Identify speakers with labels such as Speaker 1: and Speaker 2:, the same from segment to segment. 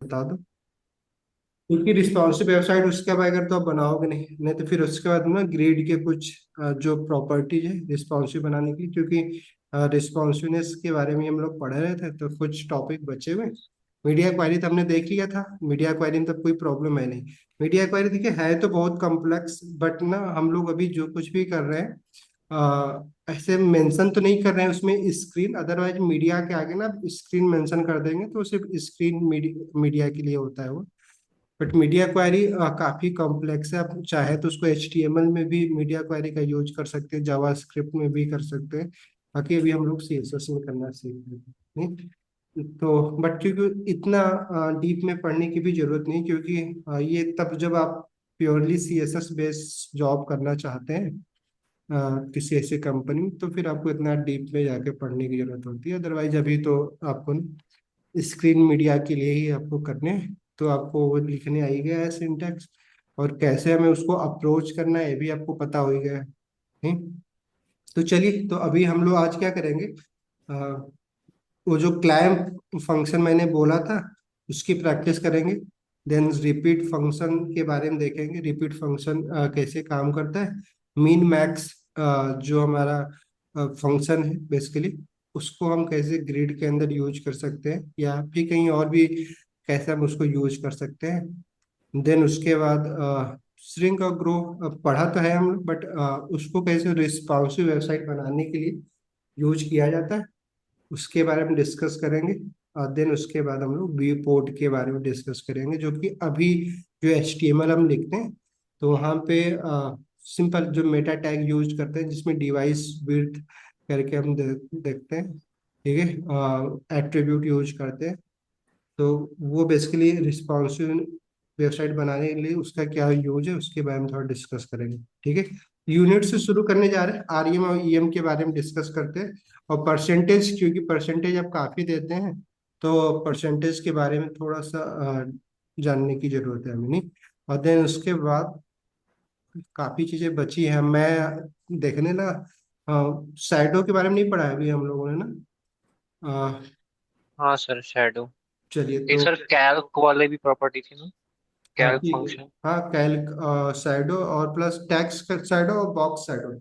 Speaker 1: बता दो। क्योंकि रिस्पॉन्सिव वेबसाइट उसके बाद अगर तो आप बनाओगे नहीं, नहीं तो फिर उसके बाद ना ग्रिड के कुछ जो प्रॉपर्टीज है रिस्पॉन्सिव बनाने की, क्योंकि रिस्पॉन्सिवनेस के बारे में हम लोग पढ़ रहे थे तो कुछ टॉपिक बचे हुए। मीडिया क्वायरी तो हमने देख लिया था, मीडिया क्वायरी में तो कोई प्रॉब्लम है नहीं। मीडिया क्वायरी देखिए है तो बहुत कॉम्प्लेक्स, बट ना हम लोग अभी जो कुछ भी कर रहे हैं ऐसे मेंशन तो नहीं कर रहे हैं उसमें स्क्रीन, अदरवाइज मीडिया के आगे ना स्क्रीन मेंशन कर देंगे तो सिर्फ स्क्रीन मीडिया के लिए होता है वो। बट मीडिया क्वेरी काफी कॉम्प्लेक्स है, आप चाहे तो उसको HTML में भी मीडिया क्वेरी का यूज कर सकते हैं, जावास्क्रिप्ट में भी कर सकते हैं। बाकी अभी हम लोग CSS में करना सीख रहे हैं, नहीं तो। बट क्योंकि इतना डीप में पढ़ने की भी जरूरत नहीं, क्योंकि ये तब जब आप प्योरली CSS बेस्ड जॉब करना चाहते हैं किसी ऐसी कंपनी में, तो फिर आपको इतना डीप में जाके पढ़ने की जरूरत होती है। अदरवाइज अभी तो आपको स्क्रीन मीडिया के लिए ही आपको करने हैं, तो आपको वो लिखने आ ही गया है सिंटैक्स, और कैसे हमें उसको अप्रोच करना है ये भी आपको पता हो ही गया है। नहीं? तो चलिए, तो अभी हम लोग आज क्या करेंगे, अ, वो जो क्लैम्प फंक्शन मैंने बोला था उसकी प्रैक्टिस करेंगे। देन रिपीट फंक्शन के बारे में देखेंगे, रिपीट फंक्शन कैसे काम करता है। मीन मैक्स जो हमारा फंक्शन है बेसिकली, उसको हम कैसे ग्रिड के अंदर यूज कर सकते हैं, या फिर कहीं और भी कैसे हम उसको यूज कर सकते हैं। देन उसके बाद श्रिंक और ग्रो पढ़ा तो है हम लोग, बट उसको कैसे रिस्पॉन्सिव वेबसाइट बनाने के लिए यूज किया जाता है उसके बारे में डिस्कस करेंगे। और देन उसके बाद हम लोग व्यू पोर्ट के बारे में डिस्कस करेंगे, जो कि अभी जो HTML हम लिखते हैं तो वहाँ पे सिंपल जो मेटा टैग यूज करते हैं जिसमें डिवाइस विड्थ करके हम देखते हैं, ठीक है, एट्रीब्यूट यूज करते हैं। तो वो बेसिकली रिस्पॉन्सिव वेबसाइट बनाने के लिए उसका क्या यूज है उसके बारे में थोड़ा डिस्कस करेंगे, ठीक है। यूनिट से शुरू करने जा रहे हैं, REM और EM के बारे में डिस्कस करते हैं। और परसेंटेज, क्योंकि परसेंटेज आप काफ़ी देते हैं तो परसेंटेज के बारे में थोड़ा सा जानने की जरूरत है हमें, नहीं। और देन उसके बाद काफ़ी चीज़ें बची हैं, मैं देखने ना साइडों के बारे में नहीं पढ़ा है अभी हम लोगों ने ना। अ,
Speaker 2: हाँ सर, शैडो।
Speaker 1: चलिए
Speaker 2: एक
Speaker 1: तो।
Speaker 2: सर कैल्क वाले भी प्रॉपर्टी थी ना,
Speaker 1: हाँ
Speaker 2: कैल्क
Speaker 1: ठीक है।
Speaker 2: फंक्शन।
Speaker 1: हाँ कैल्क साइडो और प्लस टैक्स साइडो और बॉक्स साइडो,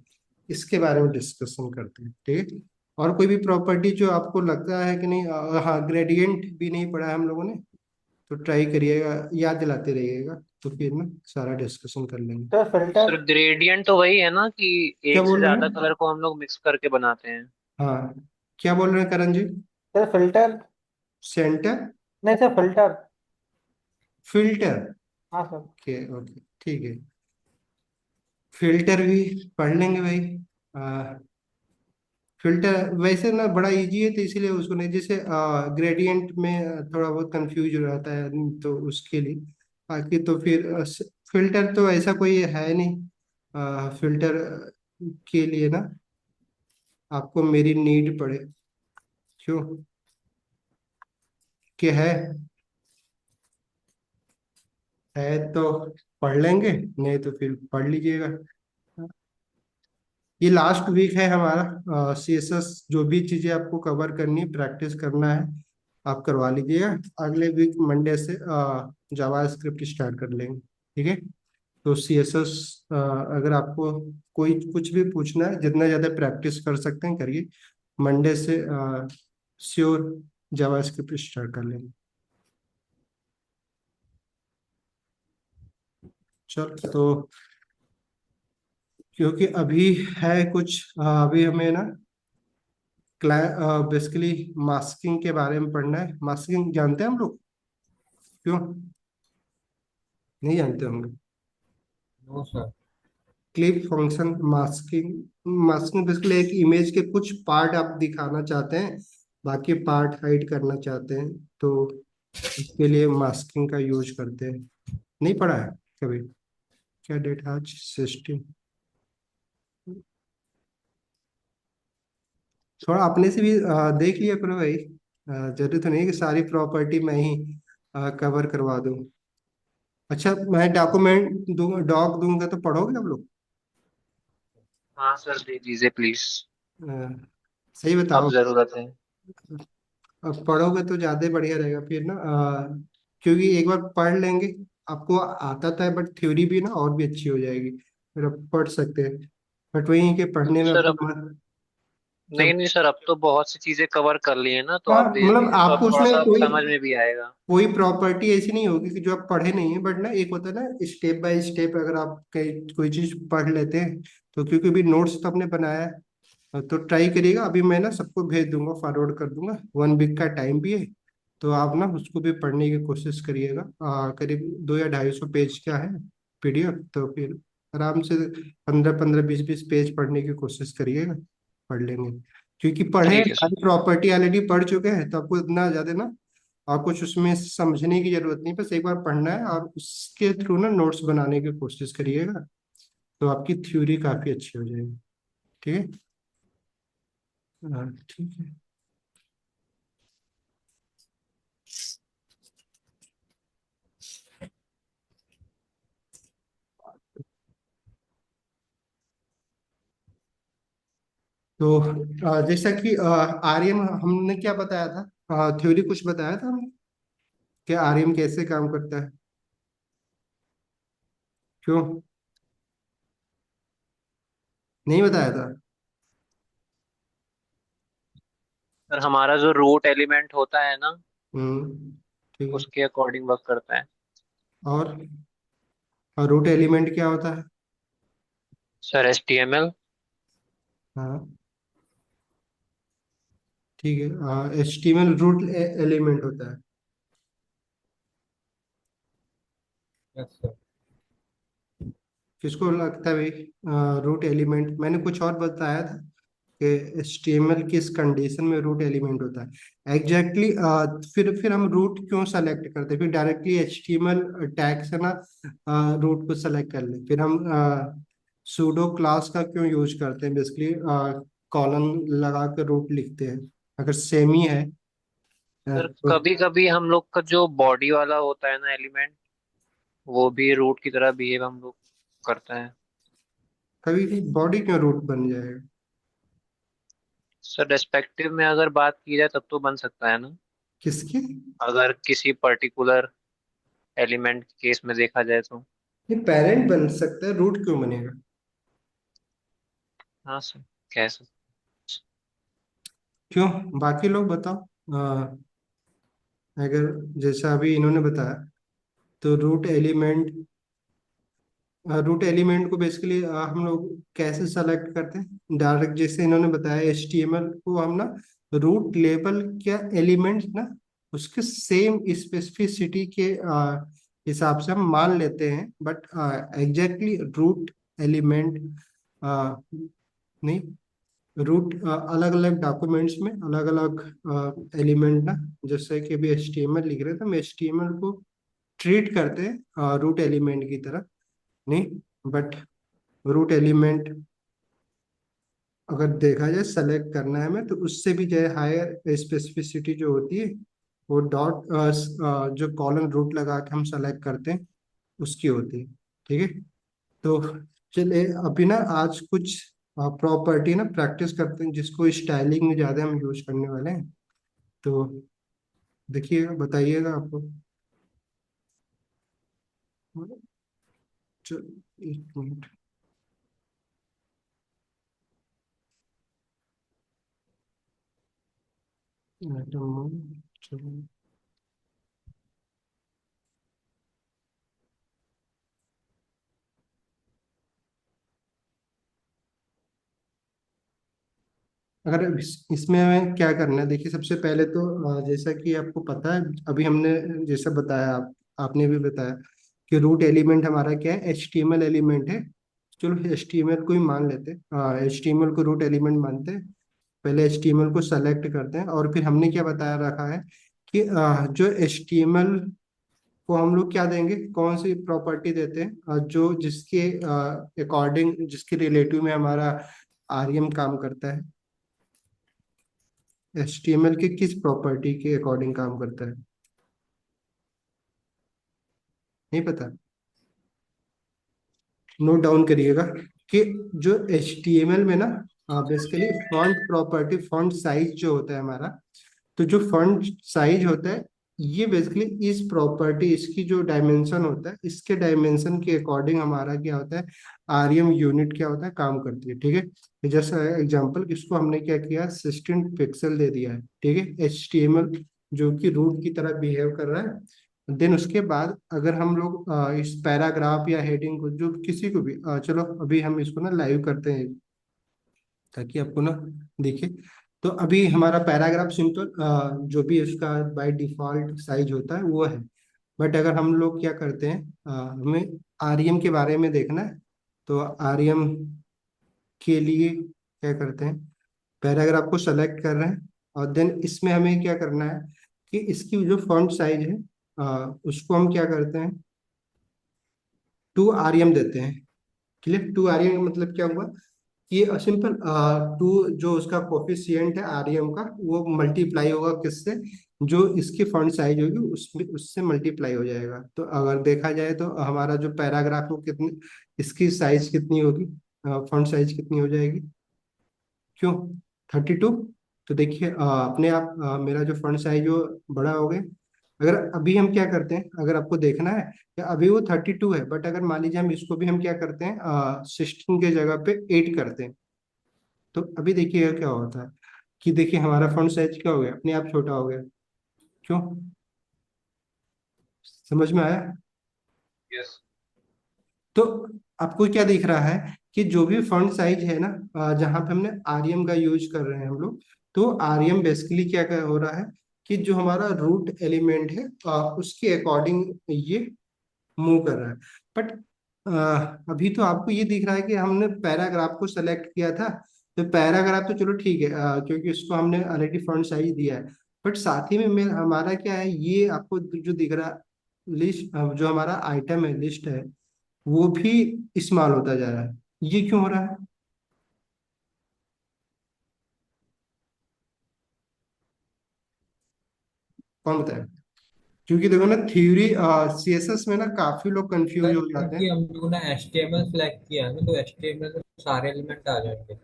Speaker 1: इसके बारे में डिस्कशन करते हैं, ठीक है। और कोई भी प्रॉपर्टी जो आपको लगता है कि नहीं, हाँ ग्रेडियंट भी नहीं पढ़ा है हम लोगों ने, तो ट्राई करिएगा, याद दिलाते रहिएगा, तो फिर ना सारा डिस्कशन कर लेंगे।
Speaker 3: Sir filter.
Speaker 2: सर ग्रेडियंट तो वही है ना कि
Speaker 1: क्या
Speaker 2: एक से
Speaker 1: बोल रहे
Speaker 2: ज्यादा
Speaker 1: हैं?
Speaker 2: कलर को हम लोग मिक्स करके बनाते हैं।
Speaker 1: हाँ, क्या बोल रहे हैं Karan ji?
Speaker 3: Sir filter.
Speaker 1: Centre.
Speaker 3: नहीं सर, फिल्टर।
Speaker 1: फिल्टर।
Speaker 3: हाँ सर।
Speaker 1: ओके ओके, ठीक है। फिल्टर भी पढ़ लेंगे भाई। फिल्टर वैसे ना बड़ा इजी है, तो इसीलिए उसको नहीं, जैसे ग्रेडियंट में थोड़ा बहुत कंफ्यूज हो जाता है आदमी, तो उसके लिए। बाकी तो फिर फिल्टर तो ऐसा कोई है नहीं, फिल्टर के लिए ना आपको मेरी नीड पड़े, क्यों कि है तो पढ़ लेंगे, नहीं तो फिर पढ़ लीजिएगा। ये लास्ट वीक है हमारा, CSS जो भी चीज़ें आपको कवर करनी है, प्रैक्टिस करना है, आप करवा लीजिएगा। अगले वीक मंडे से जावा स्क्रिप्ट स्टार्ट कर लेंगे, ठीक है। तो CSS अगर आपको कोई कुछ भी पूछना है, जितना ज़्यादा प्रैक्टिस कर सकते हैं करिए। मंडे से श्योर जावा स्क्रिप्ट स्टार्ट कर लेंगे। चल तो, क्योंकि अभी है कुछ अभी हमें ना बेसिकली मास्किंग के बारे में पढ़ना है। मास्किंग जानते हैं हम लोग? क्यों नहीं जानते होंगे?
Speaker 3: No sir.
Speaker 1: Clip function masking, masking basically एक इमेज के कुछ पार्ट आप दिखाना चाहते हैं, बाकी पार्ट हाइड करना चाहते हैं, तो इसके लिए मास्किंग का यूज करते हैं। नहीं पढ़ा है कभी? क्या डेट आज 16? थोड़ा अपने से भी देख लिया करो भाई, जरूरी तो नहीं है कि सारी प्रॉपर्टी मैं ही कवर करवा दूं। अच्छा, मैं डॉक्यूमेंट दूंगा, डॉक दूंगा तो पढ़ोगे आप लोग?
Speaker 2: हाँ सर, दे दीजिए प्लीज।
Speaker 1: अ, सही
Speaker 2: अब
Speaker 1: बताओ।
Speaker 2: जरूरत है।
Speaker 1: अब पढ़ोगे तो ज्यादा बढ़िया रहेगा फिर ना, क्योंकि एक बार पढ़ लेंगे, आपको आता था, बट थ्योरी भी ना और भी अच्छी हो जाएगी, फिर आप पढ़ सकते हैं। बट वही है कि पढ़ने में
Speaker 2: सर
Speaker 1: आपका
Speaker 2: अब
Speaker 1: मन
Speaker 2: नहीं
Speaker 1: जब।
Speaker 2: नहीं सर, अब तो बहुत सी चीजें कवर कर ली है ना, तो
Speaker 1: हाँ
Speaker 2: आप भेज
Speaker 1: मतलब
Speaker 2: दीजिए तो अब
Speaker 1: आपको
Speaker 2: थोड़ा
Speaker 1: उसमें
Speaker 2: सा
Speaker 1: कोई
Speaker 2: समझ में भी आएगा।
Speaker 1: कोई प्रॉपर्टी ऐसी नहीं होगी कि जो आप पढ़े नहीं है, बट ना एक होता है ना स्टेप बाय स्टेप, अगर आप कई कोई चीज पढ़ लेते हैं तो, क्योंकि भी नोट्स तो आपने बनाया है, तो ट्राई करिएगा। अभी मैं ना सबको भेज दूंगा, फॉरवर्ड कर दूंगा, 1 वीक का टाइम भी है, तो आप ना उसको भी पढ़ने की कोशिश करिएगा। करीब 200 या 250 पेज का है PDF, तो फिर आराम से 15-15 20-20 पेज पढ़ने की कोशिश करिएगा, पढ़ लेंगे। क्योंकि पढ़े
Speaker 2: ठीक है सर।
Speaker 1: सारी प्रॉपर्टी ऑलरेडी पढ़ चुके हैं, तो आपको इतना ज्यादा ना और कुछ उसमें समझने की जरूरत नहीं, बस एक बार पढ़ना है और उसके थ्रू ना नोट्स बनाने की कोशिश करिएगा, तो आपकी थ्योरी काफी अच्छी हो जाएगी। ठीक है। हाँ, ठीक है। तो जैसा कि आर्यन हमने क्या बताया था, थ्योरी कुछ बताया था हमने कि आर्यन कैसे काम करता है, क्यों नहीं बताया था?
Speaker 2: सर हमारा जो रूट एलिमेंट होता है ना,
Speaker 1: ठीक है।
Speaker 2: उसके अकॉर्डिंग वर्क करता है।
Speaker 1: और रूट एलिमेंट क्या होता है?
Speaker 2: Sir HTML।
Speaker 1: हाँ, ठीक है। HTML रूट एलिमेंट होता है।
Speaker 3: Yes sir.
Speaker 1: किसको लगता है भाई रूट एलिमेंट? मैंने कुछ और बताया था कि HTML किस कंडीशन में रूट एलिमेंट होता है एग्जैक्टली फिर हम रूट क्यों सेलेक्ट करते हैं, फिर डायरेक्टली HTML टैग से ना रूट को सेलेक्ट कर ले, फिर हम सूडो क्लास का क्यों यूज करते हैं, बेसिकली कॉलन लगा कर रूट लिखते हैं अगर सेम ही है।
Speaker 2: सर
Speaker 1: तो
Speaker 2: कभी कभी हम लोग का जो बॉडी वाला होता है ना एलिमेंट, वो भी रूट की तरह बिहेव हम लोग करता है।
Speaker 1: कभी बॉडी क्यों रूट बन जाएगा?
Speaker 2: सर रेस्पेक्टिव में अगर बात की जाए तब तो बन सकता है ना,
Speaker 1: किसकी?
Speaker 2: अगर किसी पर्टिकुलर एलिमेंट के केस में देखा जाए तो।
Speaker 1: ये पेरेंट बन सकता है, रूट क्यों बनेगा?
Speaker 2: हाँ सर, कैसे।
Speaker 1: क्यों? बाकी लोग बताओ। अगर जैसा अभी इन्होंने बताया, तो रूट एलिमेंट को बेसिकली हम लोग कैसे सेलेक्ट करते हैं, डायरेक्ट जैसे इन्होंने बताया HTML को हम ना रूट लेबल क्या एलिमेंट ना उसके सेम स्पेसिफिसिटी के हिसाब से हम मान लेते हैं, बट एग्जैक्टली रूट एलिमेंट नहीं, रूट अलग अलग डॉक्यूमेंट्स में अलग अलग एलिमेंट ना, जैसे कि अभी HTML लिख रहे हैं तो हम HTML को ट्रीट करते हैं रूट एलिमेंट की तरह नहीं, बट रूट एलिमेंट अगर देखा जाए सेलेक्ट करना है हमें, तो उससे भी जो है हायर स्पेसिफिसिटी जो होती है, वो डॉट जो कॉलन रूट लगा के हम सेलेक्ट करते हैं उसकी होती है। ठीक है। तो चलिए अभी ना आज कुछ प्रॉपर्टी ना प्रैक्टिस करते हैं, जिसको स्टाइलिंग में ज़्यादा हम यूज करने वाले हैं। तो देखिएगा, बताइएगा आपको। चलो 1 मिनट। चलो, अगर इसमें हमें क्या करना है, देखिए सबसे पहले तो जैसा कि आपको पता है, अभी हमने जैसा बताया, आपने भी बताया कि रूट एलिमेंट हमारा क्या है, HTML एलिमेंट है। चलो HTML को ही मान लेते हैं, HTML को रूट एलिमेंट मानते हैं। पहले HTML को सेलेक्ट करते हैं, और फिर हमने क्या बताया रखा है कि जो HTML को हम लोग क्या देंगे, कौन सी प्रॉपर्टी देते हैं, जो जिसके अकॉर्डिंग, जिसके रिलेटिव में हमारा आर्यम काम करता है। HTML के किस प्रॉपर्टी के अकॉर्डिंग काम करता है, नहीं पता? नोट डाउन करिएगा कि जो HTML में ना basically font property, font size जो होता है हमारा, तो जो फॉन्ट साइज होता है ये बेसिकली इस प्रॉपर्टी, इसकी जो डायमेंशन होता है, इसके डायमेंशन के अकॉर्डिंग हमारा क्या होता है, आरएम यूनिट क्या होता है, काम करती है। ठीक है, जैसे एग्जांपल, इसको हमने क्या किया, 16 पिक्सल दे दिया है। ठीक है, HTML जो कि रूट की तरह बिहेव कर रहा है। देन उसके बाद अगर हम लोग इस पैराग्राफ या हेडिंग को, जो किसी को भी चलो अभी हम इसको ना लाइव करते हैं ताकि आपको ना दिखे। तो अभी हमारा पैराग्राफ सिंपल जो भी उसका बाय डिफॉल्ट साइज होता है वो है। बट अगर हम लोग क्या करते हैं, हमें आरईएम के बारे में देखना है, तो आरईएम के लिए क्या करते हैं, पैराग्राफ को सेलेक्ट कर रहे हैं, और देन इसमें हमें क्या करना है कि इसकी जो फॉन्ट साइज है उसको हम क्या करते हैं, 2 आरईएम देते हैं। क्लियर, 2 आरईएम का मतलब क्या हुआ कि सिंपल, टू जो उसका कोफिशिएंट है आरईएम का, वो मल्टीप्लाई होगा किससे, जो इसकी फॉन्ट साइज होगी उसमें, उससे मल्टीप्लाई हो जाएगा। तो अगर देखा जाए तो हमारा जो पैराग्राफ हो कितनी, इसकी साइज कितनी होगी, फॉन्ट साइज कितनी हो जाएगी, क्यों, 32। तो देखिए अपने आप मेरा जो फॉन्ट साइज वो बड़ा हो गया। अगर अभी हम क्या करते हैं, अगर आपको देखना है कि अभी वो 32 है, बट अगर मान लीजिए हम इसको भी हम क्या करते हैं, 16 के जगह पे 8 करते हैं, तो अभी देखिएगा क्या होता है कि देखिए हमारा फॉन्ट साइज क्या हो गया, अपने आप छोटा हो गया। क्यों, समझ में आया?
Speaker 2: यस।
Speaker 1: तो आपको क्या दिख रहा है कि जो भी फॉन्ट साइज है ना, जहाँ पे हमने आरईएम का यूज कर रहे हैं हम लोग, तो आरईएम बेसिकली हो रहा है कि जो हमारा रूट एलिमेंट है उसके अकॉर्डिंग ये मूव कर रहा है। बट अभी तो आपको ये दिख रहा है कि हमने पैराग्राफ को सेलेक्ट किया था, तो पैराग्राफ तो चलो ठीक है, क्योंकि उसको हमने ऑलरेडी फॉन्ट साइज दिया है। बट साथ ही में हमारा क्या है, ये आपको जो दिख रहा लिस्ट, जो हमारा आइटम है, लिस्ट है, वो भी इस्तेमाल होता जा रहा है। ये क्यों हो रहा है, कौन बताए? क्योंकि देखो ना, थ्योरी CSS में ना काफी लोग कंफ्यूज
Speaker 3: सर
Speaker 1: हो जाते
Speaker 3: क्योंकि
Speaker 1: हैं।
Speaker 3: हम लोगों ने HTML सेलेक्ट किया है ना, तो HTML में सारे एलिमेंट आ जाएंगे।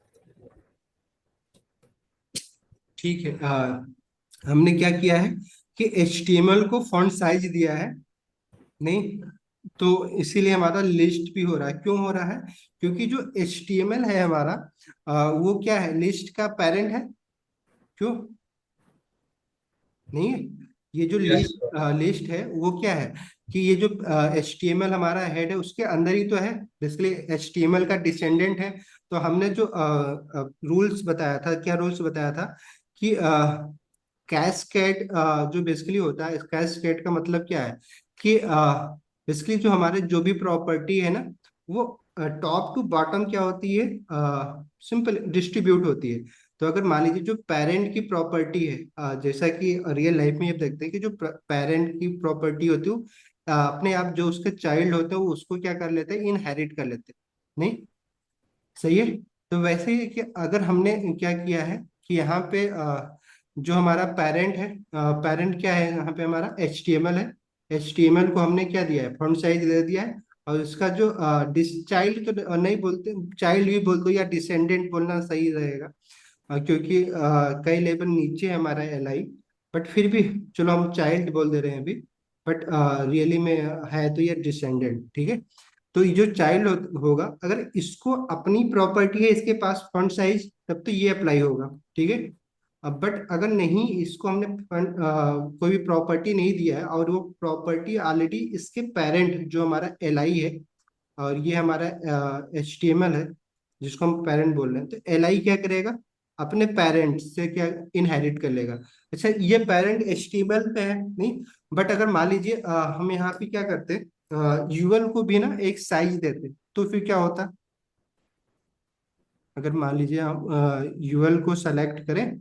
Speaker 1: ठीक है, हमने क्या किया है कि HTML को फॉन्ट साइज दिया है, नहीं, तो इसीलिए हमारा लिस्ट भी हो रहा है। क्यों हो रहा है, क्योंकि जो HTML है हमारा, वो क्या है, लिस्ट का पेरेंट है। क्यों नहीं है, ये जो
Speaker 3: यस
Speaker 1: लिस्ट
Speaker 3: सर।
Speaker 1: लिस्ट है वो क्या है कि ये जो HTML हमारा हेड है उसके अंदर ही तो है, बेसिकली HTML का डिसेंडेंट है। तो हमने जो रूल्स बताया था, क्या रूल्स बताया था कि कैस्केड जो बेसिकली होता है, कैस्केड का मतलब क्या है कि बेसिकली जो हमारे जो भी प्रॉपर्टी है ना, वो टॉप टू बॉटम क्या होती है, सिंपल डिस्ट्रीब्यूट होती है। तो अगर मान लीजिए जो पेरेंट की प्रॉपर्टी है, जैसा कि रियल लाइफ में ये देखते हैं कि जो पेरेंट की प्रॉपर्टी होती है वो, अपने आप जो उसके चाइल्ड होते हैं वो उसको क्या कर लेते हैं, इनहेरिट कर लेते हैं, नहीं, सही है। तो वैसे ही कि अगर हमने क्या किया है कि यहाँ पे जो हमारा पेरेंट है, पेरेंट क्या है यहाँ पे, हमारा HTML है। HTML को हमने क्या दिया है, फॉन्ट साइज दे दिया है। और उसका जो डिस चाइल्ड तो नहीं बोलते, चाइल्ड भी बोल दो या डिसेंडेंट बोलना सही रहेगा, क्योंकि कई लेवल नीचे है हमारा LI। बट फिर भी चलो हम चाइल्ड बोल दे रहे हैं अभी, बट रियली में है तो ये डिसेंडेंट। ठीक है, तो ये जो चाइल्ड होगा, अगर इसको अपनी प्रॉपर्टी है इसके पास फॉन्ट साइज, तब तो ये अप्लाई होगा। ठीक है, अब बट अगर नहीं, इसको हमने कोई भी प्रॉपर्टी नहीं दिया है, और वो प्रॉपर्टी ऑलरेडी इसके पेरेंट जो हमारा LI है, और ये हमारा HTML है जिसको हम पेरेंट बोल रहे हैं, तो LI क्या करेगा, अपने पेरेंट से क्या इनहेरिट कर लेगा। अच्छा, ये पेरेंट HTML पे है, नहीं, बट अगर मान लीजिए हम यहाँ पे क्या करते, यूएल को भी ना एक साइज देते, तो फिर क्या होता, अगर मान लीजिए हम यूएल को सेलेक्ट करें,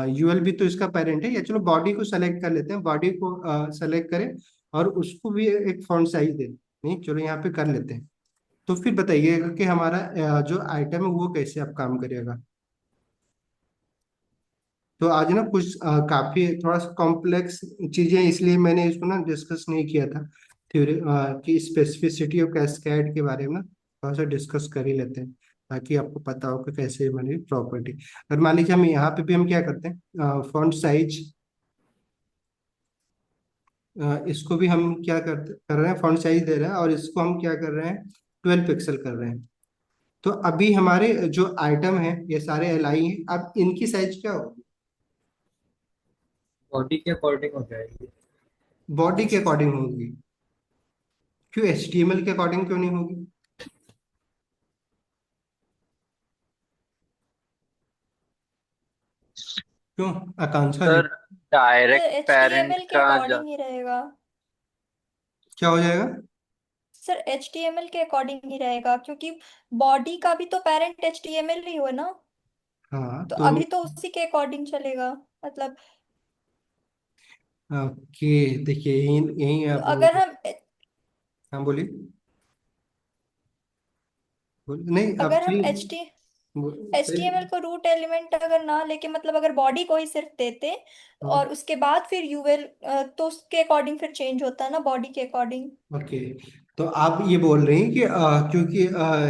Speaker 1: यूएल भी तो इसका पेरेंट है, या चलो बॉडी को सेलेक्ट कर लेते हैं, बॉडी को सेलेक्ट करें और उसको भी एक फॉन्ट साइज दें, नहीं, चलो यहाँ पे कर लेते हैं। तो फिर बताइएगा कि हमारा जो आइटम है वो कैसे आप काम करेगा। तो आज ना कुछ काफी थोड़ा सा कॉम्प्लेक्स चीजें, इसलिए मैंने इसको ना डिस्कस नहीं किया था थ्योरी की, स्पेसिफिसिटी ऑफ कैस्केड के बारे में ना थोड़ा सा डिस्कस कर ही लेते हैं, ताकि आपको पता हो कि कैसे बनेगी प्रॉपर्टी। और मान लीजिए हम यहाँ पे भी हम क्या करते हैं, फॉन्ट साइज इसको भी हम क्या कर रहे हैं, फॉन्ट साइज दे रहे हैं, और इसको हम क्या कर रहे हैं, 12 पिक्सल कर रहे हैं। तो अभी हमारे जो आइटम है ये सारे एल आई हैं, अब इनकी साइज क्या होगी?
Speaker 3: बॉडी के अकॉर्डिंग हो जाएगी।
Speaker 1: बॉडी के अकॉर्डिंग होगी। क्यों HTML के अकॉर्डिंग क्यों नहीं होगी? क्यों? Akanksha ji,
Speaker 2: sir
Speaker 4: sir
Speaker 2: direct parent
Speaker 4: HTML के
Speaker 2: का
Speaker 4: अकॉर्डिंग ही रहेगा।
Speaker 1: क्या हो जाएगा?
Speaker 4: सर HTML के अकॉर्डिंग ही रहेगा, क्योंकि बॉडी का भी तो पेरेंट HTML ही हुआ ना।
Speaker 1: हाँ
Speaker 4: तो
Speaker 1: तो
Speaker 4: अभी तो उसी के अकॉर्डिंग चलेगा, मतलब।
Speaker 1: ओके, देखिए यही यही
Speaker 4: तो
Speaker 1: आप
Speaker 4: अगर हम
Speaker 1: हाँ बोलिए, नहीं आप
Speaker 4: अगर हम
Speaker 1: सही,
Speaker 4: HTML
Speaker 1: सही।
Speaker 4: को रूट एलिमेंट अगर ना लेके, मतलब अगर बॉडी को ही सिर्फ देते
Speaker 1: हाँ,
Speaker 4: और उसके बाद फिर यूएल, तो उसके अकॉर्डिंग फिर चेंज होता है ना, बॉडी के अकॉर्डिंग।
Speaker 1: ओके। तो आप ये बोल रही हैं कि क्योंकि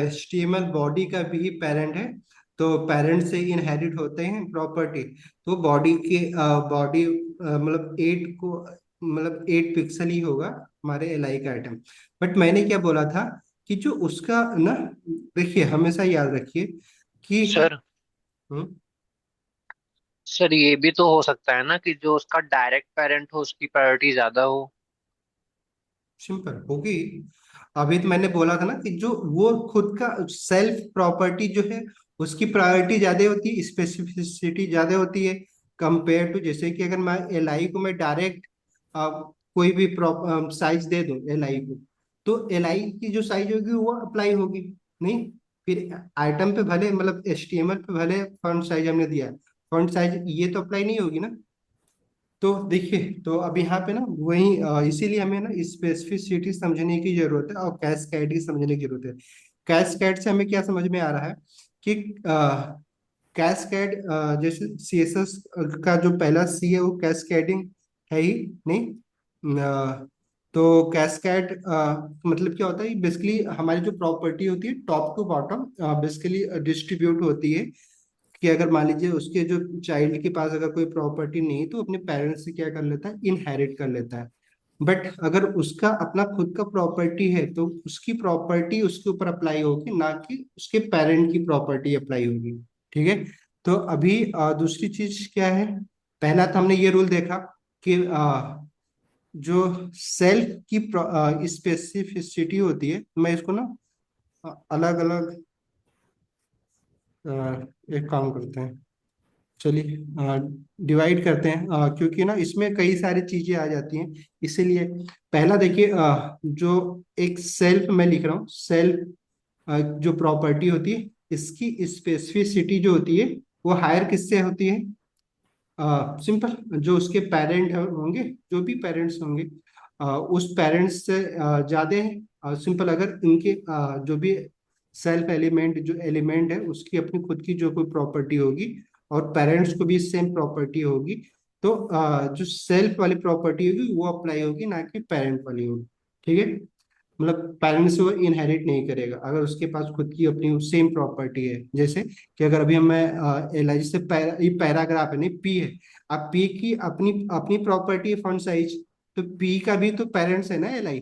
Speaker 1: HTML बॉडी का भी पेरेंट है, तो पेरेंट से इनहेरिट होते हैं प्रॉपर्टी, तो बॉडी के बॉडी मतलब 8 पिक्सल ही होगा हमारे एल आई का आइटम। बट मैंने क्या बोला था कि जो उसका ना, देखिए हमेशा याद रखिए कि
Speaker 2: सर।
Speaker 1: हम्म,
Speaker 2: सर ये भी तो हो सकता है ना कि जो उसका डायरेक्ट पेरेंट हो उसकी प्रायोरिटी ज्यादा हो।
Speaker 1: सिंपल होगी। अभी तो मैंने बोला था ना कि जो वो खुद का सेल्फ प्रॉपर्टी जो है उसकी प्रायोरिटी ज्यादा होती है, स्पेसिफिसिटी ज्यादा होती है, कंपेयर टू, जैसे कि अगर मैं एल आई को मैं डायरेक्ट कोई भी साइज दे दूं एल आई को, तो एल आई की जो साइज होगी वो अप्लाई होगी नहीं। फिर आइटम पे भले, मतलब HTML पे भले फॉन्ट साइज हमने दिया, फॉन्ट साइज ये तो अप्लाई नहीं होगी ना। तो देखिए, तो अब यहाँ पे ना वही इसीलिए हमें ना स्पेसिफिसिटी समझने की जरूरत है और कैस्केड की समझने की जरूरत है। कैस्केड से हमें क्या समझ में आ रहा है कि कैस्केड, जैसे CSS का जो पहला C है वो कैस्केडिंग है ही नहीं। तो कैस्केड मतलब क्या होता है, बेसिकली हमारी जो प्रॉपर्टी होती है top to bottom basically distribute होती है, कि अगर मान लीजिए उसके जो चाइल्ड के पास अगर कोई प्रॉपर्टी नहीं तो अपने पेरेंट्स से क्या कर लेता है, इनहेरिट कर लेता है। बट अगर उसका अपना खुद का प्रॉपर्टी है तो उसकी प्रॉपर्टी उसके ऊपर अप्लाई होगी, ना कि उसके पेरेंट की प्रॉपर्टी अप्लाई होगी। ठीक है। तो अभी दूसरी चीज क्या है, पहला तो हमने ये रूल देखा कि जो सेल्फ की स्पेसिफिसिटी होती है, मैं इसको ना अलग अलग एक काम करते हैं, चलिए डिवाइड करते हैं, क्योंकि ना इसमें कई सारी चीजें आ जाती हैं, इसीलिए पहला देखिए, जो एक सेल्फ मैं लिख रहा हूँ, सेल्फ जो प्रॉपर्टी होती है इसकी स्पेसिफिसिटी जो होती है वो हायर किससे होती है? सिंपल, जो उसके पेरेंट होंगे, जो भी पेरेंट्स होंगे उस पेरेंट्स से ज्यादा है। सिंपल, अगर इनके जो भी सेल्फ एलिमेंट जो एलिमेंट है उसकी अपनी खुद की जो कोई प्रॉपर्टी होगी और पेरेंट्स को भी सेम प्रॉपर्टी होगी, तो जो सेल्फ वाली प्रॉपर्टी होगी वो अप्लाई होगी, ना कि पेरेंट वाली होगी। ठीक है। मतलब पेरेंट्स वो इनहेरिट नहीं करेगा अगर उसके पास खुद की अपनी सेम प्रॉपर्टी है। जैसे कि अगर अभी मैं एल आई से ये पैराग्राफ है नहीं, पी है, अब पी की अपनी अपनी प्रॉपर्टी है फॉन्ट साइज, तो पी का भी तो पेरेंट्स है ना एल आई।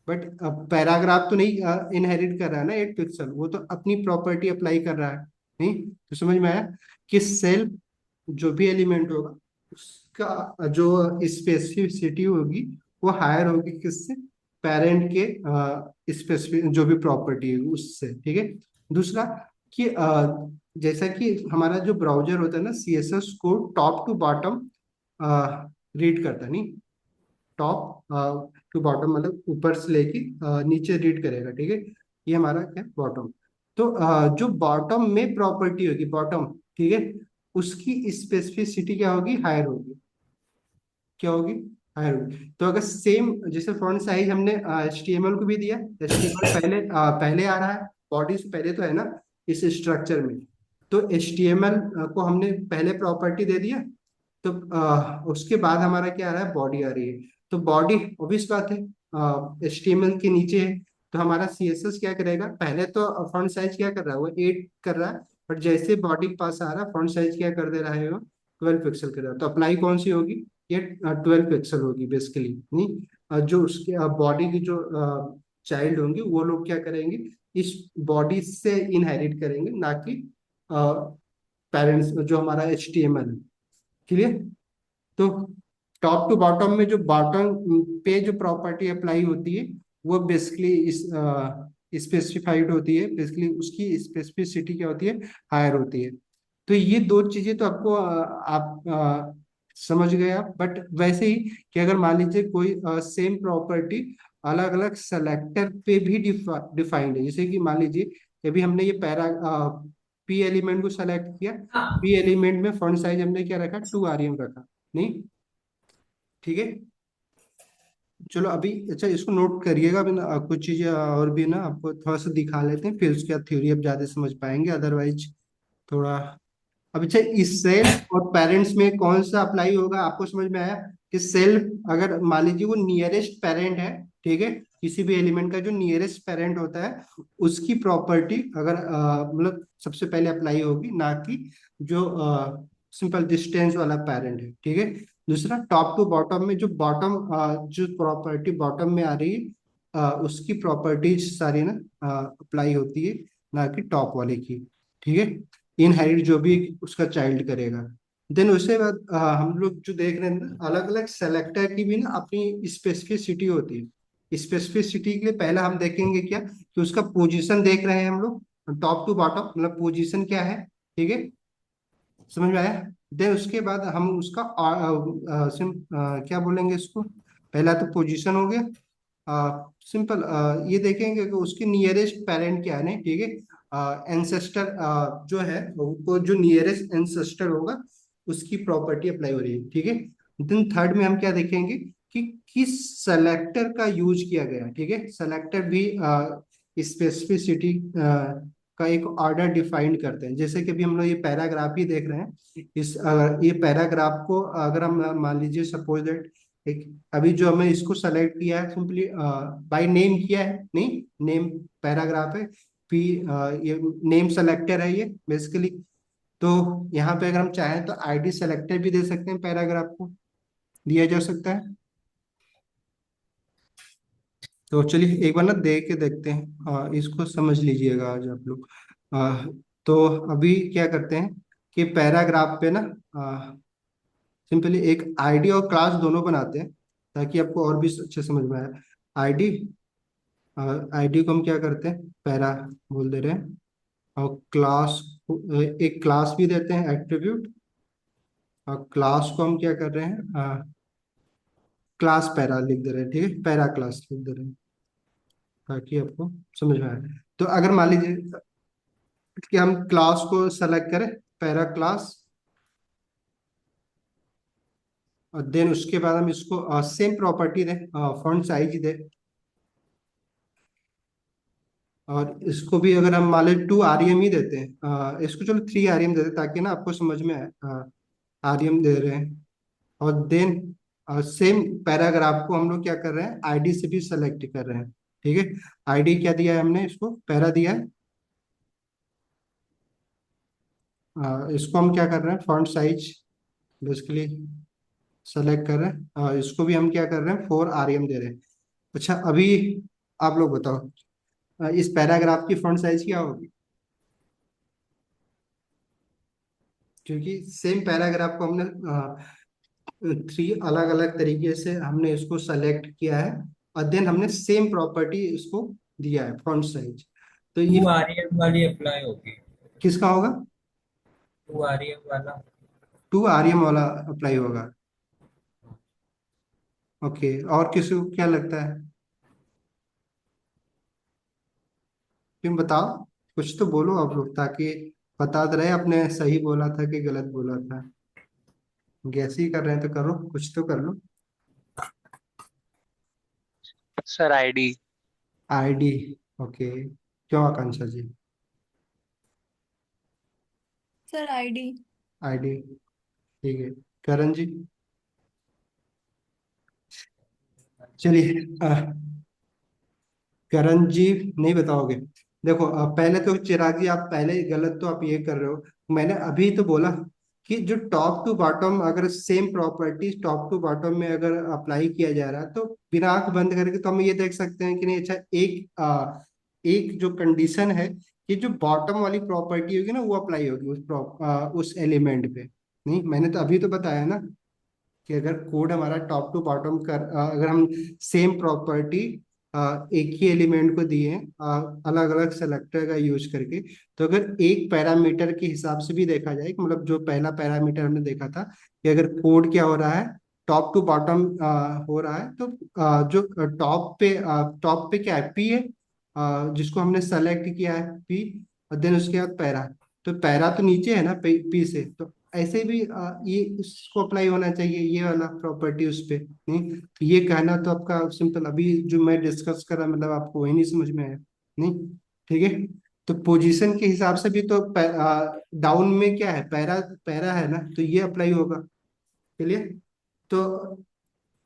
Speaker 1: बट पैराग्राफ तो नहीं इनहेरिट कर रहा है ना 8 पिक्सल, वो तो अपनी प्रॉपर्टी अप्लाई कर रहा है। नहीं, तो समझ में आया कि सेल्फ जो भी एलिमेंट होगा उसका जो स्पेसिफिसिटी होगी वो हायर होगी किससे, पेरेंट के स्पेसिफिक जो भी प्रॉपर्टी है उससे। ठीक है। दूसरा कि जैसा कि हमारा जो ब्राउजर होता है ना, CSS को टॉप टू बॉटम रीड करता है नहीं, टॉप टू बॉटम मतलब ऊपर से लेके नीचे रीड करेगा। ठीक है। ये हमारा क्या बॉटम। तो जो बॉटम में प्रॉपर्टी होगी बॉटम, ठीक है, उसकी स्पेसिफिसिटी क्या होगी, हायर होगी। क्या होगी, हायर होगी। तो अगर सेम जैसे फॉन्ट साइज हमने HTML को भी दिया, HTML पहले आ रहा है, बॉडी से पहले तो है ना इस स्ट्रक्चर में, तो HTML को हमने पहले प्रॉपर्टी दे दिया, तो उसके बाद हमारा क्या आ रहा है, बॉडी आ रही है। तो बॉडी ऑब्वियस बात है HTML के नीचे है, तो हमारा CSS क्या करेगा, पहले तो फॉन्ट साइज क्या कर रहा है, वो 8 कर रहा है, बट जैसे बॉडी के पास आ रहा है फॉन्ट साइज क्या कर दे रहा है, वो 12 पिक्सल कर रहा है। तो अप्लाई कौन सी होगी, ये 12 पिक्सल होगी बेसिकली, नहीं जो उसके बॉडी की जो चाइल्ड होंगे वो लोग क्या करेंगे, इस बॉडी से इनहेरिट करेंगे, ना कि पेरेंट्स जो हमारा HTML है। क्लियर? तो टॉप टू बॉटम में जो बॉटम पे जो प्रॉपर्टी अप्लाई होती है वो बेसिकली इस स्पेसिफाइड होती है, बेसिकली उसकी स्पेसिफिसिटी क्या होती है, हायर होती है। तो ये दो चीजें तो आपको आप समझ गए आप। बट वैसे ही कि अगर मान लीजिए कोई सेम प्रॉपर्टी अलग अलग सेलेक्टर पे भी डिफाइंड है, जैसे कि मान लीजिए अभी हमने ये पैरा पी एलिमेंट को सेलेक्ट किया, पी एलिमेंट में फॉन्ट साइज हमने क्या रखा, 2 rem रखा, नहीं? ठीक है, चलो अभी अच्छा इसको नोट करिएगा। अभी ना कुछ चीजें और भी ना आपको थोड़ा सा दिखा लेते हैं, फिर उसके बाद थ्योरी आप ज्यादा समझ पाएंगे, अदरवाइज थोड़ा। अब अच्छा, इस सेल्फ और पेरेंट्स में कौन सा अप्लाई होगा, आपको समझ में आया? कि सेल्फ अगर मान लीजिए वो नियरेस्ट पेरेंट है, ठीक है, किसी भी एलिमेंट का जो नियरेस्ट पेरेंट होता है उसकी प्रॉपर्टी अगर मतलब सबसे पहले अप्लाई होगी, ना कि जो सिंपल डिस्टेंस वाला पेरेंट है, ठीक है। दूसरा, टॉप टू बॉटम में जो बॉटम जो प्रॉपर्टी बॉटम में आ रही है उसकी प्रॉपर्टीज सारी ना अप्लाई होती है, ना कि टॉप वाले की, ठीक है। इनहेरिट जो भी उसका चाइल्ड करेगा। देन उसके बाद हम लोग जो देख रहे हैं ना, अलग अलग सेलेक्टर की भी ना अपनी स्पेसिफिसिटी होती है। स्पेसिफिसिटी के लिए पहला हम देखेंगे क्या, कि उसका पोजीशन देख रहे हैं हम लोग, टॉप टू बॉटम मतलब पोजीशन क्या है, ठीक है, समझ में आया? देन उसके बाद हम उसका क्या बोलेंगे इसको, पहला तो पोजीशन हो गया। सिंपल ये देखेंगे कि उसकी नियरेस्ट पेरेंट क्या है, नहीं, ठीक है, एंसेस्टर जो है वो जो नियरेस्ट एंसेस्टर होगा उसकी प्रॉपर्टी अप्लाई हो रही है, ठीक है। देन थर्ड में हम क्या देखेंगे कि किस सेलेक्टर का यूज किया गया, ठीक है। सेलेक्टर भी स्पेसिफिसिटी का एक ऑर्डर डिफाइन करते हैं। जैसे कि अभी हम लोग ये पैराग्राफ ही देख रहे हैं, इस ये पैराग्राफ को अगर हम मान लीजिए सपोज दैट एक, अभी जो हमें इसको सेलेक्ट किया है सिंपली बाय नेम किया है, नहीं, नेम पैराग्राफ है, पी ये नेम सेलेक्टर है ये बेसिकली। तो यहाँ पे अगर हम चाहें तो आईडी सेलेक्टर भी दे सकते हैं, पैराग्राफ को दिया जा सकता है। तो चलिए एक बार ना देख के देखते हैं, इसको समझ लीजिएगा आज आप लोग। तो अभी क्या करते हैं कि पैराग्राफ पे ना सिंपली एक आईडी और क्लास दोनों बनाते हैं, ताकि आपको और भी अच्छे समझ में आए। आईडी, आईडी को हम क्या करते हैं, पैरा बोल दे रहे हैं, और क्लास एक क्लास भी देते हैं, एट्रीब्यूट। और क्लास को हम क्या कर रहे हैं, क्लास पैरा लिख दे रहे हैं, ठीक है, पैरा क्लास लिख दे रहे हैं, ताकि आपको समझ में आए। तो अगर मान लीजिए कि हम क्लास को सेलेक्ट करें, पैरा क्लास, और देन उसके बाद हम इसको सेम प्रॉपर्टी दें, फॉन्ट साइज दें, और इसको भी अगर हम मान लें 2 rem ही देते हैं, इसको चलो 3 rem देते हैं, ताकि ना आपको समझ में आए, rem दे रहे हैं। और देन सेम पैराग्राफ को हम लोग क्या कर रहे हैं, आईडी से भी सेलेक्ट कर रहे हैं, ठीक है। आईडी क्या दिया है हमने, इसको पैरा दिया है। इसको हम क्या कर रहे हैं, फॉन्ट साइज बेसिकली सेलेक्ट कर रहे हैं, इसको भी हम क्या कर रहे हैं, 4 rem दे रहे हैं। अच्छा अभी आप लोग बताओ, इस पैराग्राफ की फॉन्ट साइज क्या होगी? क्योंकि सेम पैराग्राफ को हमने 3 अलग अलग तरीके से हमने इसको सेलेक्ट किया है, और देन हमने सेम प्रॉपर्टी इसको दिया है, फॉन्ट साइज। तो ये
Speaker 3: 2 rem वाली अप्लाई होगी।
Speaker 1: किसका होगा?
Speaker 3: 2 rem वाला।
Speaker 1: 2 rem वाला अप्लाई होगा। ओके, और किसी को क्या लगता है? तुम बताओ, कुछ तो बोलो आप लोग, ताकि बता तो रहे अपने सही बोला था कि गलत बोला था। गैस ही कर रहे हैं तो करो, कुछ तो कर लो।
Speaker 2: Sir ID.
Speaker 1: आईडी, ओके, क्यों Akanksha ji?
Speaker 4: Sir ID.
Speaker 1: ID, ठीक है। करण जी? चलिए करण जी नहीं बताओगे? देखो पहले तो चिराग जी आप पहले ही गलत तो आप ये कर रहे हो, मैंने अभी तो बोला कि जो टॉप टू बॉटम अगर same properties top to bottom में अगर अप्लाई किया जा रहा है तो बिना आंख बंद करके तो हम ये देख सकते हैं कि नहीं। अच्छा, एक जो कंडीशन है कि जो बॉटम वाली प्रॉपर्टी होगी ना वो अप्लाई होगी उस एलिमेंट पे। नहीं, मैंने तो अभी तो बताया ना कि अगर कोड हमारा टॉप टू बॉटम अगर हम सेम प्रॉपर्टी एक ही एलिमेंट को दिए अलग अलग सेलेक्टर का यूज करके, तो अगर एक पैरामीटर के हिसाब से भी देखा जाए, कि मतलब जो पहला पैरामीटर हमने देखा था कि अगर कोड क्या हो रहा है टॉप टू बॉटम हो रहा है, तो जो टॉप पे क्या है, पी है, जिसको हमने सेलेक्ट किया है पी, और देन उसके बाद पैरा, तो पैरा तो नीचे है ना पी से, तो ऐसे भी ये इसको अप्लाई होना चाहिए ये वाला प्रॉपर्टी उस पे। नहीं, तो ये कहना तो आपका सिंपल, अभी जो मैं डिस्कस कर रहा मतलब आपको वही नहीं समझ में आया। नहीं, ठीक है। तो पोजीशन के हिसाब से भी तो डाउन में क्या है, पैरा पैरा है ना, तो ये अप्लाई होगा। क्लियर। तो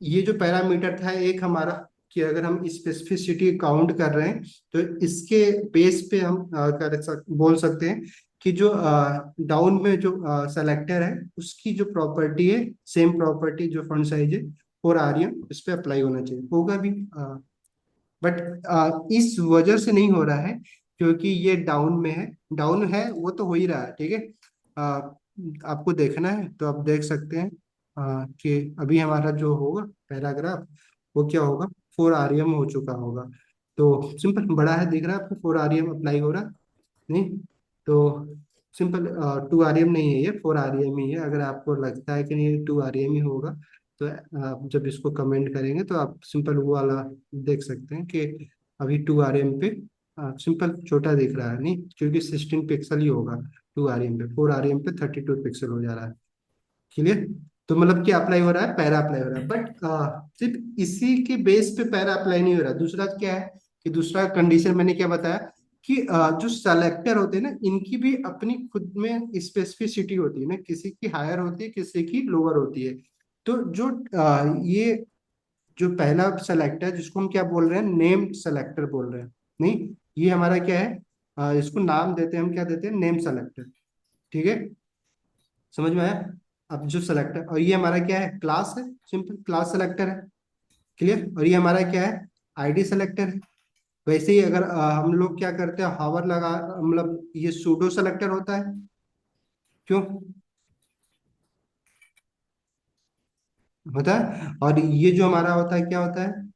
Speaker 1: ये जो पैरामीटर था एक हमारा, कि अगर हम स्पेसिफिसिटी काउंट कर रहे हैं तो इसके बेस पे हम बोल सकते हैं कि जो डाउन में जो सेलेक्टर है उसकी जो प्रॉपर्टी है, सेम प्रॉपर्टी जो फंड साइज है 4 rem, इस पे अप्लाई होना चाहिए, होगा भी। बट इस वजह से नहीं हो रहा है क्योंकि ये डाउन में है। डाउन है वो तो हो ही रहा है, ठीक है। आपको देखना है तो आप देख सकते हैं कि अभी हमारा जो होगा पैराग्राफ वो क्या होगा, 4 rem हो चुका होगा। तो सिंपल बड़ा है, दिख रहा है आपको 4 rem अप्लाई हो रहा है। नहीं, तो सिंपल 2 rem नहीं है, ये 4 rem ही है। अगर आपको लगता है कि नहीं 2 rem ही होगा, तो आप जब इसको कमेंट करेंगे तो आप सिंपल वो वाला देख सकते हैं कि अभी 2 rem पे सिंपल छोटा दिख रहा है, नहीं क्योंकि 16 पिक्सल ही होगा 2 rem पे, 4 rem पे 32 पिक्सल हो जा रहा है। क्लियर। तो मतलब क्या अप्लाई हो रहा है, पैरा अप्लाई हो रहा है, बट सिर्फ इसी के बेस पे पैरा अप्लाई नहीं हो रहा। दूसरा क्या है कि दूसरा कंडीशन मैंने क्या बताया कि जो सेलेक्टर होते हैं ना इनकी भी अपनी खुद में स्पेसिफिसिटी होती है ना, किसी की हायर होती है किसी की लोअर होती है। तो जो ये जो पहला सेलेक्टर जिसको हम क्या बोल रहे हैं, नेम सेलेक्टर बोल रहे हैं। नहीं, ये हमारा क्या है, इसको नाम देते हैं हम, क्या देते हैं, नेम सेलेक्टर। ठीक है, समझ में आया। अब जो सेलेक्टर, और ये हमारा क्या है, क्लास है, सिंपल क्लास सेलेक्टर है। क्लियर। और ये हमारा क्या है, आईडी सेलेक्टर है। वैसे ही अगर हम लोग क्या करते हैं, हावर लगा, मतलब ये सूडो सेलेक्टर होता है। क्यों होता है। और ये जो हमारा होता है क्या होता है,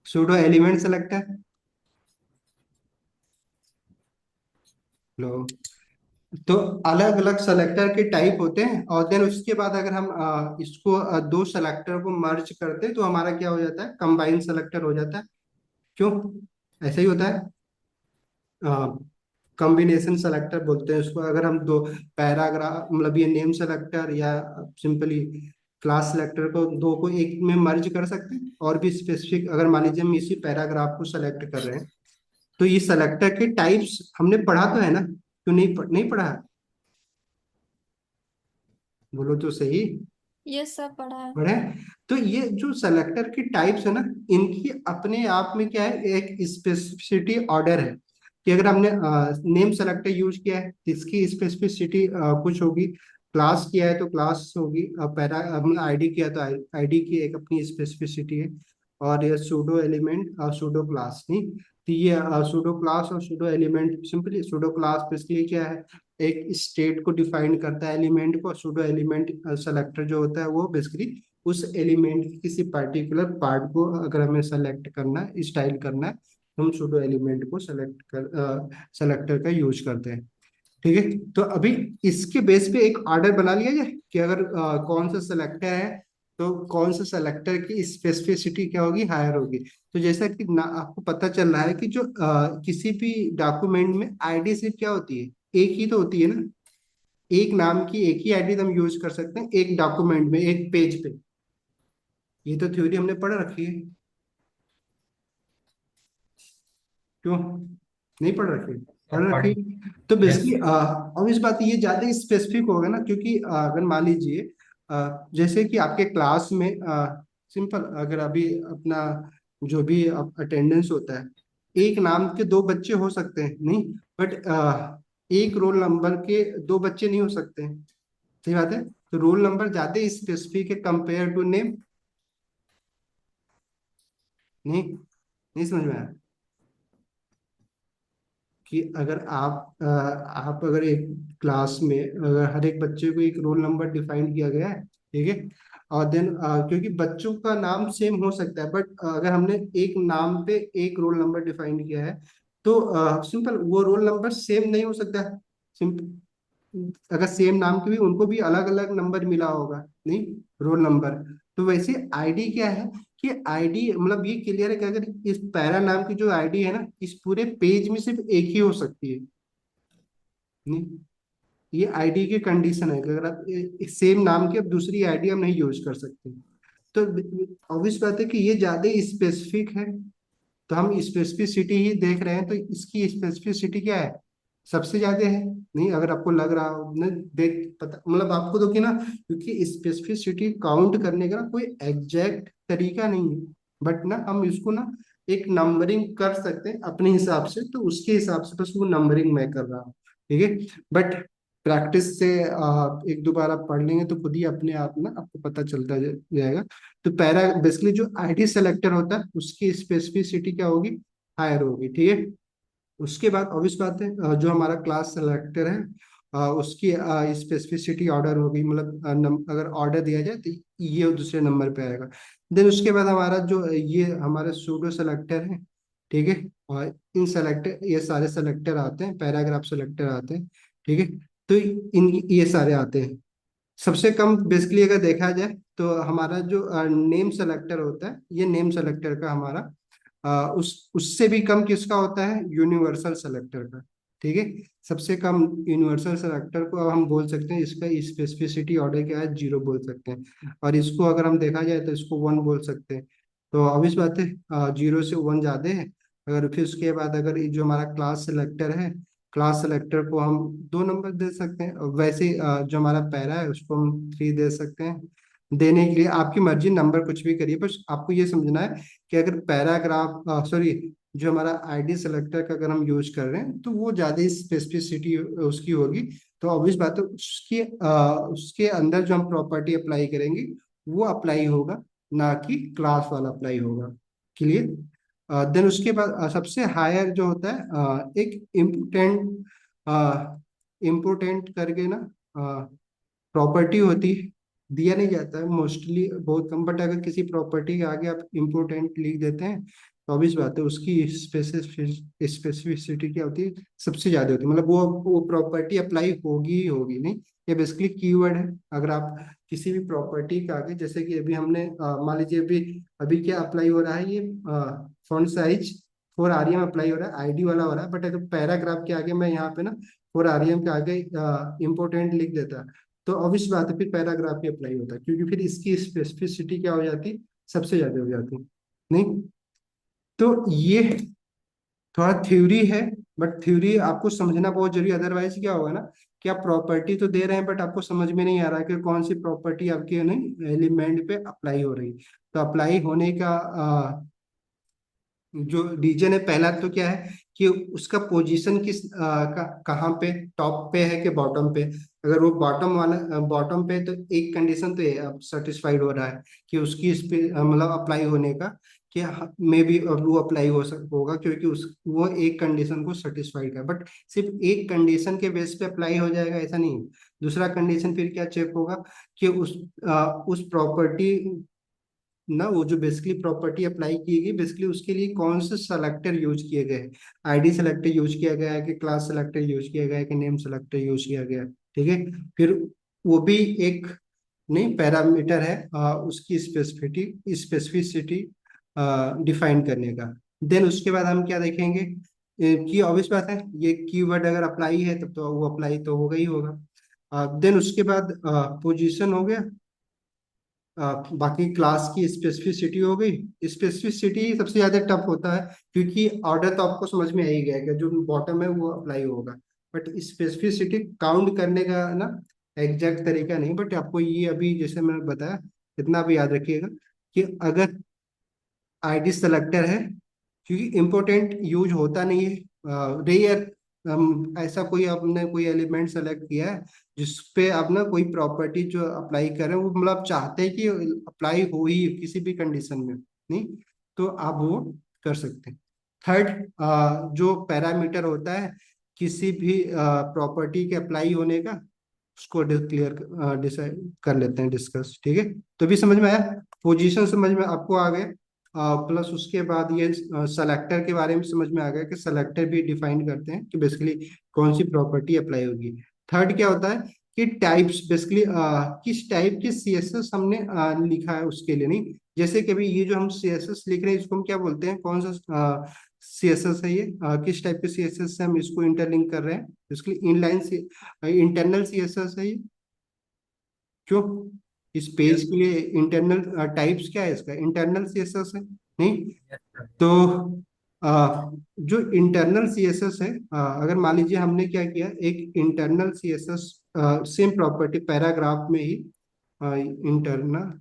Speaker 1: सूडो एलिमेंट सेलेक्टर। लो, तो अलग अलग सेलेक्टर के टाइप होते हैं, और देन उसके बाद अगर हम इसको दो सेलेक्टर को मर्ज करते हैं तो हमारा क्या हो जाता है, कंबाइन सेलेक्टर हो जाता है। क्यों, ऐसा ही होता है। कॉम्बिनेशन सेलेक्टर बोलते हैं उसको। अगर हम दो पैराग्राफ, मतलब ये नेम सेलेक्टर या सिंपली क्लास सेलेक्टर को, दो को एक में मर्ज कर सकते हैं। और भी स्पेसिफिक, अगर मान लीजिए हम इसी पैराग्राफ को सेलेक्ट कर रहे हैं तो ये सेलेक्टर के टाइप्स हमने पढ़ा तो है ना, क्यों नहीं पढ़ा है? बोलो तो सही।
Speaker 4: ये सब पढ़ा है।
Speaker 1: पढ़े। तो ये जो सेलेक्टर की टाइप्स है ना, इनकी अपने आप में क्या है, एक स्पेसिफिसिटी ऑर्डर है। कि अगर हमने नेम सेलेक्टर यूज किया है तो इसकी स्पेसिफिसिटी कुछ होगी, क्लास किया है तो क्लास होगी, पैरा हमने आईडी किया तो आईडी की एक अपनी स्पेसिफिसिटी है। और ये सूडो एलिमेंट और सूडो क्लास, नहीं तो ये सूडो क्लास और pseudo element, simply pseudo class basically क्या है, एक स्टेट को डिफाइन करता है एलिमेंट को। सूडो एलिमेंट सेलेक्टर जो होता है वो बेसिकली उस एलिमेंट की किसी पर्टिकुलर पार्ट को अगर हमें सेलेक्ट करना है, स्टाइल करना है, तो हम सूडो एलिमेंट को सेलेक्टर का यूज करते हैं। ठीक है। तो अभी इसके बेस पे एक ऑर्डर बना लिया जाए कि अगर कौन सा सेलेक्टर है तो कौन सा सेलेक्टर की स्पेसिफिसिटी क्या होगी, हायर होगी। तो जैसा कि ना आपको पता चल रहा है कि जो किसी भी डॉक्यूमेंट में आईडी सिर्फ क्या होती है, एक ही तो होती है ना। एक नाम की एक ही आईडी हम यूज कर सकते हैं एक डॉक्यूमेंट में, एक पेज पे। ये तो थ्योरी हमने पढ़ रखी है। क्यों नहीं पढ़ रखी? पढ़
Speaker 3: अब
Speaker 1: रखी।
Speaker 3: पढ़े।
Speaker 1: तो
Speaker 3: यस।
Speaker 1: बेसिकली अब इस बात ये ज्यादा स्पेसिफिक होगा ना, क्योंकि अगर मान लीजिए जैसे कि आपके क्लास में सिंपल अगर अभी अपना जो भी अटेंडेंस होता है, एक नाम के दो बच्चे हो सकते हैं, नहीं बट एक रोल नंबर के दो बच्चे नहीं हो सकते हैं। सही बात है। तो रोल नंबर ज्यादा स्पेसिफिक है कंपेयर टू नेम। नहीं, नहीं समझ में आया कि अगर आप अगर एक क्लास में अगर हर एक बच्चे को एक रोल नंबर डिफाइन किया गया है, ठीक है, और देन क्योंकि बच्चों का नाम सेम हो सकता है, बट अगर हमने एक नाम पे एक रोल नंबर डिफाइन किया है, तो सिंपल वो रोल नंबर सेम नहीं हो सकता। सिंपल, अगर सेम नाम के भी उनको भी अलग अलग नंबर मिला होगा, नहीं, रोल नंबर। तो वैसे आईडी क्या है कि आईडी मतलब ये क्लियर है कि अगर इस पैरा नाम की जो आईडी है ना, इस पूरे पेज में सिर्फ एक ही हो सकती है। नहीं, ये आईडी की कंडीशन है कि अगर आप सेम नाम की अब दूसरी आईडी हम नहीं यूज कर सकते। तो ऑब्वियस बात है कि ये ज्यादा स्पेसिफिक है, तो हम स्पेसिफिसिटी ही देख रहे हैं, तो इसकी स्पेसिफिसिटी क्या है, सबसे ज्यादा है। नहीं, अगर आपको लग रहा हो ना, देख पता मतलब आपको तो कि ना, क्योंकि स्पेसिफिसिटी काउंट करने का ना कोई एग्जैक्ट तरीका नहीं है, बट ना हम इसको ना एक नंबरिंग कर सकते हैं अपने हिसाब से, तो उसके हिसाब से बस वो नंबरिंग मैं कर रहा हूँ, ठीक है। बट प्रैक्टिस से एक दो बार आप पढ़ लेंगे तो खुद ही अपने आप ना आपको पता चलता जाएगा। तो पैरा बेसिकली जो आईडी सेलेक्टर होता है उसकी स्पेसिफिसिटी क्या होगी, हायर होगी, ठीक है। उसके बाद ऑब्वियस बात है जो हमारा क्लास सेलेक्टर है उसकी स्पेसिफिसिटी ऑर्डर होगी, मतलब अगर ऑर्डर दिया जाए तो ये दूसरे नंबर पे आएगा। देन उसके बाद हमारा जो ये हमारे सूडो सेलेक्टर है, ठीक है, और इन सेलेक्टर ये सारे सेलेक्टर आते हैं, पैराग्राफ सेलेक्टर आते हैं, ठीक है। तो इन ये सारे आते हैं। सबसे कम बेसिकली अगर देखा जाए तो हमारा जो नेम सेलेक्टर होता है, ये नेम सेलेक्टर का हमारा उस उससे भी कम किसका होता है, यूनिवर्सल सेलेक्टर का, ठीक है। सबसे कम यूनिवर्सल सेलेक्टर को अब हम बोल सकते हैं, इसका स्पेसिफिसिटी ऑर्डर क्या है, 0 बोल सकते हैं, और इसको अगर हम देखा जाए तो इसको 1 बोल सकते हैं। तो ऑब्वियस बात है 0 से 1 ज्यादा है। अगर फिर उसके बाद अगर ये जो हमारा क्लास सेलेक्टर है, क्लास सेलेक्टर को हम 2 नंबर दे सकते हैं, और वैसे जो हमारा पैरा है उसको हम 3 दे सकते हैं। देने के लिए आपकी मर्जी, नंबर कुछ भी करिए, बस आपको ये समझना है कि अगर पैराग्राफ सॉरी जो हमारा आईडी सेलेक्टर का अगर हम यूज कर रहे हैं तो वो ज़्यादा स्पेसिफिसिटी उसकी होगी। तो ऑब्वियस बात है उसके अंदर जो हम प्रॉपर्टी अप्लाई करेंगे वो अप्लाई होगा, ना कि क्लास वाला अप्लाई होगा। क्लियर। देन उसके बाद सबसे हायर जो होता है एक इम्पोर्टेंट करके ना प्रॉपर्टी होती है, दिया नहीं जाता है मोस्टली, बहुत कम, बट अगर किसी प्रॉपर्टी के आगे आप इम्पोर्टेंट लिख देते हैं तो ऑब्वियस बात है उसकी स्पेसिफिसिटी क्या होती है, सबसे ज्यादा होती है, मतलब वो प्रॉपर्टी अप्लाई होगी ही होगी। नहीं, ये बेसिकली कीवर्ड है। अगर आप किसी भी प्रॉपर्टी के आगे, जैसे कि अभी हमने मान लीजिए अभी अभी क्या अप्लाई हो रहा है, ये font size for REM apply हो रहा है, आईडी वाला हो रहा है, बट अगर पैराग्राफ के आगे मैं यहाँ पे ना फॉर आरईएम के आगे इम्पोर्टेंट लिख देता तो ऑब्वियस बात है फिर पैराग्राफ ही अप्लाई होता है, क्योंकि फिर इसकी स्पेसिफिसिटी क्या हो जाती, सबसे ज्यादा हो जाती। नहीं, तो ये थोड़ा थ्योरी है, बट थ्योरी आपको समझना बहुत जरूरी, अदरवाइज क्या होगा ना कि आप प्रॉपर्टी तो दे रहे हैं बट आपको समझ में नहीं आ रहा है कि कौन सी प्रॉपर्टी आपके नहीं एलिमेंट पे अप्लाई हो रही। तो अप्लाई होने का जो रीजन है, पहला तो क्या है कि उसका पोजीशन कहाँ पे, टॉप पे है कि बॉटम पे। अगर वो बॉटम पे तो एक कंडीशन तो ये सेटिस्फाइड हो रहा है कि उसकी इस पे मतलब अप्लाई होने का, कि मे बी वो अप्लाई होगा, क्योंकि उस वो एक कंडीशन को सेटिस्फाइड है, बट सिर्फ एक कंडीशन के बेस पे अप्लाई हो जाएगा ऐसा नहीं। दूसरा कंडीशन फिर क्या चेक होगा कि उस प्रॉपर्टी ना, वो जो बेसिकली प्रॉपर्टी अप्लाई की गई बेसिकली उसके लिए कौन से सेलेक्टर यूज किए गए, आईडी सेलेक्टर यूज किया गया है कि क्लास सेलेक्टर यूज किया गया है कि नेम सेलेक्टर यूज किया गया है, ठीक है। फिर वो भी एक नहीं पैरामीटर है उसकी स्पेसिफिसिटी डिफाइन करने का। देन उसके बाद हम क्या देखेंगे कि ऑब्वियस बात है ये कीवर्ड अगर अप्लाई है तब तो वो अप्लाई तो होगा ही होगा। देन उसके बाद पोजीशन हो गया, बाकी क्लास की स्पेसिफिसिटी हो गई। स्पेसिफिसिटी सबसे ज्यादा टफ होता है, क्योंकि ऑर्डर तो आपको समझ में आ ही गया कि जो बॉटम है वो अप्लाई होगा, बट स्पेसिफिसिटी काउंट करने का ना एग्जैक्ट तरीका नहीं। बट आपको ये अभी जैसे मैंने बताया इतना भी याद रखिएगा कि अगर आईडी सेलेक्टर है, क्योंकि इम्पोर्टेंट यूज होता नहीं है, रेयर ऐसा कोई आपने कोई एलिमेंट सेलेक्ट किया है जिसपे आप ना कोई प्रॉपर्टी जो अप्लाई कर रहे हैं वो मतलब आप चाहते हैं कि अप्लाई हो ही किसी भी कंडीशन में, नहीं तो आप वो कर सकते हैं। थर्ड, जो पैरामीटर होता है किसी भी प्रॉपर्टी के अप्लाई होने का, उसको क्लियर डिसाइड कर लेते हैं, डिस्कस, ठीक है। तो भी समझ में आया, पोजीशन समझ में आपको आ गया, प्लस उसके बाद ये सेलेक्टर के बारे में समझ में आ गया कि सेलेक्टर भी डिफाइन करते हैं कि बेसिकली कौन सी प्रॉपर्टी अप्लाई होगी। थर्ड क्या होता है कि टाइप्स, बेसिकली किस टाइप के सीएसएस हमने लिखा है उसके लिए, नहीं जैसे कि अभी ये जो हम सीएसएस लिख रहे हैं इसको हम क्या बोलते हैं, कौन सा सीएसएस है ये, किस टाइप के सीएसएस से हम इसको इंटरलिंक कर रहे हैं, बेसिकली इनलाइन इंटरनल सीएसएस है ये। क्यों, इस पेज के लिए इंटरनल टाइप्स क्या है इसका, इंटरनल सीएसएस है, नहीं तो जो इंटरनल सीएसएस है, अगर मान लीजिए हमने क्या किया, एक internal CSS same property paragraph में ही इंटरनल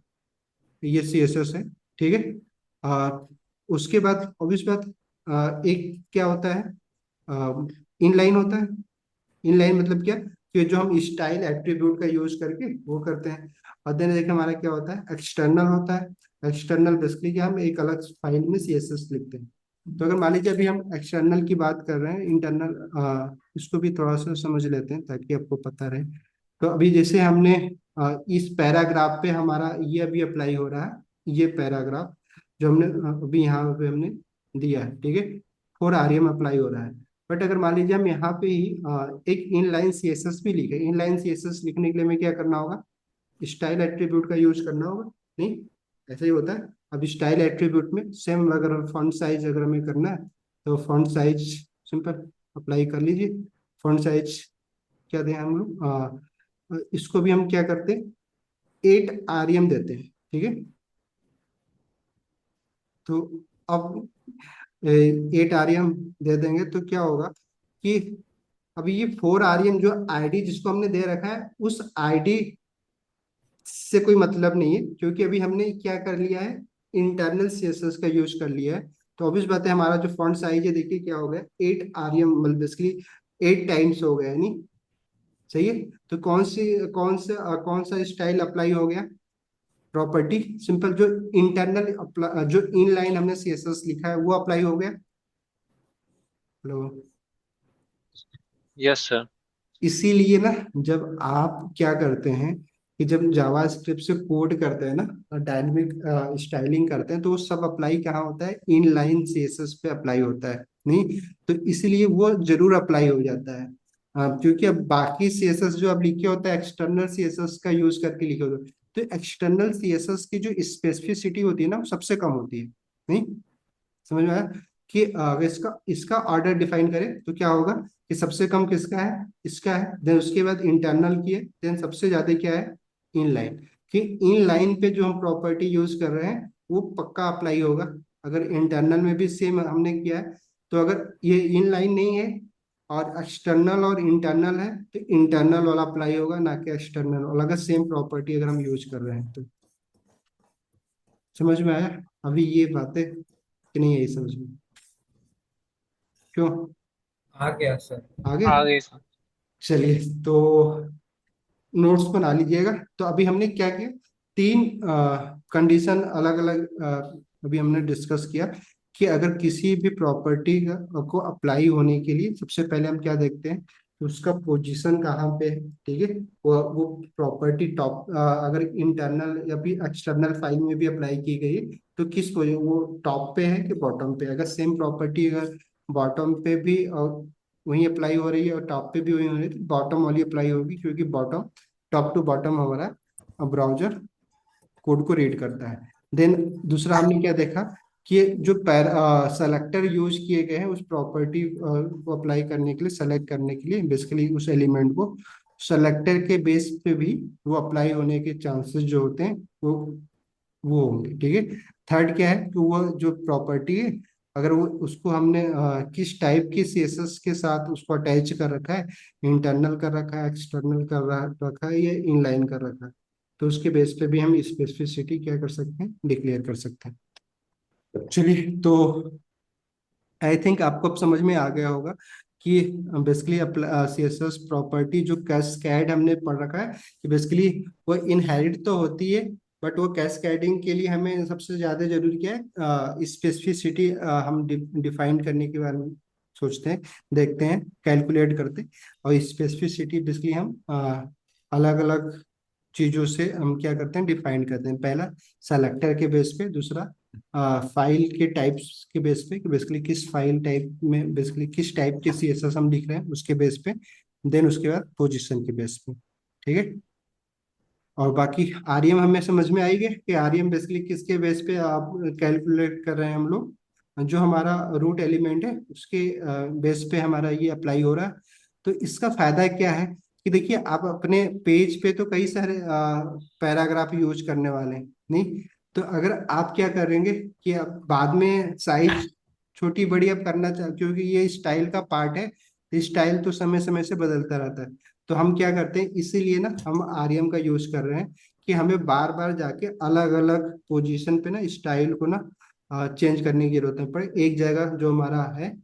Speaker 1: ये सीएसएस है, ठीक है। उसके बाद ऑब्वियस बात, एक क्या होता है, इनलाइन होता है। इनलाइन मतलब क्या, कि जो हम स्टाइल एट्रीब्यूट का यूज करके वो करते हैं। और देन देखिए हमारा क्या होता है, एक्सटर्नल होता है। एक्सटर्नल बेसिकली क्या, हम एक अलग फाइल में सीएसएस लिखते हैं। तो अगर मान लीजिए अभी हम एक्सटर्नल की बात कर रहे हैं, इंटरनल इसको भी थोड़ा सा समझ लेते हैं ताकि आपको पता रहे। तो अभी जैसे हमने इस पैराग्राफ पे हमारा ये अभी अप्लाई हो रहा है, ये पैराग्राफ जो हमने अभी यहाँ पे हमने दिया है, ठीक है, 4 rem अप्लाई हो रहा है। बट अगर मान लीजिए हम यहाँ पे ही एक इनलाइन सीएसएस भी लिखे, इनलाइन सीएसएस लिखने के लिए हमें क्या करना होगा, स्टाइल एट्रीब्यूट का यूज करना होगा, नहीं ऐसा ही होता है। अब स्टाइल एट्रीब्यूट में सेम अगर फॉन्ट साइज अगर हमें करना है तो फॉन्ट साइज सिंपल अप्लाई कर लीजिए। फॉन्ट साइज क्या दें हम लोग, इसको भी हम क्या करते हैं, 8 rem देते हैं, ठीक है। तो अब 8 rem दे देंगे तो क्या होगा कि अभी ये 4 rem जो आईडी जिसको हमने दे रखा है उस आईडी से कोई मतलब नहीं है, क्योंकि अभी हमने क्या कर लिया है, इंटरनल सीएसएस का यूज कर लिया है। तो ऑब्वियस बात है हमारा जो फॉन्ट साइज है देखिए क्या हो गया, 8 rem, मतलब बेसिकली 8 टाइम्स हो गया, नहीं सही है। तो कौन सा स्टाइल अप्लाई हो गया, प्रॉपर्टी सिंपल जो इंटरनल जो इनलाइन हमने सीएसएस लिखा है वो अप्लाई हो गया। Hello,
Speaker 2: yes sir.
Speaker 1: इसीलिए ना जब आप क्या करते हैं कि जब जावास्क्रिप्ट से कोड करते हैं ना, डायनेमिक स्टाइलिंग करते हैं, तो वो सब अप्लाई कहाँ होता है, इनलाइन सीएसएस पे अप्लाई होता है, नहीं तो इसलिए वो जरूर अप्लाई हो जाता है। क्योंकि अब बाकी सीएसएस जो अब लिखे होता है एक्सटर्नल सीएसएस का यूज करके लिखे होते हैं, तो एक्सटर्नल सीएसएस की जो स्पेसिफिसिटी होती है ना वो सबसे कम होती है, नहीं समझ में आया कि अगर इसका इसका ऑर्डर डिफाइन करें तो क्या होगा कि सबसे कम किसका है, इसका है, देन उसके बाद इंटरनल की है, देन सबसे ज्यादा क्या है, इनलाइन। कि इनलाइन पे जो हम प्रॉपर्टी यूज कर रहे हैं वो पक्का अप्लाई होगा। अगर इंटरनल में भी सेम हमने किया है, तो अगर ये इनलाइन नहीं है और एक्सटर्नल और इंटरनल है तो इंटरनल वाला अप्लाई होगा, ना कि एक्सटर्नल वाला, अगर सेम प्रॉपर्टी अगर हम यूज कर रहे हैं तो। समझ में आया अभी ये बातें कि नहीं, यही समझ में, क्यों
Speaker 3: आ गया सर।
Speaker 1: आगे।
Speaker 2: आ गए सर।
Speaker 1: चलिए तो नोट्स बना लीजिएगा। तो अभी हमने क्या किया, 3 कंडीशन अलग अलग अभी हमने डिस्कस किया कि अगर किसी भी प्रॉपर्टी को अप्लाई होने के लिए सबसे पहले हम क्या देखते हैं कि उसका पोजीशन कहाँ पे है, ठीक है। वो प्रॉपर्टी टॉप, अगर इंटरनल या फिर एक्सटर्नल फाइल में भी अप्लाई की गई है तो किस वो टॉप पे है कि बॉटम पे। अगर सेम प्रॉपर्टी अगर बॉटम पे भी और वही अप्लाई हो रही है और टॉप पे भी वही हो रही है तो बॉटम वाली अप्लाई होगी, क्योंकि बॉटम टॉप टू बॉटम हमारा ब्राउजर कोड को रीड करता है। देन दूसरा हमने क्या देखा कि जो सेलेक्टर यूज किए गए हैं उस प्रॉपर्टी को अप्लाई करने के लिए, सेलेक्ट करने के लिए, बेसिकली उस एलिमेंट को सेलेक्टर के बेस पे भी वो अप्लाई होने के चांसेस जो होते हैं वो होंगे, ठीक है। थर्ड क्या है कि वो जो प्रॉपर्टी है अगर वो उसको हमने किस टाइप की सीएसएस के साथ उसको अटैच कर रखा है, इंटरनल कर रखा है, एक्सटर्नल रखा है या इनलाइन कर रखा है, तो उसके बेस पे भी हम स्पेसिफिसिटी क्या कर सकते हैं, डिक्लेयर कर सकते हैं। चलिए तो आई थिंक आपको अब समझ में आ गया होगा कि बेसिकली सीएसएस प्रॉपर्टी जो कैस्केड हमने पढ़ रखा है कि बेसिकली वो इनहेरिट तो होती है, बट वो कैस्केडिंग के लिए हमें सबसे ज्यादा जरूरी क्या है, स्पेसिफिसिटी हम डिफाइन करने के बारे में सोचते हैं, देखते हैं, कैलकुलेट करते हैं। और स्पेसिफिसिटी बेसिकली हम अलग अलग चीजों से हम क्या करते हैं, डिफाइन करते हैं। पहला सेलेक्टर के बेस पे, दूसरा फाइल के टाइप्स के बेस पे कि बेसिकली किस फाइल टाइप में बेसिकली किस टाइप के सीएसएस हम लिख रहे हैं उसके बेस पे, देन उसके बाद पोजीशन के बेस पे। ठीक है। और बाकी आरईएम हमें समझ में आई गया कि आरईएम बेसिकली किसके बेस पे आप कैलकुलेट कर रहे हैं हम लोग, जो हमारा रूट एलिमेंट है उसके बेस पे हमारा ये अप्लाई हो रहा है। तो इसका फायदा क्या है कि देखिए आप अपने पेज पे तो कई सारे पैराग्राफ यूज करने वाले हैं नहीं, तो अगर आप क्या करेंगे कि आप बाद में साइज छोटी बड़ी आप करना चाह, क्योंकि ये स्टाइल का पार्ट है, स्टाइल तो समय समय से बदलता रहता है। तो हम क्या करते हैं, इसीलिए ना हम आरईएम का यूज कर रहे हैं कि हमें बार बार जाके अलग अलग पोजीशन पे ना स्टाइल को ना चेंज करने की जरूरत नहीं पड़े। एक जगह जो हमारा है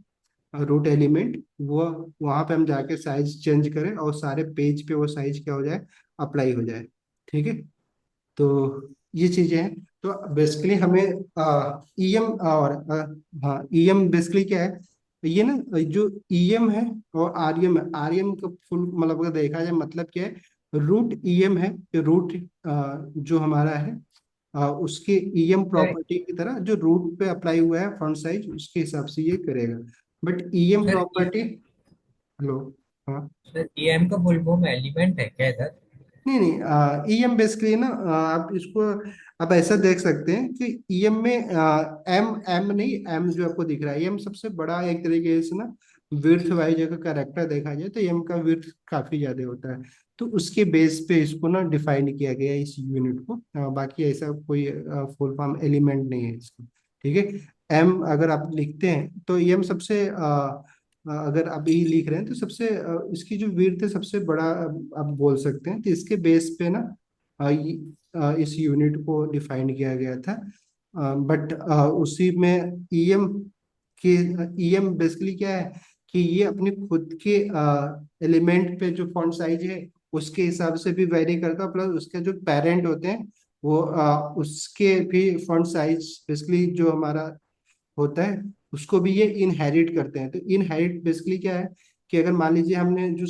Speaker 1: रूट एलिमेंट, वो वहां पे हम जाके साइज चेंज करें और सारे पेज पे वो साइज क्या हो जाए, अप्लाई हो जाए। ठीक है। तो ये चीजें हैं। तो बेसिकली हमें ईएम और हाँ, ईएम बेसिकली क्या है, ये ना जो ईएम है और आरईएम है, आरईएम का फुल मतलब अगर देखा जाए मतलब क्या है, रूट ईएम है, रूट जो हमारा है उसके ईएम
Speaker 3: सर
Speaker 1: प्रॉपर्टी की तरह जो रूट पे अप्लाई हुआ है फॉन्ट साइज उसके हिसाब से ये करेगा। But EM
Speaker 3: sir
Speaker 1: property, hello, हाँ,
Speaker 3: सर ईएम का फुल फॉर्म एलिमेंट है क्या इधर?
Speaker 1: नहीं नहीं, ईएम बेसिकली ना आप इसको आप ऐसा देख सकते हैं कि ईएम में एम एम नहीं, एम जो आपको दिख रहा है एम सबसे बड़ा एक तरीके से ना विड्थ वाइज अगर करेक्टर देखा जाए तो एम का विड्थ काफी ज्यादा होता है। तो उसके बेस पे इसको ना डिफाइन किया गया है इस यूनिट को, बाकी ऐसा कोई फुल फॉर्म एलिमेंट नहीं है इसका। ठीक है। एम अगर आप लिखते हैं तो एम सबसे अगर आप ई लिख रहे हैं तो सबसे इसकी जो विड्थ है सबसे बड़ा आप बोल सकते हैं। तो इसके बेस पे ना इस यूनिट को डिफाइन किया गया था। बट उसी में ईएम के, ईएम बेसिकली क्या है कि ये अपने खुद के एलिमेंट पे जो फॉन्ट साइज है उसके हिसाब से भी वेरी करता है, प्लस उसके जो पेरेंट होते हैं वो उसके भी फॉन्ट साइज बेसिकली जो हमारा होता है उसको भी ये इनहेरिट करते हैं। तो इनहेरिट बेसिकली क्या है कि अगर मान लीजिए हमने जो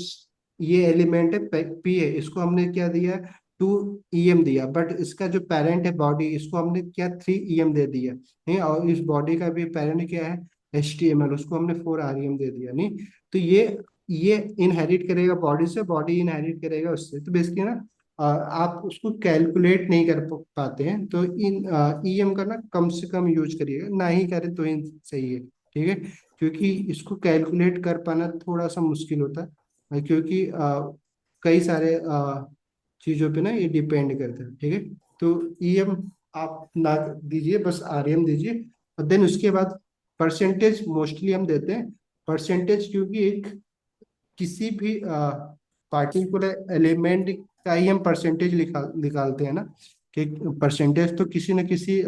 Speaker 1: ये एलिमेंट है पी है, इसको हमने क्या दिया, 2 ईएम दिया, बट इसका जो पेरेंट है बॉडी, इसको हमने क्या 3 ईएम दे दिया नहीं, और इस बॉडी का भी पेरेंट क्या है एचटीएमएल, उसको हमने 4 आरईएम दे दिया नहीं। तो ये इनहेरिट करेगा बॉडी से, बॉडी इनहेरिट करेगा उससे। तो बेसिकली ना आप उसको कैलकुलेट नहीं कर पाते हैं, तो इन ईएम का ना कम से कम यूज करिएगा, ना ही करें तो ही सही है। ठीक है। क्योंकि इसको कैलकुलेट कर पाना थोड़ा सा मुश्किल होता है, क्योंकि कई सारे चीजों पे ना ये डिपेंड करता है। ठीक है। तो ईएम आप ना दीजिए, बस आरएम दीजिए। और देन उसके बाद परसेंटेज मोस्टली हम देते हैं परसेंटेज, क्योंकि एक किसी भी पार्टिकुलर एलिमेंट का ही हम परसेंटेज निकालते हैं ना, कि परसेंटेज तो किसी न किसी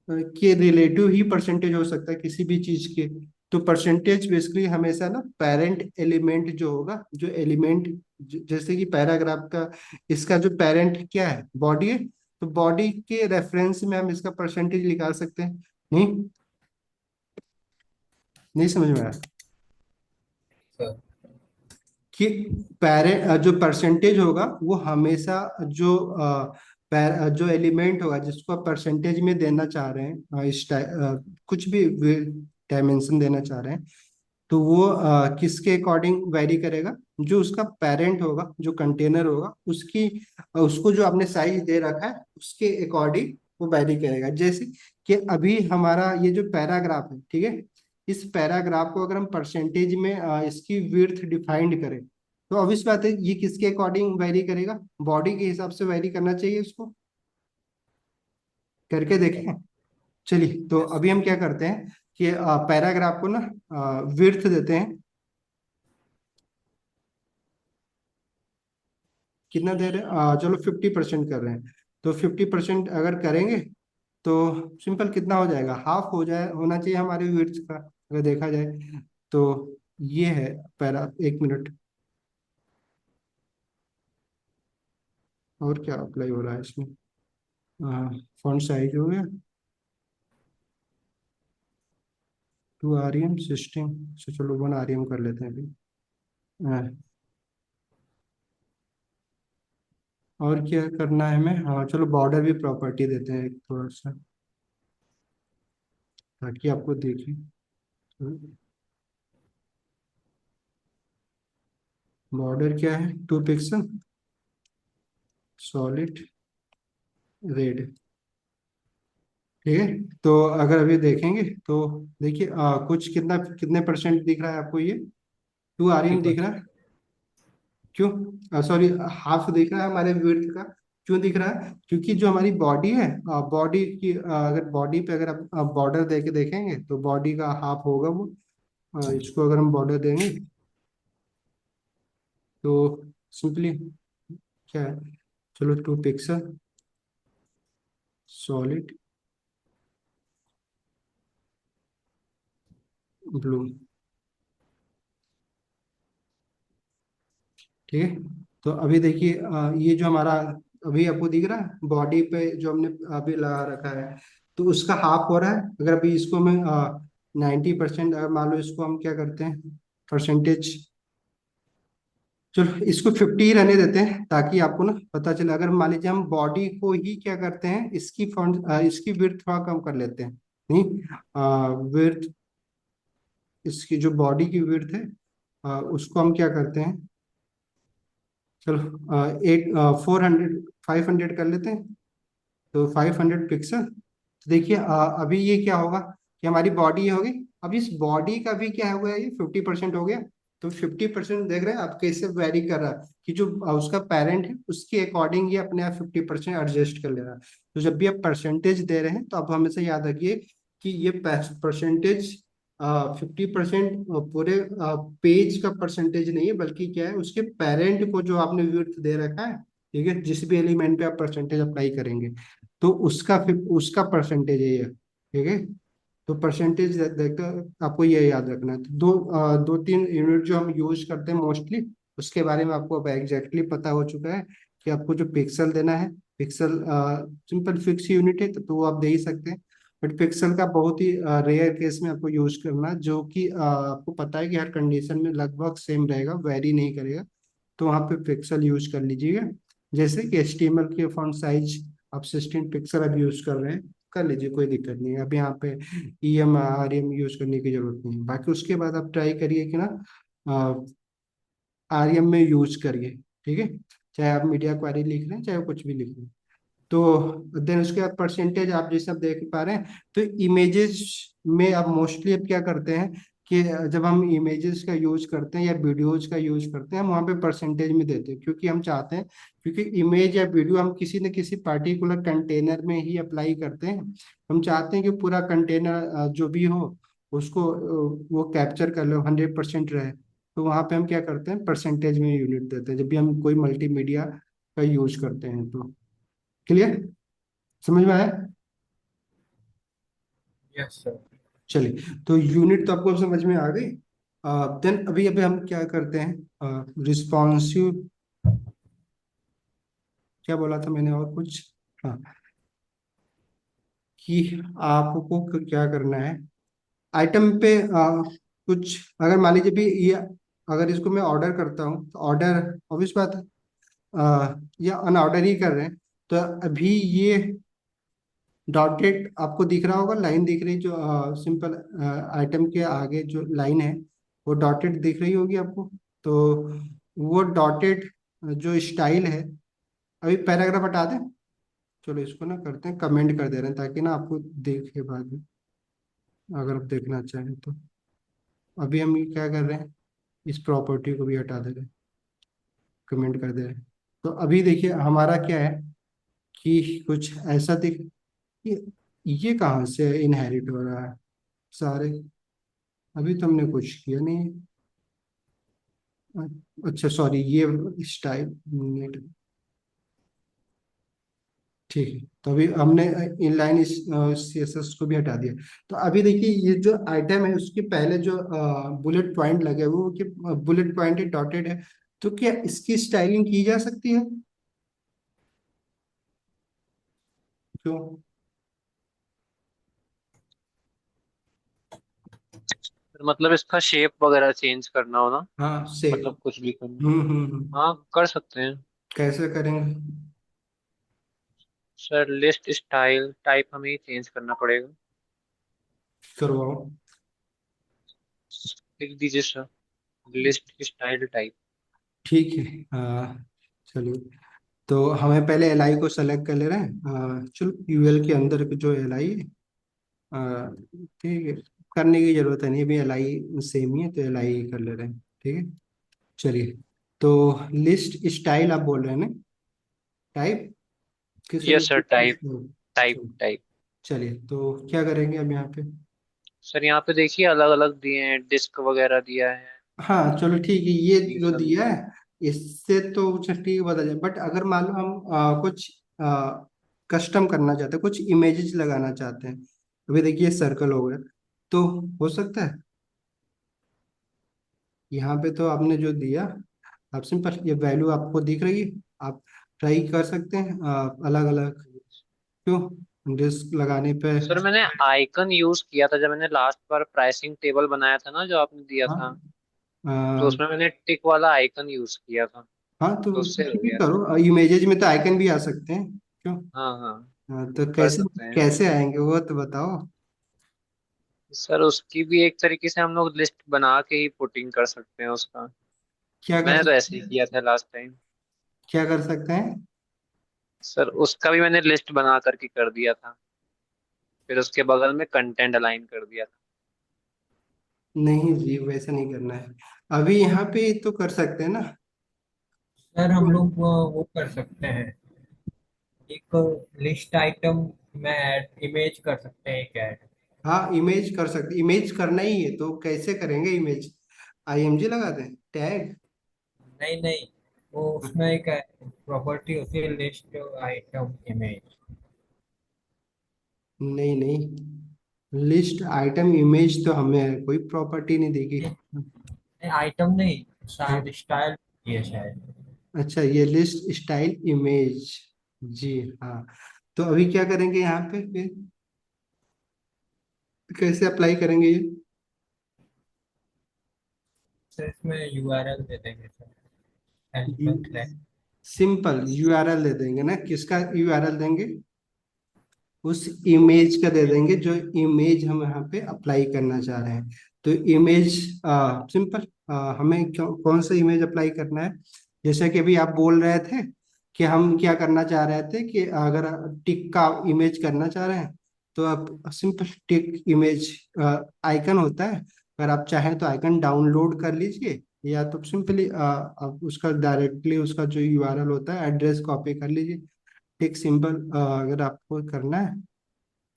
Speaker 1: के रिलेटिव ही परसेंटेज हो सकता है किसी भी चीज के। तो परसेंटेज बेसिकली हमेशा ना पेरेंट एलिमेंट जो होगा, जो एलिमेंट जैसे कि पैराग्राफ का इसका जो पेरेंट क्या है, बॉडी है, तो बॉडी के रेफरेंस में हम इसका परसेंटेज निकाल सकते हैं। नहीं, नहीं समझ में आया
Speaker 3: सर
Speaker 1: कि जो परसेंटेज होगा वो हमेशा जो जो एलिमेंट होगा जिसको आप परसेंटेज में देना चाह रहे हैं, कुछ भी डायमेंशन देना चाह रहे हैं, तो वो किसके अकॉर्डिंग वेरी करेगा, जो उसका पेरेंट होगा, जो कंटेनर होगा उसकी उसको जो आपने साइज दे रखा है उसके अकॉर्डिंग वो वेरी करेगा। जैसे कि अभी हमारा ये जो पैराग्राफ है, ठीक है, इस पैराग्राफ को अगर हम परसेंटेज में इसकी विड्थ डिफाइंड करें तो ऑब्वियस बात है ये किसके अकॉर्डिंग वेरी करेगा, बॉडी के हिसाब से वेरी करना चाहिए उसको। करके देखें। चलिए, तो अभी हम क्या करते हैं कि पैराग्राफ को ना विड्थ देते हैं, कितना दे रहे हैं, चलो 50% कर रहे हैं। तो 50% अगर करेंगे तो सिंपल कितना हो जाएगा, हाफ हो जाए होना चाहिए हमारे विड्थ का अगर देखा जाए। तो ये है पैरा, 1 मिनट। और क्या अप्लाई हो रहा है इसमें? फॉन्ट साइज हो गया, 2 REM सिस्टम से, चलो 1 REM कर लेते हैं अभी। हाँ, और क्या करना है हमें? हाँ चलो बॉर्डर भी प्रॉपर्टी देते हैं एक थोड़ा सा, ताकि आपको देखें। बॉर्डर क्या है? 2 पिक्सल, सॉलिड रेड। ठीक है, तो अगर अभी देखेंगे तो देखिए कुछ कितना, कितने परसेंट दिख रहा है आपको ये? 2 REM दिख रहा है।
Speaker 3: 50%।
Speaker 1: क्यों? सॉरी, हाफ दिख रहा है हमारे विड्थ का। क्यों दिख रहा है? क्योंकि जो हमारी बॉडी है, बॉडी की अगर बॉडी पे अगर आप बॉर्डर दे के देखेंगे तो बॉडी का हाफ होगा वो। इसको अगर हम बॉर्डर देंगे तो सिंपली क्या है, चलो 2 पिक्सल, सॉलिड ब्लू। ठीक है, तो अभी देखिए ये जो हमारा अभी आपको दिख रहा है बॉडी पे जो हमने अभी लगा रखा है, तो उसका हाफ हो रहा है। अगर अभी इसको मैं 90%, अगर मान लो इसको हम क्या करते हैं परसेंटेज, चलो इसको 50 ही रहने देते हैं ताकि आपको ना पता चले। अगर मान लीजिए हम बॉडी को ही क्या करते हैं, इसकी फॉन्ट इसकी विड्थ थोड़ा कम कर लेते हैं, नहीं विड्थ, इसकी जो बॉडी की विड्थ है उसको हम क्या करते हैं, चलो 500 कर लेते हैं, तो 500 पिक्सल। तो देखिए अभी ये क्या होगा कि हमारी बॉडी होगी। अब इस बॉडी का भी क्या हो गया, ये 50% हो गया। तो 50% देख रहे हैं आप कैसे वेरी कर रहा है कि जो उसका पेरेंट है उसके अकॉर्डिंग ये अपने आप 50% एडजस्ट कर ले रहा है। तो जब भी आप परसेंटेज दे रहे हैं तो आप हमेशा याद रखिए कि ये परसेंटेज 50% पूरे पेज का परसेंटेज नहीं है, बल्कि क्या है उसके पेरेंट को जो आपने विड्थ दे रखा है। ठीक है, जिस भी एलिमेंट पे आप परसेंटेज अप्लाई करेंगे तो उसका फिर उसका परसेंटेज है ये। ठीक है, तो परसेंटेज देखकर आपको ये याद रखना है। तो 2-3 यूनिट जो हम यूज करते हैं मोस्टली, उसके बारे में आपको अब एग्जैक्टली पता हो चुका है कि आपको जो पिक्सल देना है, पिक्सल सिंपल फिक्स यूनिट है तो वो आप दे ही सकते हैं। बट पिक्सल का बहुत ही रेयर केस में आपको यूज करना, जो कि आपको पता है कि हर कंडीशन में लगभग सेम रहेगा, वेरी नहीं करेगा, तो वहाँ पे पिक्सल यूज कर लीजिएगा। जैसे कि HTML के फॉन्ट साइज आप 16 पिक्सल अब यूज कर रहे हैं, कर लीजिए, कोई दिक्कत नहीं है। अब यहाँ पे EM REM यूज करने की जरूरत नहीं है। बाकी उसके बाद आप ट्राई करिए कि ना REM में यूज करिए। ठीक है, चाहे आप मीडिया क्वेरी लिख रहे हैं चाहे कुछ भी लिख रहे हैं। तो देन उसके बाद परसेंटेज आप जैसे आप देख पा रहे हैं, तो इमेजेस में अब मोस्टली अब क्या करते हैं कि जब हम इमेजेस का यूज करते हैं या वीडियोज का यूज करते हैं, हम वहाँ पे परसेंटेज में देते हैं, क्योंकि हम चाहते हैं, क्योंकि इमेज या वीडियो हम किसी न किसी पार्टिकुलर कंटेनर में ही अप्लाई करते हैं। हम चाहते हैं कि पूरा कंटेनर जो भी हो उसको वो कैप्चर कर लो, 100% रहे। तो वहाँ पे हम क्या करते हैं, परसेंटेज में यूनिट देते हैं जब भी हम कोई मल्टीमीडिया का यूज करते हैं। तो क्लियर, समझ में आया?
Speaker 3: Yes sir.
Speaker 1: चलिए, तो यूनिट तो आपको समझ में आ गई। देन अभी अभी हम क्या करते हैं, रिस्पॉन्सिव, क्या बोला था मैंने और कुछ? हाँ, कि आपको क्या करना है आइटम पे कुछ, अगर मान लीजिए भी ये, अगर इसको मैं ऑर्डर करता हूँ तो ऑर्डर, ऑब्वियस बात है या अनऑर्डर ही कर रहे हैं, तो अभी ये डॉटेड आपको दिख रहा होगा, लाइन दिख रही जो सिंपल आइटम के आगे जो लाइन है वो डॉटेड दिख रही होगी आपको। तो वो डॉटेड जो स्टाइल है, अभी पैराग्राफ हटा दें, चलो इसको ना करते हैं कमेंट कर दे रहे हैं ताकि ना आपको देखे बाद में, अगर आप देखना चाहें तो। अभी हम ये क्या कर रहे हैं, इस प्रॉपर्टी को भी हटा दे रहे हैं, कमेंट कर दे रहे हैं। तो अभी देखिए हमारा क्या है कि कुछ ऐसा दिख, ये ये कहाँ से इनहेरिट हो रहा है सारे, अभी तो हमने कुछ किया नहीं है। अच्छा सॉरी, ये स्टाइल, ठीक है, तो अभी हमने इनलाइन सीएसएस को भी हटा दिया। तो अभी देखिए ये जो आइटम है उसके पहले जो बुलेट पॉइंट लगे हुए वो कि बुलेट पॉइंट डॉटेड है, तो क्या इसकी स्टाइलिंग की जा सकती है? क्यों?
Speaker 2: मतलब इसका शेप वगैरह चेंज करना हो ना,
Speaker 1: हाँ से।
Speaker 2: मतलब कुछ भी करना।
Speaker 1: हम्म।
Speaker 2: हाँ कर सकते हैं।
Speaker 1: कैसे करेंगे?
Speaker 2: सर लिस्ट स्टाइल टाइप हमें ही चेंज करना पड़ेगा।
Speaker 1: करवाओ।
Speaker 2: लिख दीजिए सर, लिस्ट स्टाइल टाइप।
Speaker 1: ठीक है। चलिए, तो हमें पहले एल आई को सेलेक्ट कर ले रहे हैं। चलो यूएल के अंदर जो एल आई है, ठीक है, करने की जरूरत है नहीं, अभी एल आई सेम ही है तो एल आई कर ले रहे हैं। ठीक है, चलिए। तो लिस्ट स्टाइल आप बोल रहे हैं ना, टाइप किस
Speaker 2: यस सर, टाइप टाइप
Speaker 1: चलिए।
Speaker 2: टाइप।
Speaker 1: चलिए, तो क्या करेंगे अब यहाँ पे?
Speaker 2: सर यहाँ पे देखिए अलग अलग दिए हैं, डिस्क वगैरह दिया है,
Speaker 1: हाँ चलो ठीक है, ये
Speaker 2: ये
Speaker 1: जो
Speaker 2: सब।
Speaker 1: दिया है इससे तो चल ठीक है, बदल जाए। बट अगर मान लो हम कुछ कस्टम करना चाहते हैं, कुछ इमेजेस लगाना चाहते हैं, अभी देखिए सर्कल हो गया, तो हो सकता है? यहाँ पे तो आपने जो दिया, आप सिंपल ये वैल्यू आपको दिख रही है, आप ट्राई कर सकते हैं अलग अलग। क्यों डिस्क लगाने पे?
Speaker 2: सर मैंने आइकन यूज किया था जब मैंने लास्ट बार प्राइसिंग टेबल बनाया था ना, जो आपने दिया
Speaker 1: हाँ
Speaker 2: था। तो
Speaker 1: आ,
Speaker 2: उसमें मैंने टिक वाला आइकन यूज किया था,
Speaker 1: हाँ तो
Speaker 2: तो उससे हो
Speaker 1: ठीक है
Speaker 2: गया था।
Speaker 1: करो, इमेजेस में तो आइकन भी आ सकते हैं। क्यों?
Speaker 2: हाँ हाँ,
Speaker 1: तो
Speaker 2: कर
Speaker 1: कैसे
Speaker 2: सकते हैं।
Speaker 1: कैसे आएंगे वो तो बताओ।
Speaker 2: सर उसकी भी एक तरीके से हम लोग लिस्ट बना के ही पुटिंग कर सकते हैं उसका।
Speaker 1: क्या कर
Speaker 2: मैंने तो ऐसे
Speaker 1: सकते
Speaker 2: ही
Speaker 1: हैं?
Speaker 2: किया था लास्ट टाइम।
Speaker 1: क्या कर सकते हैं?
Speaker 2: सर उसका भी मैंने लिस्ट बना करके कर दिया था, फिर उसके बगल में कंटेंट अलाइन कर दिया था।
Speaker 1: नहीं जी, वैसा नहीं करना है। अभी यहाँ पे तो कर सकते हैं ना।
Speaker 3: सर हम लोग वो कर सकते हैं, एक लिस्ट आइटम में ऐड इमेज कर सकते हैं, एक ऐड।
Speaker 1: हाँ इमेज कर सकते, इमेज करना ही है तो कैसे करेंगे इमेज? आईएमजी लगा दें, टैग?
Speaker 3: नहीं नहीं, वो उसमें एक प्रॉपर्टी होती है, लिस्ट आइटम इमेज।
Speaker 1: नहीं नहीं, लिस्ट आइटम इमेज तो हमें कोई प्रॉपर्टी नहीं देगी।
Speaker 3: आइटम नहीं,
Speaker 1: हाँ,
Speaker 3: शायद स्टाइल ये शायद।
Speaker 1: अच्छा ये लिस्ट स्टाइल इमेज। जी हाँ, तो अभी क्या करेंगे यहाँ पे फिर? कैसे अप्लाई करेंगे ये?
Speaker 3: सर इसमें यूआरएल दे देंगे sir, element flag.
Speaker 1: Simple URL दे देंगे ना, किसका यूआरएल देंगे? उस इमेज का दे देंगे जो इमेज हम यहाँ पे अप्लाई करना चाह रहे हैं। तो इमेज सिंपल, हमें कौन सा इमेज अप्लाई करना है? जैसे कि अभी आप बोल रहे थे कि हम क्या करना चाह रहे थे कि अगर टिक का इमेज करना चाह रहे हैं, तो आप सिंपल टिक इमेज आइकन होता है, अगर आप चाहें तो आइकन डाउनलोड कर लीजिए, या तो सिंपली आप उसका डायरेक्टली उसका जो यूआरएल होता है एड्रेस कॉपी कर लीजिए। टिक सिंपल अगर आपको करना है,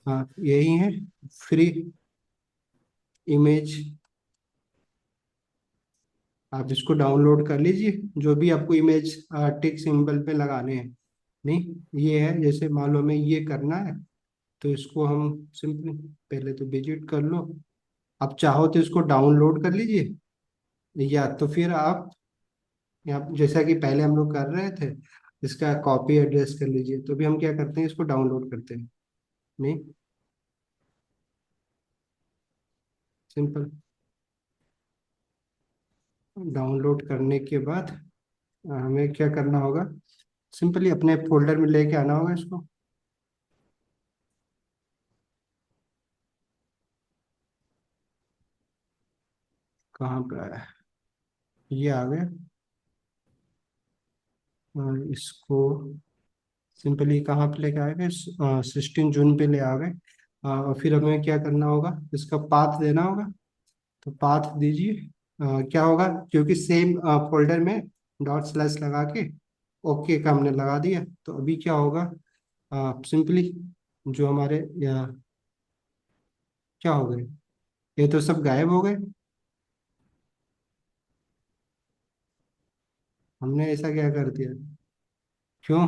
Speaker 1: हाँ यही है, फ्री इमेज, आप इसको डाउनलोड कर लीजिए, जो भी आपको इमेज टिक सिंबल पे लगाने हैं। नहीं, ये है, जैसे मान लो हमें ये करना है, तो इसको हम सिंपली पहले तो विजिट कर लो, आप चाहो तो इसको डाउनलोड कर लीजिए, या तो फिर आप यहाँ जैसा कि पहले हम लोग कर रहे थे, इसका कॉपी एड्रेस कर लीजिए। तो भी हम क्या करते हैं, इसको डाउनलोड करते हैं। नहीं, सिंपल डाउनलोड करने के बाद हमें क्या करना होगा, सिंपली अपने फोल्डर में लेके आना होगा इसको। कहाँ पे आया? ये आ गया। और इसको सिंपली कहाँ पे लेके आ गए? 16 जून पे ले आ गए। और फिर हमें क्या करना होगा, इसका पाथ देना होगा। तो पाथ दीजिए। क्या होगा, क्योंकि सेम फोल्डर में डॉट स्लैश लगा के ओके का हमने लगा दिया, तो अभी क्या होगा, सिंपली जो हमारे क्या हो गए, ये तो सब गायब हो गए। हमने ऐसा क्या कर दिया? क्यों?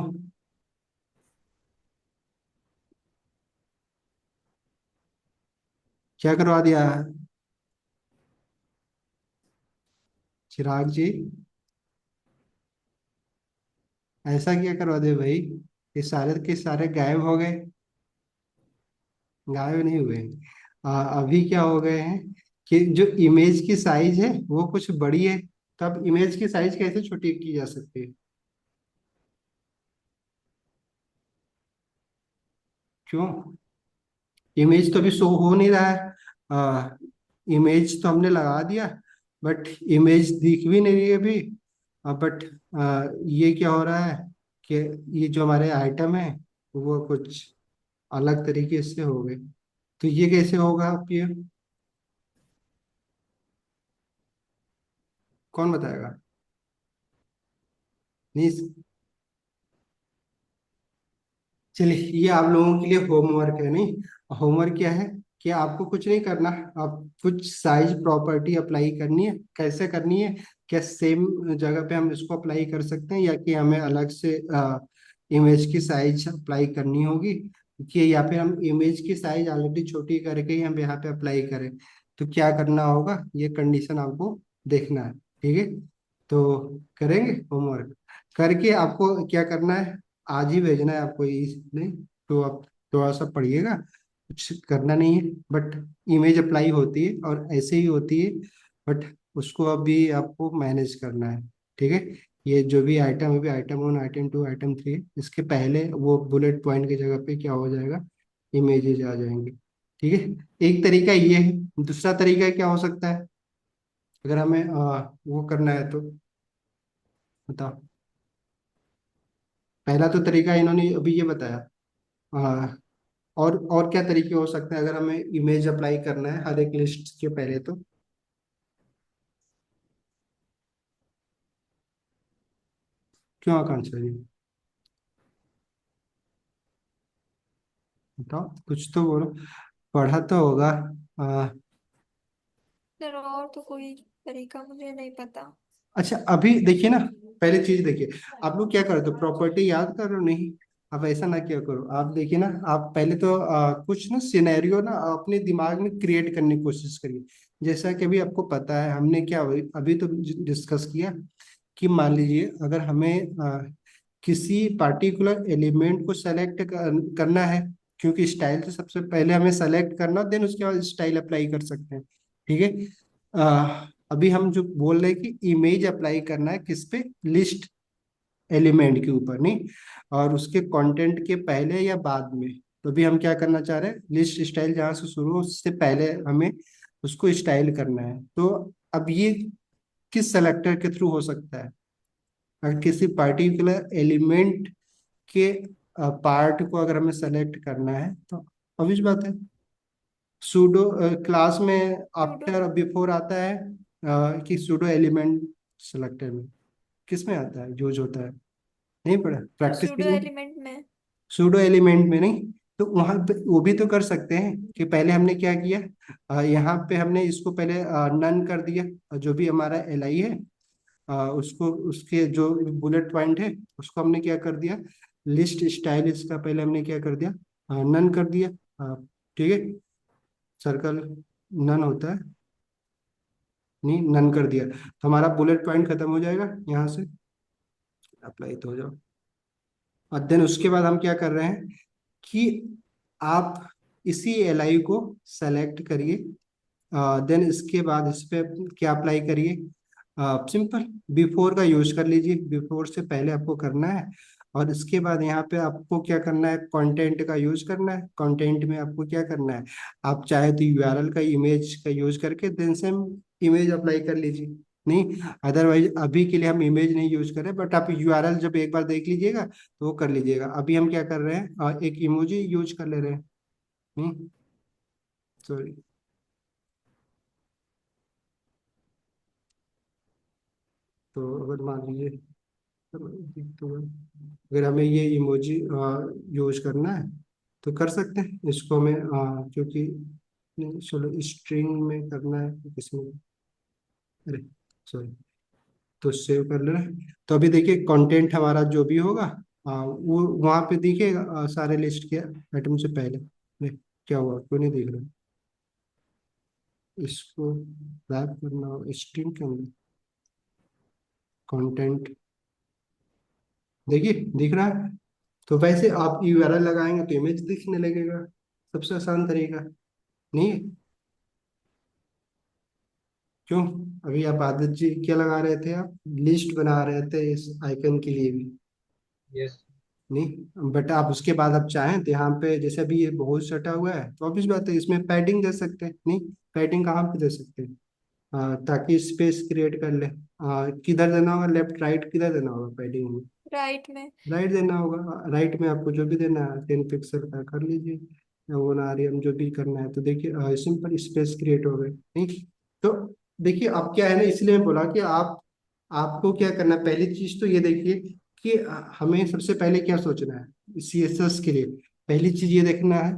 Speaker 1: क्या करवा दिया चिराग जी? ऐसा क्या करवा दिया भाई? ये सारे के सारे गायब हो गए? गायब नहीं हुए। अभी क्या हो गए हैं कि जो इमेज की साइज है वो कुछ बड़ी है, तो अब इमेज की साइज कैसे छोटी की जा सकती है? क्यों? इमेज तो अभी शो हो नहीं रहा है। इमेज तो हमने लगा दिया, बट इमेज दिख भी नहीं रही है अभी। बट ये क्या हो रहा है कि ये जो हमारे आइटम है वो कुछ अलग तरीके से हो गए। तो ये कैसे होगा आप ये कौन बताएगा? नहीं, चलिए ये आप लोगों के लिए होमवर्क है। नहीं, होमवर्क क्या है कि आपको कुछ नहीं करना। आप कुछ साइज प्रॉपर्टी अप्लाई करनी है। कैसे करनी है? क्या सेम जगह पे हम इसको अप्लाई कर सकते हैं, या कि हमें अलग से इमेज की साइज अप्लाई करनी होगी, कि या फिर हम इमेज की साइज ऑलरेडी छोटी करके ही हम यहाँ पे अप्लाई करें? तो क्या करना होगा, ये कंडीशन आपको देखना है। ठीक है, तो करेंगे होमवर्क। करके आपको क्या करना है, आज ही भेजना है आपको ये। नहीं तो आप थोड़ा सा पढ़िएगा, कुछ करना नहीं है। बट इमेज अप्लाई होती है और ऐसे ही होती है, बट उसको अभी आपको मैनेज करना है। ठीक है, ये जो भी आइटम है, आइटम 1, आइटम 2, आइटम 3, इसके पहले वो बुलेट पॉइंट की जगह पे क्या हो जाएगा, इमेजेस आ जाएंगे। ठीक है, एक तरीका ये है। दूसरा तरीका क्या हो सकता है, अगर हमें वो करना है तो बताओ। पहला तो तरीका इन्होंने अभी ये बताया। आ, और क्या तरीके हो सकते हैं अगर हमें इमेज अप्लाई करना है हर एक लिस्ट के पहले तो? क्यों आकांक्षा जी? बताओ, कुछ तो बोलो। पढ़ा तो होगा। आ,
Speaker 4: सर और तो कोई तरीका मुझे नहीं पता।
Speaker 1: अच्छा, अभी देखिए ना, पहले चीज देखिए। आप लोग क्या करते हो, प्रॉपर्टी याद करो नहीं? आप ऐसा ना क्या करो, आप देखिए ना, आप पहले तो कुछ ना सिनेरियो ना अपने दिमाग में क्रिएट करने की कोशिश करिए। जैसा कि अभी आपको पता है हमने क्या अभी तो डिस्कस किया कि मान लीजिए अगर हमें किसी पार्टिकुलर एलिमेंट को सेलेक्ट करना है, क्योंकि स्टाइल तो सबसे पहले हमें सेलेक्ट करना, देन उसके बाद स्टाइल अप्लाई कर सकते हैं। ठीक है, अभी हम जो बोल रहे हैं कि इमेज अप्लाई करना है किस पे, लिस्ट एलिमेंट के ऊपर नहीं, और उसके कंटेंट के पहले या बाद में। तो अभी हम क्या करना चाह रहे हैं, लिस्ट स्टाइल जहाँ से शुरू हो उससे पहले हमें उसको स्टाइल करना है। तो अब ये किस सेलेक्टर के थ्रू हो सकता है? अगर किसी पर्टिकुलर एलिमेंट के पार्ट को अगर हमें सेलेक्ट करना है तो ऑब्वियस बात है, सूडो क्लास में
Speaker 4: सूडो
Speaker 1: आफ्टर और बिफोर आता है, कि सूडो एलिमेंट सेलेक्टर में किस में आता है, यूज होता है? नहीं पढ़ा, प्रैक्टिस
Speaker 4: सूडो
Speaker 1: कीजिए।
Speaker 4: एलिमेंट में।
Speaker 1: सूडो एलिमेंट में नहीं, तो वहां पे वो भी तो कर सकते हैं कि पहले हमने क्या किया, यहाँ पे हमने इसको पहले नन कर दिया, जो भी हमारा एल आई है, उसको उसके जो बुलेट पॉइंट है उसको हमने क्या कर दिया, लिस्ट स्टाइल इसका पहले हमने क्या कर दिया, नन कर दिया। ठीक है, सर्कल नन होता है, नहीं नन कर दिया तो हमारा बुलेट पॉइंट खत्म हो जाएगा यहाँ से, अप्लाई तो हो जाओ। और देन उसके बाद हम क्या कर रहे हैं कि आप इसी एल आई को सेलेक्ट करिए, देन इसके बाद इस पे क्या अप्लाई करिए, सिंपल बिफोर का यूज कर लीजिए, बिफोर से पहले आपको करना है। और इसके बाद यहाँ पे आपको क्या करना है, कंटेंट का यूज करना है। कंटेंट में आपको क्या करना है, आप चाहे तो यूआरएल का इमेज का यूज करके देन से इमेज अप्लाई कर लीजिए। नहीं, अदरवाइज अभी के लिए हम इमेज नहीं यूज करें, बट आप यूआरएल जब एक बार देख लीजिएगा तो वो कर लीजिएगा। अभी हम क्या कर रहे हैं, एक इमोजी यूज कर ले रहे हैं। नहीं, सॉरी। तो अगर मान लीजिए, तो अगर हमें ये इमोजी यूज करना है तो कर सकते हैं इसको हमें, क्योंकि नहीं, चलो स्ट्रिंग में करना है तो किसमें, अरे सॉरी, तो सेव कर लेना है। तो अभी देखिए कंटेंट हमारा जो भी होगा, वो वहाँ पे दिखेगा, सारे लिस्ट के आइटम से पहले। नहीं, क्या हुआ, क्यों नहीं दिख रहा? इसको रैप करना होगा स्ट्रिंग के अंदर, कंटेंट, देखिए दिख रहा है। तो वैसे आप यूआरएल लगाएंगे तो इमेज दिखने लगेगा, सबसे आसान तरीका नहीं है? क्यों? अभी आप आदित्य जी क्या लगा रहे थे, आप लिस्ट बना रहे थे इस आइकन के लिए भी,
Speaker 3: यस।
Speaker 1: नहीं? बट आप उसके बाद आप चाहें तो यहाँ पे जैसे अभी ये बहुत सटा हुआ है तो ऑब्वियस बात है इसमें पैडिंग दे सकते हैं, नहीं? पैडिंग कहाँ पे दे सकते हैं? ताकि स्पेस क्रिएट कर ले। किधर देना होगा, लेफ्ट राइट किधर देना होगा पैडिंग में?
Speaker 4: राइट में।
Speaker 1: राइट देना होगा। राइट में आपको जो भी देना है 10 पिक्सल का कर लीजिए, या वो आरएम जो भी करना है। तो देखिए सिंपल स्पेस क्रिएट हो गए, नहीं? तो देखिए अब क्या है ना, इसलिए मैं बोला कि आप आपको क्या करना है, पहली चीज तो ये देखिए कि हमें सबसे पहले क्या सोचना है सीएसएस के लिए। पहली चीज ये देखना है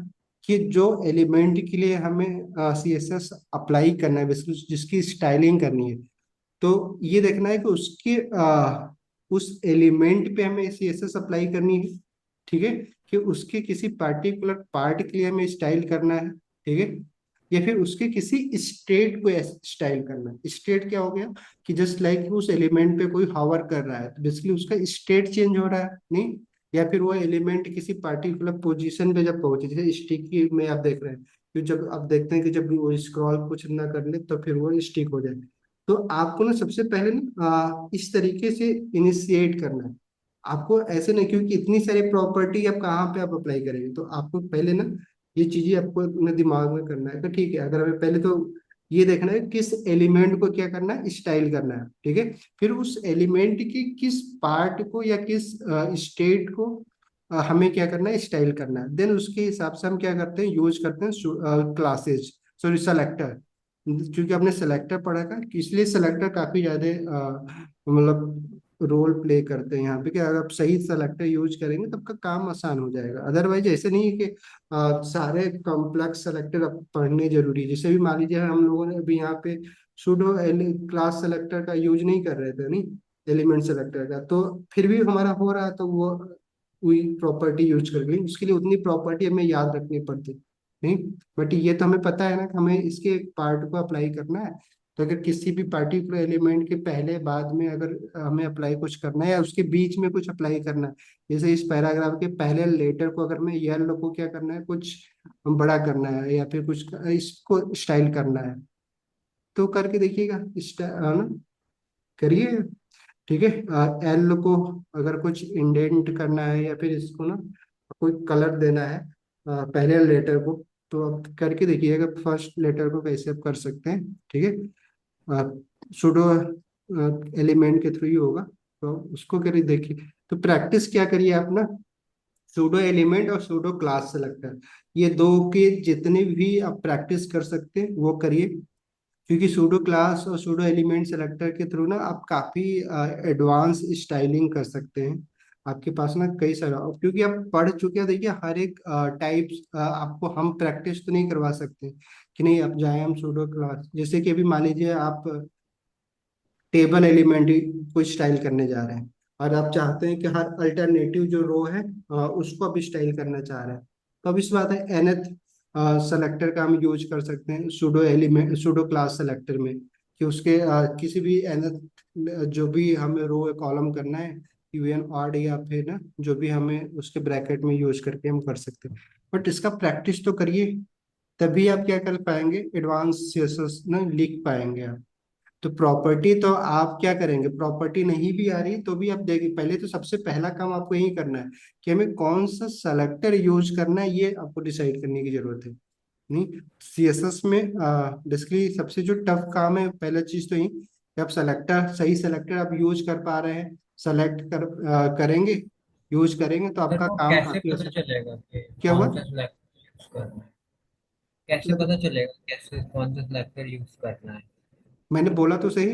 Speaker 1: कि जो एलिमेंट के लिए हमें सीएसएस अप्लाई करना है, बेसिकली जिसकी स्टाइलिंग करनी है, तो ये देखना है कि उसके उस एलिमेंट पे हमें सीएसएस अप्लाई करनी है, ठीक है? कि उसके किसी पार्टिकुलर पार्ट के लिए हमें स्टाइल करना है, ठीक है? या फिर उसके किसी स्टेट को स्टाइल करना है। स्टेट क्या हो गया कि जस्ट लाइक उस एलिमेंट पे कोई हावर कर रहा है तो बेसिकली उसका स्टेट चेंज हो रहा है, नहीं? या फिर वो एलिमेंट किसी पार्टिकुलर पोजीशन पे जब पहुंचे, जैसे स्टिक में आप देख रहे हैं कि जब आप देखते हैं कि जब वो स्क्रॉल कुछ ना कर ले तो फिर वो स्टिक हो जाए। तो आपको ना सबसे पहले ना इस तरीके से इनिशिएट करना है। आपको ऐसे नहीं, क्योंकि इतनी सारी प्रॉपर्टी आप कहाँ पे आप अप्लाई करेंगे, तो आपको पहले ना ये चीजें आपको अपने दिमाग में करना है कि ठीक है, अगर हमें पहले तो ये देखना है किस एलिमेंट को क्या करना है, स्टाइल करना है, ठीक है? फिर उस एलिमेंट की किस पार्ट को या किस स्टेट को हमें क्या करना है, स्टाइल करना है। देन उसके हिसाब से हम क्या करते हैं, यूज करते हैं क्लासेज, सॉरी सेलेक्टर। क्योंकि आपने सेलेक्टर पढ़ा था कि इसलिए सेलेक्टर काफी ज्यादा मतलब रोल प्ले करते हैं यहाँ पे, कि अगर आप सही सेलेक्टर यूज करेंगे तो आपका काम आसान हो जाएगा। अदरवाइज ऐसे नहीं है कि सारे कॉम्प्लेक्स सेलेक्टर आप पढ़ने जरूरी है। जैसे भी मान लीजिए हम लोगों ने अभी यहाँ पे सूडो क्लास सेलेक्टर का यूज नहीं कर रहे थे, नहीं एलिमेंट सेलेक्टर का, तो फिर भी हमारा हो रहा है, तो वो वही प्रॉपर्टी यूज कर गई, उसके लिए उतनी प्रॉपर्टी हमें याद रखनी पड़ती, नहीं? बट ये तो हमें पता है ना कि हमें इसके पार्ट को अप्लाई करना है। तो अगर किसी भी पर्टिकुलर एलिमेंट के पहले बाद में अगर हमें अप्लाई कुछ करना है या उसके बीच में कुछ अप्लाई करना है, जैसे इस पैराग्राफ के पहले लेटर को अगर मैं येलो को क्या करना है, कुछ बड़ा करना है या फिर कुछ इसको स्टाइल करना है, तो करके देखिएगा, ना करिए, ठीक है? एल को अगर कुछ इंडेंट करना है या फिर इसको ना कोई कलर देना है पहले लेटर को, तो आप करके देखिएगा फर्स्ट लेटर को कैसे आप कर सकते हैं, ठीक है? सुडो एलिमेंट के थ्रू ही होगा, तो उसको करिए देखिए। तो प्रैक्टिस क्या करिए आप ना, सूडो एलिमेंट और सूडो क्लास सेलेक्टर, ये दो के जितने भी आप प्रैक्टिस कर सकते हैं वो करिए। क्योंकि सूडो क्लास और सूडो एलिमेंट सेलेक्टर के थ्रू ना आप काफी एडवांस स्टाइलिंग कर सकते हैं। आपके पास ना कई सारा, क्योंकि आप पढ़ चुके हैं, देखिए हर एक टाइप्स आपको हम प्रैक्टिस तो नहीं करवा सकते कि नहीं आप जाए हम सूडो क्लास, जैसे कि अभी मान लीजिए आप टेबल एलिमेंट को स्टाइल करने जा रहे हैं और आप चाहते हैं कि हर अल्टरनेटिव जो रो है उसको आप स्टाइल करना चाह रहे हैं, तो अब इस बात है एनथ सेलेक्टर का हम यूज कर सकते हैं pseudo element pseudo class selector में, कि उसके किसी भी एनथ जो भी हमें रो कॉलम करना है, इवन ऑड या फिर ना जो भी हमें उसके ब्रैकेट में यूज करके हम कर सकते हैं। बट इसका प्रैक्टिस तो करिए, तभी आप क्या कर पाएंगे, एडवांस सीएसएस ना लिख पाएंगे आप। तो प्रॉपर्टी तो आप क्या करेंगे, प्रॉपर्टी नहीं भी आ रही तो भी आप देखिए, पहले तो सबसे पहला काम आपको यही करना है कि हमें कौन सा सेलेक्टर यूज करना है, ये आपको डिसाइड करने की जरूरत है, नहीं? सीएसएस में बेसिकली सबसे जो टफ काम है, पहला चीज तो यही कि आप सेलेक्टर, सही सेलेक्टर आप यूज कर पा रहे हैं, सेलेक्ट करेंगे, यूज करेंगे तो
Speaker 3: सर
Speaker 1: आपका
Speaker 3: वो
Speaker 1: काम
Speaker 3: कैसे
Speaker 1: काफी
Speaker 3: पता
Speaker 1: आसान।
Speaker 3: चलेगा कि
Speaker 1: क्या हुआ?
Speaker 3: कौन सा सिलेक्टर यूज करना है? कैसे
Speaker 1: मतलब
Speaker 3: पता चलेगा कैसे कौन सा सिलेक्टर यूज करना है?
Speaker 1: मैंने बोला तो सही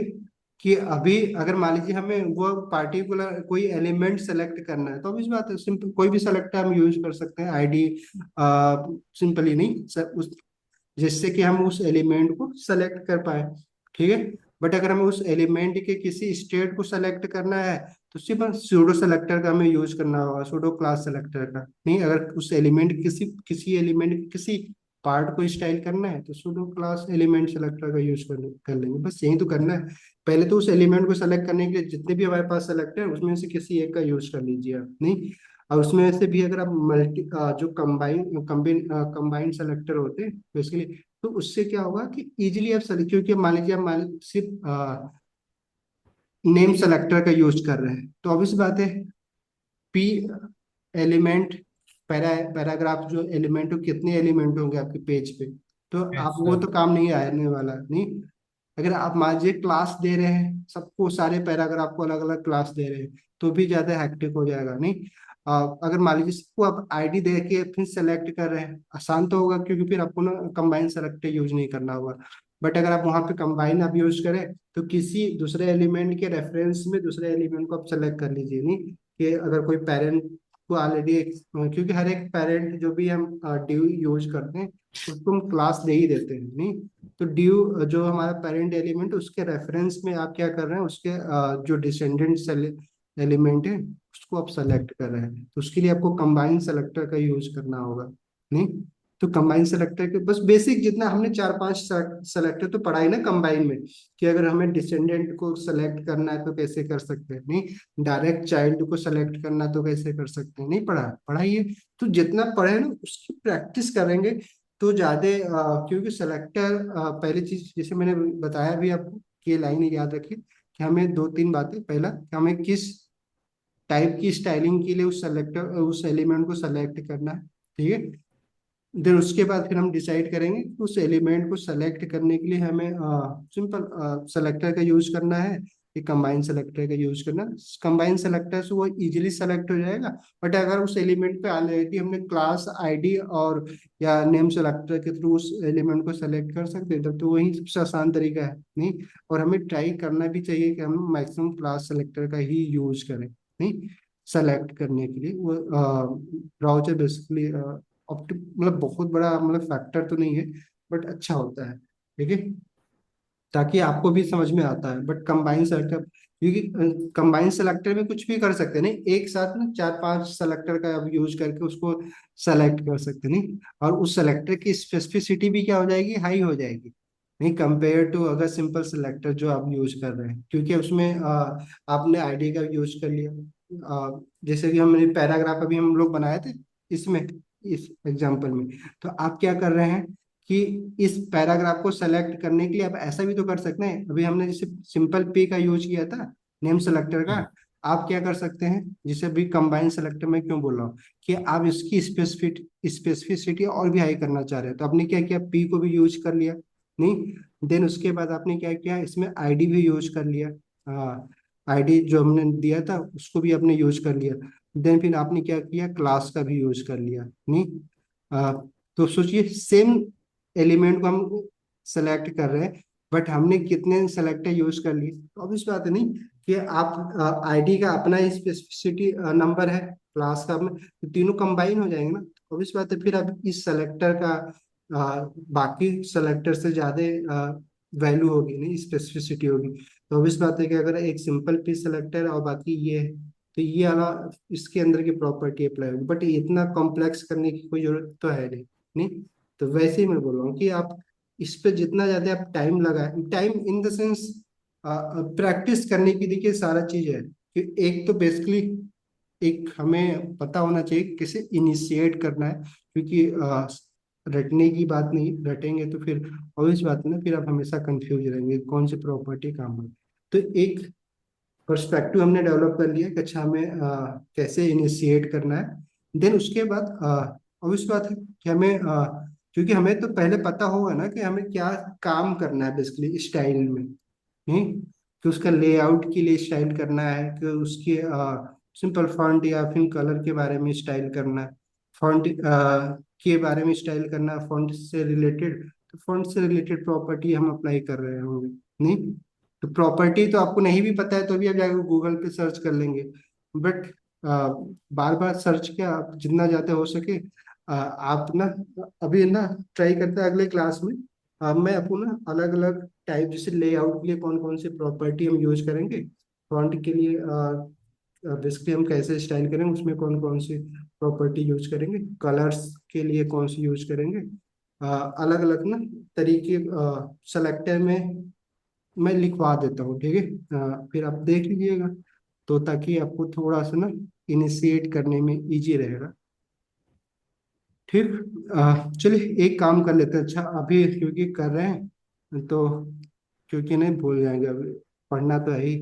Speaker 1: कि अभी अगर मान लीजिए हमें वो पार्टिकुलर कोई एलिमेंट सेलेक्ट करना है, तो अब इस बात है सिंपल कोई भी सेलेक्टर हम यूज कर सकते हैं, आईडी सिंपली नहीं सर, उस जिससे कि हम उस एलिमेंट को सेलेक्ट कर पाए, ठीक है? बट अगर हमें उस एलिमेंट के किसी स्टेट को सेलेक्ट करना है तो सिर्फ सूडो सेलेक्टर का हमें यूज करना होगा, सूडो क्लास सेलेक्टर का, नहीं? अगर उस एलिमेंट किसी किसी एलिमेंट किसी पार्ट को स्टाइल करना है तो सूडो क्लास एलिमेंट सेलेक्टर का यूज कर लेंगे, बस यही तो करना है। पहले तो उस एलिमेंट को सेलेक्ट करने के लिए जितने भी हमारे पास सेलेक्ट है उसमें से किसी एक का यूज कर लीजिए आप, नहीं। और उसमें से भी अगर आप जो कंबाइन सेलेक्टर होते हैं बेसिकली, तो उससे क्या होगा कि इजीली आप सेलेक्ट, क्योंकि मान लीजिए आप सिर्फ नेम सेलेक्टर का यूज कर रहे हैं तो ऑब्वियस बात है पी एलिमेंट पैराग्राफ जो एलिमेंट हो, कितने एलिमेंट होंगे आपके पेज पे, तो
Speaker 3: यस
Speaker 1: आप वो
Speaker 3: सर।
Speaker 1: तो काम नहीं आने वाला, नहीं। अगर आप मान लीजिए क्लास दे रहे हैं सबको, सारे पैराग्राफ को अलग अलग क्लास दे रहे हैं तो भी ज्यादा हैक्टिक हो जाएगा, नहीं। अगर मान लीजिए सबको आप आईडी दे के फिर सेलेक्ट कर रहे हैं, आसान तो होगा क्योंकि फिर आपको ना कंबाइन सेलेक्टर यूज नहीं करना होगा। बट अगर आप वहाँ पे कंबाइन आप यूज करें तो किसी दूसरे एलिमेंट के रेफरेंस में दूसरे एलिमेंट को आप सेलेक्ट कर लीजिए, नहीं। कि अगर कोई पेरेंट को ऑलरेडी, क्योंकि हर एक पेरेंट जो भी हम ड्यू यूज करते हैं उसको हम क्लास दे ही देते हैं, नहीं। तो ड्यू जो हमारा पेरेंट एलिमेंट उसके रेफरेंस में आप क्या कर रहे हैं, उसके जो डिसेंडेंट एलिमेंट है उसको आप सेलेक्ट कर रहे हैं, तो उसके लिए आपको कंबाइन सेलेक्टर का यूज करना होगा, नहीं। तो कंबाइन सेलेक्टर के बस बेसिक जितना हमने 4-5 सेलेक्टर तो पढ़ा ही ना कंबाइन में, कि अगर हमें डिसेंडेंट को सेलेक्ट करना है तो कैसे कर सकते हैं, नहीं। डायरेक्ट चाइल्ड को सेलेक्ट करना तो कैसे कर सकते हैं, नहीं पढ़ा, पढ़ाइए। तो जितना पढ़े ना उसकी प्रैक्टिस करेंगे तो ज्यादा, क्योंकि सेलेक्टर पहली चीज जैसे मैंने बताया भी आपको कि ये लाइन याद रखिए कि हमें 2-3 बातें, पहला कि हमें किस टाइप की स्टाइलिंग के लिए उस एलिमेंट को सेलेक्ट करना है, ठीक है। देन उसके बाद फिर हम डिसाइड करेंगे कि उस एलिमेंट को सेलेक्ट करने के लिए हमें सिंपल सेलेक्टर का यूज करना है कि कंबाइन सेलेक्टर का यूज करना। कंबाइन सेलेक्टर से वो इजीली सेलेक्ट हो जाएगा। बट अगर उस एलिमेंट पे ऑलरेडी हमने क्लास आईडी और या नेम सेलेक्टर के थ्रू उस एलिमेंट को सेलेक्ट कर सकते हैं तब तो वही सबसे आसान तरीका है, नहीं। और हमें ट्राई करना भी चाहिए कि हम मैक्सिमम क्लास सेलेक्टर का ही यूज करें, नहीं। सेलेक्ट करने के लिए वो ब्राउजर बेसिकली मतलब बहुत बड़ा मतलब फैक्टर तो नहीं है, बट अच्छा होता है, ठीक है। ताकि आपको भी समझ में आता है। बट कंबाइन सेलेक्टर, क्योंकि कंबाइन सेलेक्टर में कुछ भी कर सकते हैं, नहीं, एक साथ ना 4-5 सेलेक्टर का आप यूज करके उसको सेलेक्ट कर सकते हैं, नहीं। और उस सेलेक्टर की स्पेसिफिसिटी भी क्या हो जाएगी, हाई हो जाएगी, नहीं, कंपेयर टू अगर सिंपल सेलेक्टर जो आप यूज कर रहे हैं, क्योंकि उसमें आपने आईडी का यूज कर लिया। जैसे कि हमने पैराग्राफ अभी हम लोग बनाए थे इसमें, इस एग्जांपल में, तो आप क्या कर रहे हैं कि इस पैराग्राफ को सेलेक्ट करने के लिए आप ऐसा भी तो कर सकते हैं, अभी हमने जैसे सिंपल पे का यूज किया था नेम सेलेक्टर का। आप क्या कर सकते हैं, जिसे भी कंबाइन सेलेक्टर में क्यों बोल रहा हूँ कि आप इसकी स्पेसिफिसिटी और भी हाई करना चाह रहे हैं, तो आपने क्या किया, पी को भी यूज कर लिया, नहीं। देन उसके बाद आपने क्या किया, इसमें आईडी भी यूज कर लिया, हाँ, आईडी जो हमने दिया था उसको भी आपने यूज कर लिया। देन फिर आपने क्या किया, क्लास का भी यूज कर लिया, नहीं। आ, तो सोचिए सेम एलिमेंट को हम सेलेक्ट कर रहे हैं बट हमने कितने सेलेक्टर यूज कर लिए, तो अब इस बात है, नहीं कि आप आईडी का अपना ही स्पेसिफिसिटी नंबर है, क्लास का अपना, तो तीनों कंबाइन हो जाएंगे ना। अब इस बात है फिर अब इस सेलेक्टर का बाकी सेलेक्टर से ज्यादा वैल्यू होगी, नहीं, स्पेसिफिसिटी होगी। तो अब इस बात है कि अगर एक सिंपल पीस सेलेक्टर और बाकी ये है तो ये वाला इसके अंदर की प्रॉपर्टी अप्लाई होगी, बट इतना कॉम्प्लेक्स करने की कोई जरूरत तो है नहीं, नहीं। तो वैसे ही मैं बोल रहा हूँ कि आप इस पे जितना ज्यादा आप टाइम लगाए, time in the sense practice करने की, देखिए सारा चीज है कि एक तो बेसिकली एक हमें पता होना चाहिए कि किसे इनिशिएट करना है, क्योंकि रटने की बात नहीं, रटेंगे तो फिर ऑब्वियस बात है ना, फिर आप हमेशा कंफ्यूज रहेंगे कौन सी प्रॉपर्टी काम है। तो एक पर्सपेक्टिव हमने डेवलप कर लिया कि अच्छा हमें कैसे इनिशिएट करना है। देन उसके बाद ऑब्वियस बात है कि हमें क्योंकि हमें तो पहले पता होगा ना कि हमें क्या काम करना है बेसिकली स्टाइल में, नहीं, कि उसका लेआउट के लिए स्टाइल करना है, कि उसके सिंपल फॉन्ट या फिर कलर के बारे में स्टाइल करना है, फॉन्ट के बारे में स्टाइल करना है, फॉन्ट से रिलेटेड, तो फॉन्ट से रिलेटेड प्रॉपर्टी हम अप्लाई कर रहे होंगे, नहीं। तो प्रॉपर्टी तो आपको नहीं भी पता है तो भी आप जाकर गूगल पे सर्च कर लेंगे, बट बार बार सर्च क्या, आप जितना ज्यादा हो सके आप ना, अभी ना ट्राई करते हैं अगले क्लास में मैं आपको ना अलग अलग टाइप, जैसे लेआउट के लिए कौन कौन सी प्रॉपर्टी हम यूज करेंगे, फॉन्ट के लिए बेसिकली हम कैसे स्टाइल करेंगे उसमें कौन कौन सी प्रॉपर्टी यूज करेंगे, कलर्स के लिए कौन सी यूज करेंगे, अलग अलग ना तरीके सेलेक्टर में मैं लिखवा देता हूँ, ठीक है। फिर आप देख लीजिएगा, तो ताकि आपको थोड़ा सा ना इनिशिएट करने में इजी रहेगा। ठीक। चलिए एक काम कर लेते हैं। अच्छा अभी क्योंकि कर रहे हैं तो, क्योंकि नहीं भूल जाएंगे अभी, पढ़ना तो है ही।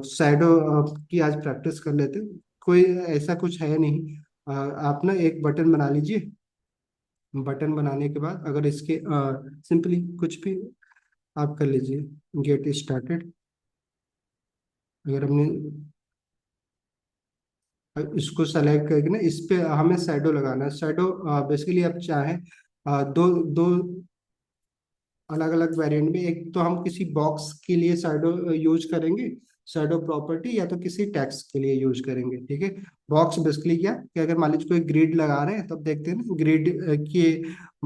Speaker 1: शैडो की आज प्रैक्टिस कर लेते हैं। कोई ऐसा कुछ है नहीं। आप ना एक बटन बना लीजिए। बटन बनाने के बाद अगर इसके सिंपली कुछ भी आप कर लीजिए, गेट स्टार्टेड। अगर हमने इसको सेलेक्ट करके ना इस पे हमें शैडो लगाना है। शैडो बेसिकली आप चाहें दो दो अलग अलग वेरिएंट में, एक तो हम किसी बॉक्स के लिए शैडो यूज करेंगे, शैडो प्रॉपर्टी, या तो किसी टेक्स्ट के लिए यूज करेंगे, ठीक है। बॉक्स बेसिकली क्या कि अगर मान लीजिए कोई ग्रिड लगा रहे हैं, तब देखते हैं ना ग्रिड के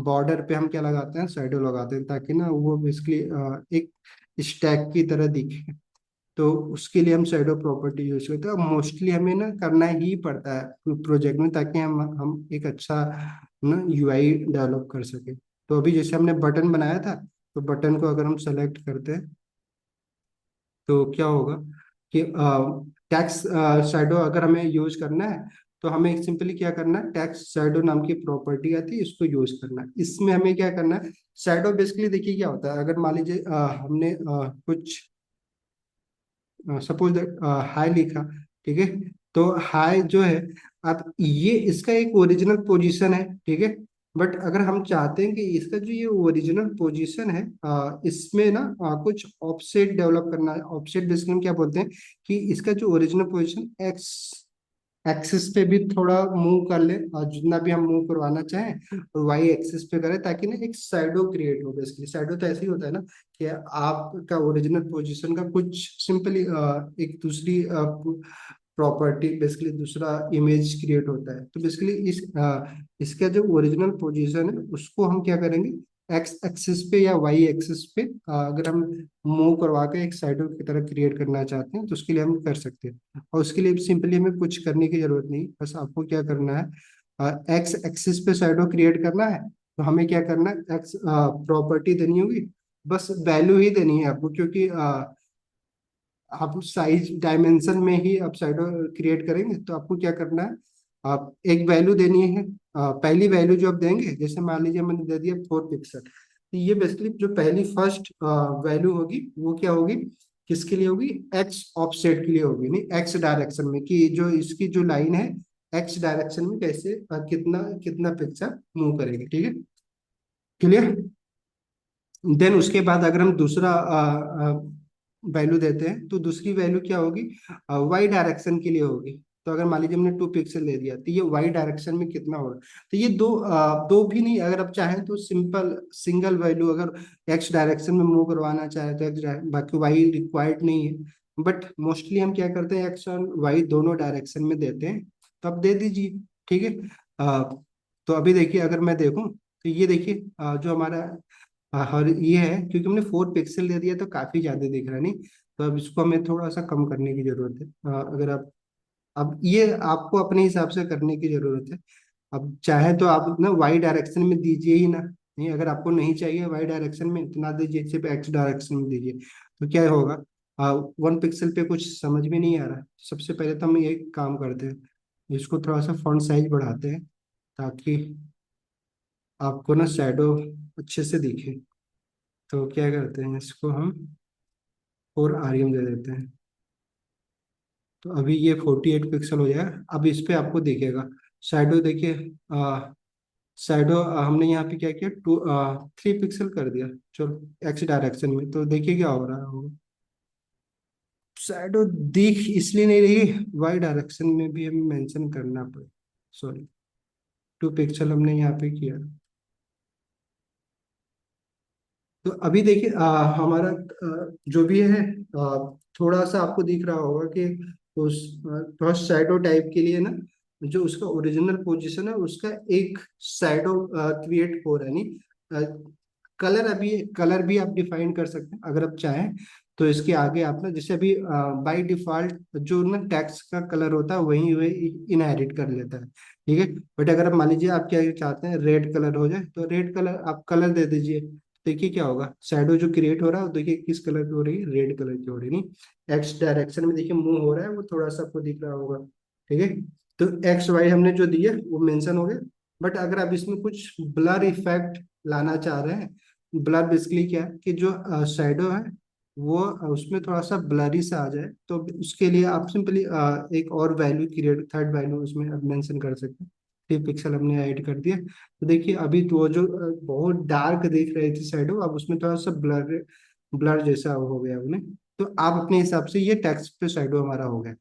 Speaker 1: बॉर्डर पे हम क्या लगाते हैं, शैडो लगाते हैं, ताकि ना वो बेसिकली एक स्टैक की तरह दिखे। तो उसके लिए हम शैडो प्रॉपर्टी यूज करते हैं। मोस्टली हमें ना करना ही पड़ता है प्रोजेक्ट में, ताकि हम एक अच्छा ना यूआई डेवलप कर सके। तो अभी जैसे हमने बटन बनाया था, तो बटन को अगर हम सेलेक्ट करते हैं तो क्या होगा कि टैक्स शैडो अगर हमें यूज करना है, तो हमें सिंपली क्या करना है, टैक्स शैडो नाम की प्रॉपर्टी आती है, इसको यूज करना है। इसमें हमें क्या करना है, शैडो बेसिकली देखिए क्या होता है। अगर मान लीजिए हमने कुछ सपोज दैट हाई लिखा, ठीक है। तो हाई जो है, अब ये इसका एक ओरिजिनल पोजीशन है, ठीक है। बट अगर हम चाहते हैं कि इसका जो ये ओरिजिनल पोजीशन है, इसमें ना कुछ ऑफसेट डेवलप करना है। ऑफसेट बेसिकली हम क्या बोलते हैं कि इसका जो ओरिजिनल पोजीशन एक्स एक्सिस पे भी थोड़ा मूव कर ले, और जितना भी हम मूव करवाना चाहें वाई एक्सिस पे करें, ताकि ना एक शैडो क्रिएट हो। बेसिकली शैडो तो ऐसे ही होता है ना कि आपका ओरिजिनल पोजीशन का कुछ सिंपली एक दूसरी प्रॉपर्टी, बेसिकली दूसरा इमेज क्रिएट होता है। तो बेसिकली इसका जो ओरिजिनल पोजीशन है उसको हम क्या करेंगे, एक्स एक्सिस पे या वाई एक्सिस पे अगर हम मूव करवा के एक शैडो की तरह क्रिएट करना चाहते हैं, तो उसके लिए हम कर सकते हैं। और उसके लिए सिंपली हमें कुछ करने की जरूरत नहीं, बस आपको क्या करना है, एक्स एक्सिस पे शैडो क्रिएट करना है। तो हमें क्या करना है, एक्स प्रॉपर्टी देनी होगी, बस वैल्यू ही देनी है आपको, क्योंकि आप साइज डायमेंशन में ही आप शैडो क्रिएट करेंगे। तो आपको क्या करना है, आप एक वैल्यू देनी है। पहली वैल्यू जो आप देंगे, जैसे मान लीजिए मैंने दे दिया 4 पिक्सल, तो ये बेसिकली जो पहली फर्स्ट वैल्यू होगी वो क्या होगी, किसके लिए होगी, एक्स ऑफसेट के लिए होगी, नहीं एक्स डायरेक्शन में, कि जो इसकी जो लाइन है एक्स डायरेक्शन में कैसे कितना कितना पिक्सल मूव करेगी, ठीक है। क्लियर। देन उसके बाद अगर हम दूसरा वैल्यू देते हैं, तो दूसरी वैल्यू क्या होगी, वाई डायरेक्शन के लिए होगी। तो अगर मान लीजिए हमने 2 पिक्सल दे दिया, तो ये वाई डायरेक्शन में कितना होगा। तो ये दो भी नहीं, अगर आप चाहें तो सिंपल सिंगल वैल्यू, अगर एक्स डायरेक्शन में मूव करवाना चाहे तो बाकी वाई रिक्वायर्ड नहीं है। बट मोस्टली हम क्या करते हैं, एक्स और वाई दोनों डायरेक्शन में देते हैं। तो आप दे दीजिए, ठीक है। अ, तो अभी देखिए अगर मैं देखूं, तो ये देखिए जो हमारा और ये है, क्योंकि हमने 4 पिक्सल दे दिया तो काफी ज्यादा दिख रहा है, नहीं। तो अब इसको हमें थोड़ा सा कम करने की जरूरत है। अगर आप, अब ये आपको अपने हिसाब से करने की जरूरत है। अब चाहे तो आप ना वाई डायरेक्शन में दीजिए ही ना, नहीं अगर आपको नहीं चाहिए वाई डायरेक्शन में, इतना दीजिए, सिर्फ एक्स डायरेक्शन में दीजिए। तो क्या होगा, 1 पिक्सल पे कुछ समझ में नहीं आ रहा। सबसे पहले तो हम ये काम करते हैं, इसको थोड़ा सा फॉन्ट साइज बढ़ाते हैं, ताकि आपको ना शैडो अच्छे से दिखे। तो क्या करते हैं, इसको हम 4 REM दे देते हैं। तो अभी ये 48 पिक्सल हो जाएगा। अब इस पे आपको दिखेगा शैडो, देखिए शैडो हमने यहाँ पे क्या किया, 3 पिक्सल कर दिया, चलो एक्स डायरेक्शन में। तो देखिए क्या हो रहा होगा, शैडो दिख इसलिए नहीं रही, वाई डायरेक्शन में भी हमें मेंशन करना पड़े। सॉरी, 2 पिक्सल हमने यहाँ पे किया। तो अभी देखिए हमारा जो भी है, थोड़ा सा आपको दिख रहा होगा कि उस थोड़ा शैडो टाइप के लिए ना, जो उसका ओरिजिनल पोजीशन है उसका एक शैडो क्रिएट हो रहा है, नहीं कलर भी आप डिफाइन कर सकते हैं अगर आप चाहें। तो इसके आगे आप ना, जैसे अभी बाय डिफॉल्ट जो ना टेक्स्ट का कलर होता है वही वही इनहेरिट कर लेता है, ठीक है। बट अगर आप मान लीजिए आप क्या चाहते हैं, रेड कलर हो जाए, तो रेड कलर आप कलर दे दीजिए। देखिए क्या होगा, शैडो जो क्रिएट हो रहा है, देखिए किस कलर की हो रही है, रेड कलर की हो रही है। नहीं, एक्स डायरेक्शन में देखिए मूव हो रहा है, वो थोड़ा सा आपको दिख रहा होगा, ठीक है। तो एक्स वाई हमने जो दिया वो मेंशन हो गया। बट अगर आप इसमें कुछ ब्लर इफेक्ट लाना चाह रहे हैं, ब्लर बेसिकली क्या है कि जो शैडो है वो उसमें थोड़ा सा ब्लरी सा आ जाए, तो उसके लिए आप सिंपली एक और वैल्यू क्रिएट, थर्ड वैल्यू उसमें आप मेंशन कर सकते हैं। 3 पिक्सल हमने ऐड कर दिया, तो देखिए अभी तो वो जो बहुत डार्क दिख रही थी शैडो, अब उसमें थोड़ा सा ब्लर ब्लर जैसा हो गया उन्हें। तो आप अपने हिसाब से, ये टेक्स्ट पे शैडो हमारा हो गया।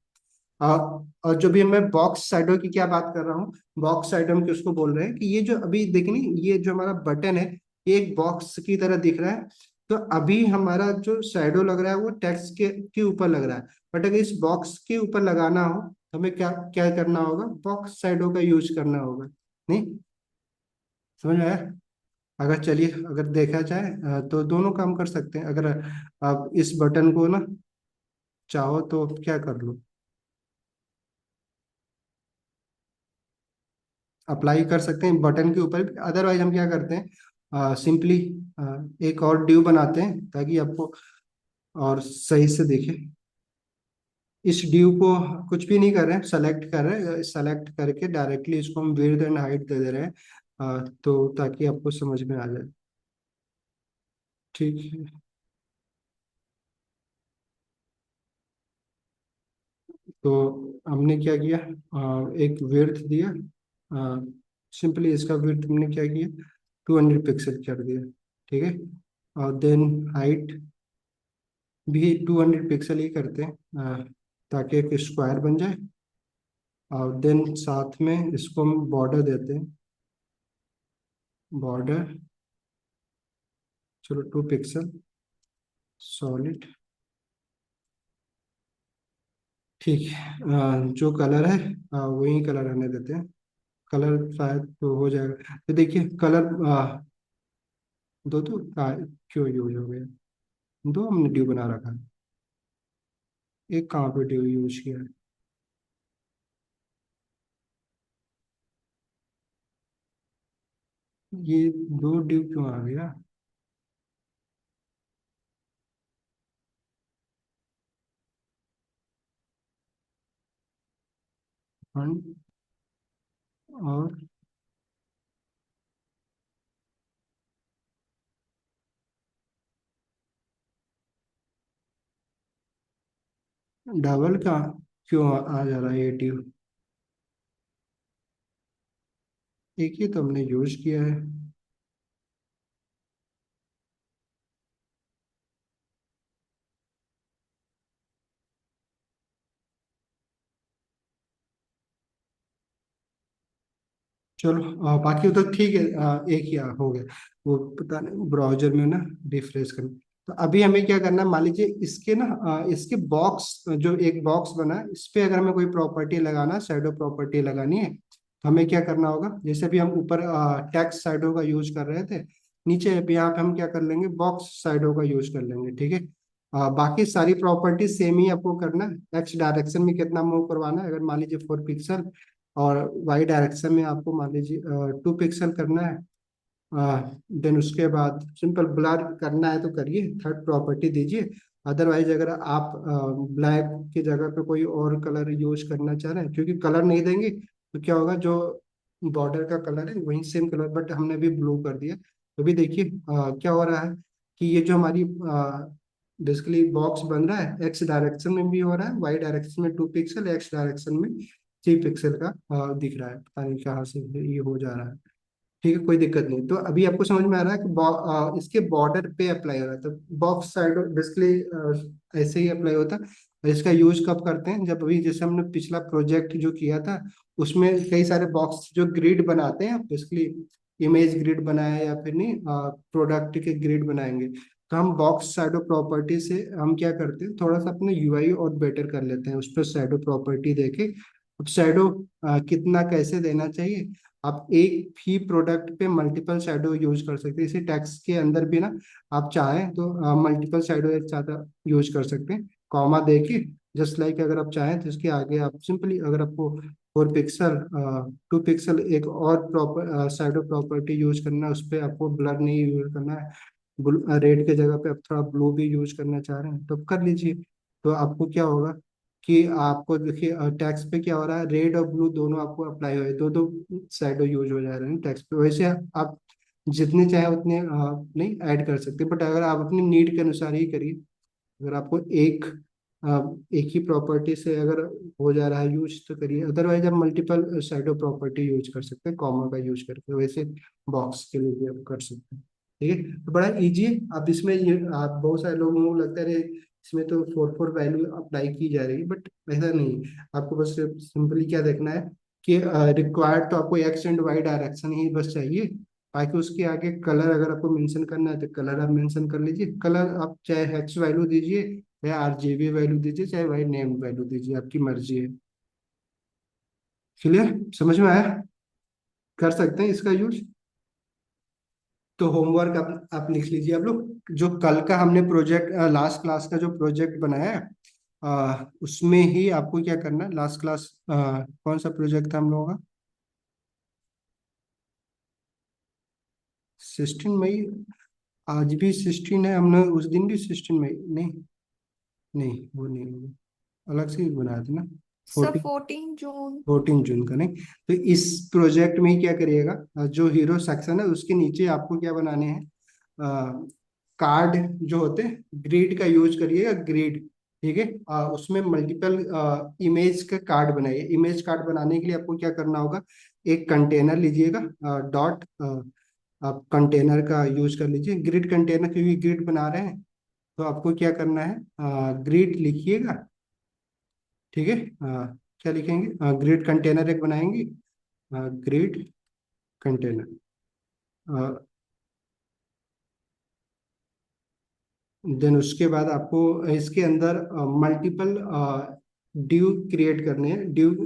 Speaker 1: और जो भी मैं बॉक्स शैडो की क्या बात कर रहा हूँ, बॉक्स शैडो हम किसको बोल रहे हैं कि ये जो अभी देखिए नहीं, ये जो हमारा बटन है ये एक बॉक्स की तरह दिख रहा है। तो अभी हमारा जो शैडो लग रहा है वो टेक्स्ट के ऊपर लग रहा है। बट अगर इस बॉक्स के ऊपर लगाना हो तो हमें क्या क्या करना होगा, बॉक्स शैडो का यूज करना होगा। नहीं समझ में आया? अगर चलिए, अगर देखा जाए तो दोनों काम कर सकते हैं। अगर आप इस बटन को ना चाहो तो क्या कर लो, अप्लाई कर सकते हैं बटन के ऊपर भी। अदरवाइज हम क्या करते हैं, सिंपली एक और ड्यू बनाते हैं ताकि आपको और सही से दिखे। इस ड्यू को कुछ भी नहीं कर रहे हैं, सेलेक्ट कर रहे हैं, सेलेक्ट करके डायरेक्टली इसको हम विड्थ एंड हाइट दे दे रहे हैं, तो ताकि आपको समझ में आ जाए, ठीक है। तो हमने क्या किया, एक विड्थ दिया, सिंपली इसका विड्थ हमने क्या किया, 200 पिक्सल कर दिया, ठीक है। और देन हाइट भी 200 पिक्सल ही करते हैं, ताकि एक स्क्वायर बन जाए। और देन साथ में इसको हम बॉर्डर देते हैं, बॉर्डर, चलो 2 पिक्सल सॉलिड, ठीक है। जो कलर है वही कलर रहने देते हैं, कलर शायद तो हो जाएगा। तो देखिए कलर दो तो क्यों यूज हो गया, दो हमने ड्यू बना रखा है, एक कहाँ पे ड्यू यूज किया है, ये दो ड्यू क्यों आ गया। फंड और डबल का क्यों आ जा रहा है ये ड्यू, एक ही तो हमने यूज किया है। चलो बाकी तो ठीक है, एक ही हो गया, वो पता नहीं ब्राउजर में ना रिफ्रेश करना। तो अभी हमें क्या करना है, मान लीजिए इसके ना इसके बॉक्स, जो एक बॉक्स बना है इस पे अगर हमें कोई प्रॉपर्टी लगाना, शैडो प्रॉपर्टी लगानी है, तो हमें क्या करना होगा, जैसे भी हम ऊपर टेक्स्ट शैडो का यूज कर रहे थे, नीचे अब यहाँ पे हम क्या कर लेंगे, बॉक्स शैडो का यूज कर लेंगे, ठीक है। बाकी सारी प्रॉपर्टी सेम ही आपको करना है। एक्स डायरेक्शन में कितना मूव करवाना है, अगर मान लीजिए 4 पिक्सल, और वाई डायरेक्शन में आपको मान लीजिए 2 पिक्सल करना है। देन उसके बाद सिंपल ब्लर करना है तो करिए, थर्ड प्रॉपर्टी दीजिए। अदरवाइज अगर आप ब्लैक की जगह पे कोई और कलर यूज करना चाह रहे हैं, क्योंकि कलर नहीं देंगे तो क्या होगा, जो बॉर्डर का कलर है वही सेम कलर, बट हमने भी ब्लू कर दिया। तो भी देखिए क्या हो रहा है कि ये जो हमारी बेसिकली बॉक्स बन रहा है, एक्स डायरेक्शन में भी हो रहा है, वाई डायरेक्शन में 2 पिक्सल, एक्स डायरेक्शन में 3 पिक्सल का दिख रहा है, पता नहीं कहाँ से ये हो जा रहा है, ठीक है। कोई दिक्कत नहीं। तो अभी आपको समझ में आ रहा है कि इसके बॉर्डर पे अप्लाई हो रहा है, तो बॉक्स साइड बेसिकली ऐसे ही अप्लाई होता है। और इसका यूज कब करते हैं, जब अभी जैसे हमने पिछला प्रोजेक्ट जो किया था उसमें कई सारे बॉक्स जो ग्रिड बनाते हैं, बेसिकली इमेज ग्रिड बनाया या फिर नहीं, प्रोडक्ट के ग्रिड बनाएंगे, तो हम बॉक्स शैडो प्रॉपर्टी से हम क्या करते हैं, थोड़ा सा अपने यूआई और बेटर कर लेते हैं, उस पर शैडो प्रॉपर्टी देके। अब शैडो कितना कैसे देना चाहिए, आप एक ही प्रोडक्ट पे मल्टीपल शैडो यूज कर सकते हैं। इसी टेक्स्ट के अंदर भी ना आप चाहें तो मल्टीपल शैडो एक साथ यूज कर सकते हैं, कॉमा दे के। जस्ट लाइक अगर आप चाहें तो इसके आगे आप सिंपली, अगर आपको 4 पिक्सल 2 पिक्सल एक और प्रॉपर शैडो प्रॉपर्टी यूज करना है, उस पर आपको ब्लर नहीं यूज करना है, रेड के जगह पे आप थोड़ा ब्लू भी यूज करना चाह रहे हैं तो कर लीजिए। तो आपको क्या होगा कि आपको देखिए टैक्स पे क्या हो रहा है, रेड और ब्लू दोनों आपको अप्लाई हो रहे हैं, दो दो शैडो यूज हो जा रहे हैं टैक्स पे। वैसे आप जितने चाहे उतने नहीं ऐड कर सकते, बट अगर आप अपनी नीड के अनुसार ही करिए। अगर आपको अ, एक ही प्रॉपर्टी से अगर हो जा रहा है यूज तो करिए, अदरवाइज आप मल्टीपल शैडो प्रॉपर्टी यूज कर सकते हैं कॉमा का यूज करके। वैसे बॉक्स के लिए भी आप कर सकते हैं। ठीक है, तो बड़ा इजी है। आप इसमें ये आप बहुत सारे लोगों को लगता है इसमें तो 4 4 वैल्यू अप्लाई की जा रही है, बट ऐसा नहीं है। आपको बस सिंपली क्या देखना है कि रिक्वायर्ड तो आपको एक्स एंड वाई डायरेक्शन ही बस चाहिए। बाकी उसके आगे कलर अगर आपको मेंशन करना है तो कलर आप मेंशन कर लीजिए। कलर आप चाहे हेक्स वैल्यू दीजिए या आरजीबी वैल्यू दीजिए, चाहे वाई नेम वैल्यू दीजिए, आपकी मर्जी है। क्लियर, समझ में आया? कर सकते हैं इसका यूज। तो होमवर्क आप लिख लीजिए। आप लोग जो कल का हमने प्रोजेक्ट, लास्ट क्लास का जो प्रोजेक्ट बनाया है, उसमें ही आपको क्या करना है। लास्ट क्लास कौन सा प्रोजेक्ट था हम लोगों का? 16 मई। आज भी 16 है, हमने उस दिन भी 16 मई नहीं, नहीं वो नहीं होगा, अलग से ही बनाया था ना।
Speaker 4: सर
Speaker 1: 14,
Speaker 4: 14 जून।
Speaker 1: 14 जून का नहीं। तो इस प्रोजेक्ट में क्या करिएगा, जो हीरो सेक्शन है उसके नीचे आपको क्या बनाने हैं, कार्ड जो होते हैं, ग्रिड का यूज करिएगा, ग्रिड। ठीक है, उसमें मल्टीपल इमेज का कार्ड बनाइए। इमेज कार्ड बनाने के लिए आपको क्या करना होगा, एक कंटेनर लीजिएगा, डॉट आप कंटेनर का यूज कर लीजिए, ग्रिड कंटेनर, क्योंकि ग्रिड बना रहे हैं तो आपको क्या करना है, ग्रिड लिखिएगा। ठीक है, क्या लिखेंगे, ग्रिड कंटेनर एक बनाएंगे, ग्रिड कंटेनर। देन उसके बाद आपको इसके अंदर मल्टीपल ड्यू क्रिएट करने हैं। ड्यू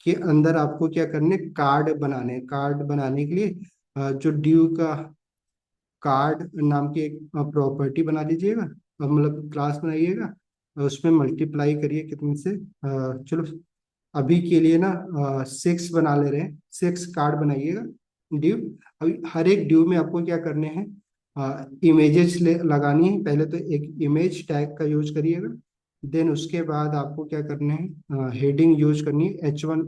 Speaker 1: के अंदर आपको क्या करने, कार्ड बनाने हैं। कार्ड बनाने के लिए जो ड्यू का कार्ड नाम की एक प्रॉपर्टी बना लीजिएगा, मतलब क्लास बनाइएगा, और उसमें मल्टीप्लाई करिए कितने से, चलो अभी के लिए ना 6 बना ले रहे हैं, 6 कार्ड बनाइएगा ड्यू। अभी हर एक ड्यू में आपको क्या करने हैं, इमेजेस लगानी है। पहले तो एक इमेज टैग का यूज करिएगा। देन उसके बाद आपको क्या करने हैं, हेडिंग यूज करनी है, H1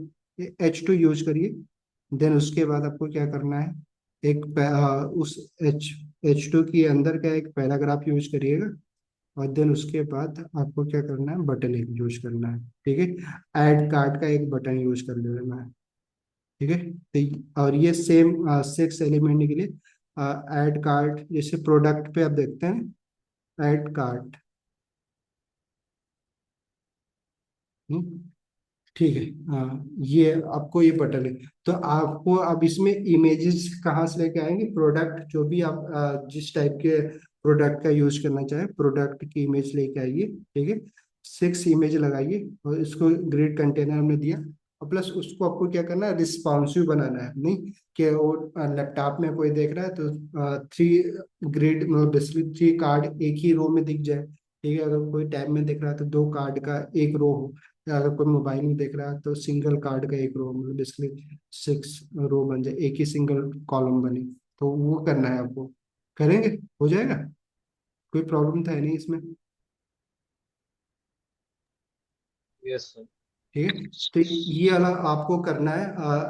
Speaker 1: H2 यूज करिए। देन उसके बाद आपको क्या करना है, एक उस H2 के अंदर का एक पैराग्राफ यूज करिएगा। और देन उसके बाद आपको क्या करना है, बटन एक यूज करना है। ठीक है, ऐड कार्ड का एक बटन यूज कर लेना है। ठीक है, तो और ये सेम 6 एलिमेंट के लिए ऐड कार्ड, जैसे प्रोडक्ट पे आप देखते हैं ऐड कार्ड। ठीक है, ये आपको ये बटन है। तो आपको अब इसमें इमेजेस कहाँ से लेके आएंगे, प्रोडक्ट जो भी आप जिस टाइप के प्रोडक्ट का यूज करना चाहे, प्रोडक्ट की इमेज लेके आइए। ठीक है, 6 इमेज लगाइए और इसको ग्रिड कंटेनर हमने दिया। और प्लस उसको आपको क्या करना है, रिस्पॉन्सिव बनाना है। नहीं कि वो लैपटॉप में कोई देख रहा है तो 3 ग्रिड मतलब बेसिकली 3 कार्ड एक ही रो में दिख जाए। ठीक है, अगर कोई टैब में देख रहा है तो 2 कार्ड का एक रो हो, या अगर कोई मोबाइल में देख रहा है तो सिंगल कार्ड का एक रो, मतलब बेसिकली 6 रो बन जाए, एक ही सिंगल कॉलम बने। तो वो करना है आपको, करेंगे हो जाएगा, कोई प्रॉब्लम था नहीं इसमें।
Speaker 2: Yes sir.
Speaker 1: ठीक है, तो ये वाला आपको करना है,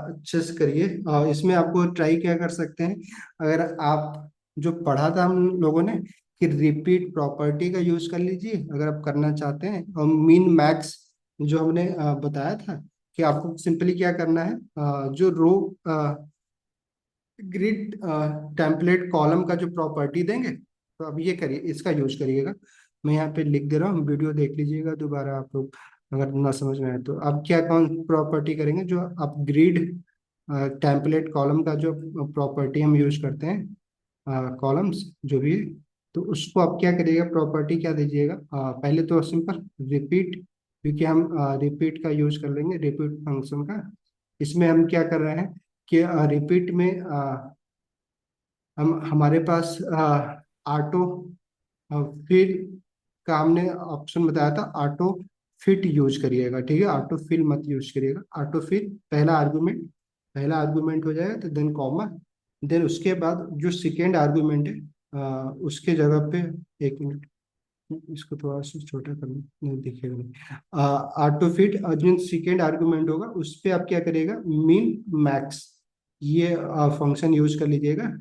Speaker 1: अच्छे से करिए। इसमें आपको ट्राई क्या कर सकते हैं, अगर आप जो पढ़ा था हम लोगों ने कि रिपीट प्रॉपर्टी का यूज कर लीजिए अगर आप करना चाहते हैं। और मीन मैक्स जो हमने बताया था कि आपको सिंपली क्या करना है, जो रो ग्रिड टेम्पलेट कॉलम का जो प्रॉपर्टी देंगे, तो अब ये करिए, इसका यूज करिएगा। मैं यहाँ पे लिख दे रहा हूँ, वीडियो देख लीजिएगा दोबारा आप लोग, अगर ना समझ में आए तो। अब क्या कौन प्रॉपर्टी करेंगे, जो आप ग्रिड टेम्पलेट कॉलम का जो प्रॉपर्टी हम यूज करते हैं, कॉलम्स जो भी है, तो उसको आप क्या करिएगा, प्रॉपर्टी क्या दीजिएगा, पहले तो सिंपल रिपीट, क्योंकि हम रिपीट का यूज कर लेंगे, रिपीट फंक्शन का। इसमें हम क्या कर रहे हैं, कि रिपीट में हम हमारे पास ऑटो फिल का हमने ऑप्शन बताया था, ऑटो फिट यूज करिएगा, ठीक है, ऑटो फिल मत यूज करिएगा। ऑटो फिल पहला आर्गुमेंट हो जाएगा, तो देन कॉमा, देन उसके बाद जो सेकेंड आर्गुमेंट है उसके जगह पे, एक मिनट, इसको थोड़ा सा छोटा करना, नहीं दिखेगा नहीं, ऑटो फिट और जो सेकेंड आर्गुमेंट होगा उस पे आप क्या करिएगा, मिन मैक्स, ये फंक्शन यूज कर लीजिएगा।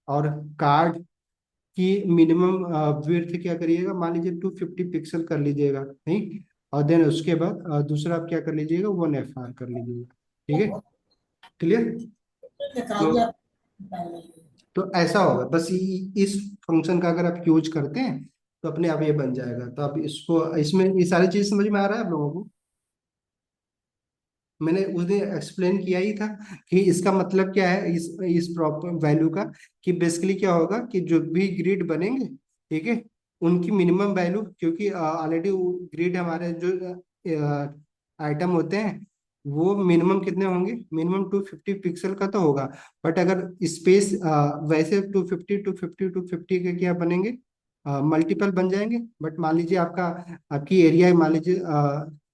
Speaker 1: और कार्ड की मिनिमम विड्थ क्या करिएगा, मान लीजिए 250 पिक्सल कर लीजिएगा, नहीं, और देन उसके बाद दूसरा आप क्या कर लीजिएगा, 1FR कर लीजिएगा, ठीक है, क्लियर। तो ऐसा होगा बस, इस फंक्शन का अगर आप यूज करते हैं तो अपने आप ये बन जाएगा। तो आप इसको, इसमें ये सारी चीज समझ में आ रहा है आप लोगों को? मैंने उस दिन एक्सप्लेन किया ही था कि इसका मतलब क्या है, इस प्रॉपर वैल्यू का, कि बेसिकली क्या होगा कि जो भी ग्रिड बनेंगे, ठीक है, उनकी मिनिमम वैल्यू, क्योंकि ऑलरेडी ग्रिड हमारे जो आइटम होते हैं वो मिनिमम कितने होंगे, मिनिमम 250 पिक्सल का तो होगा, बट अगर स्पेस वैसे 250 के क्या बनेंगे, मल्टीपल बन जाएंगे। बट मान लीजिए आपकी एरिया मान लीजिए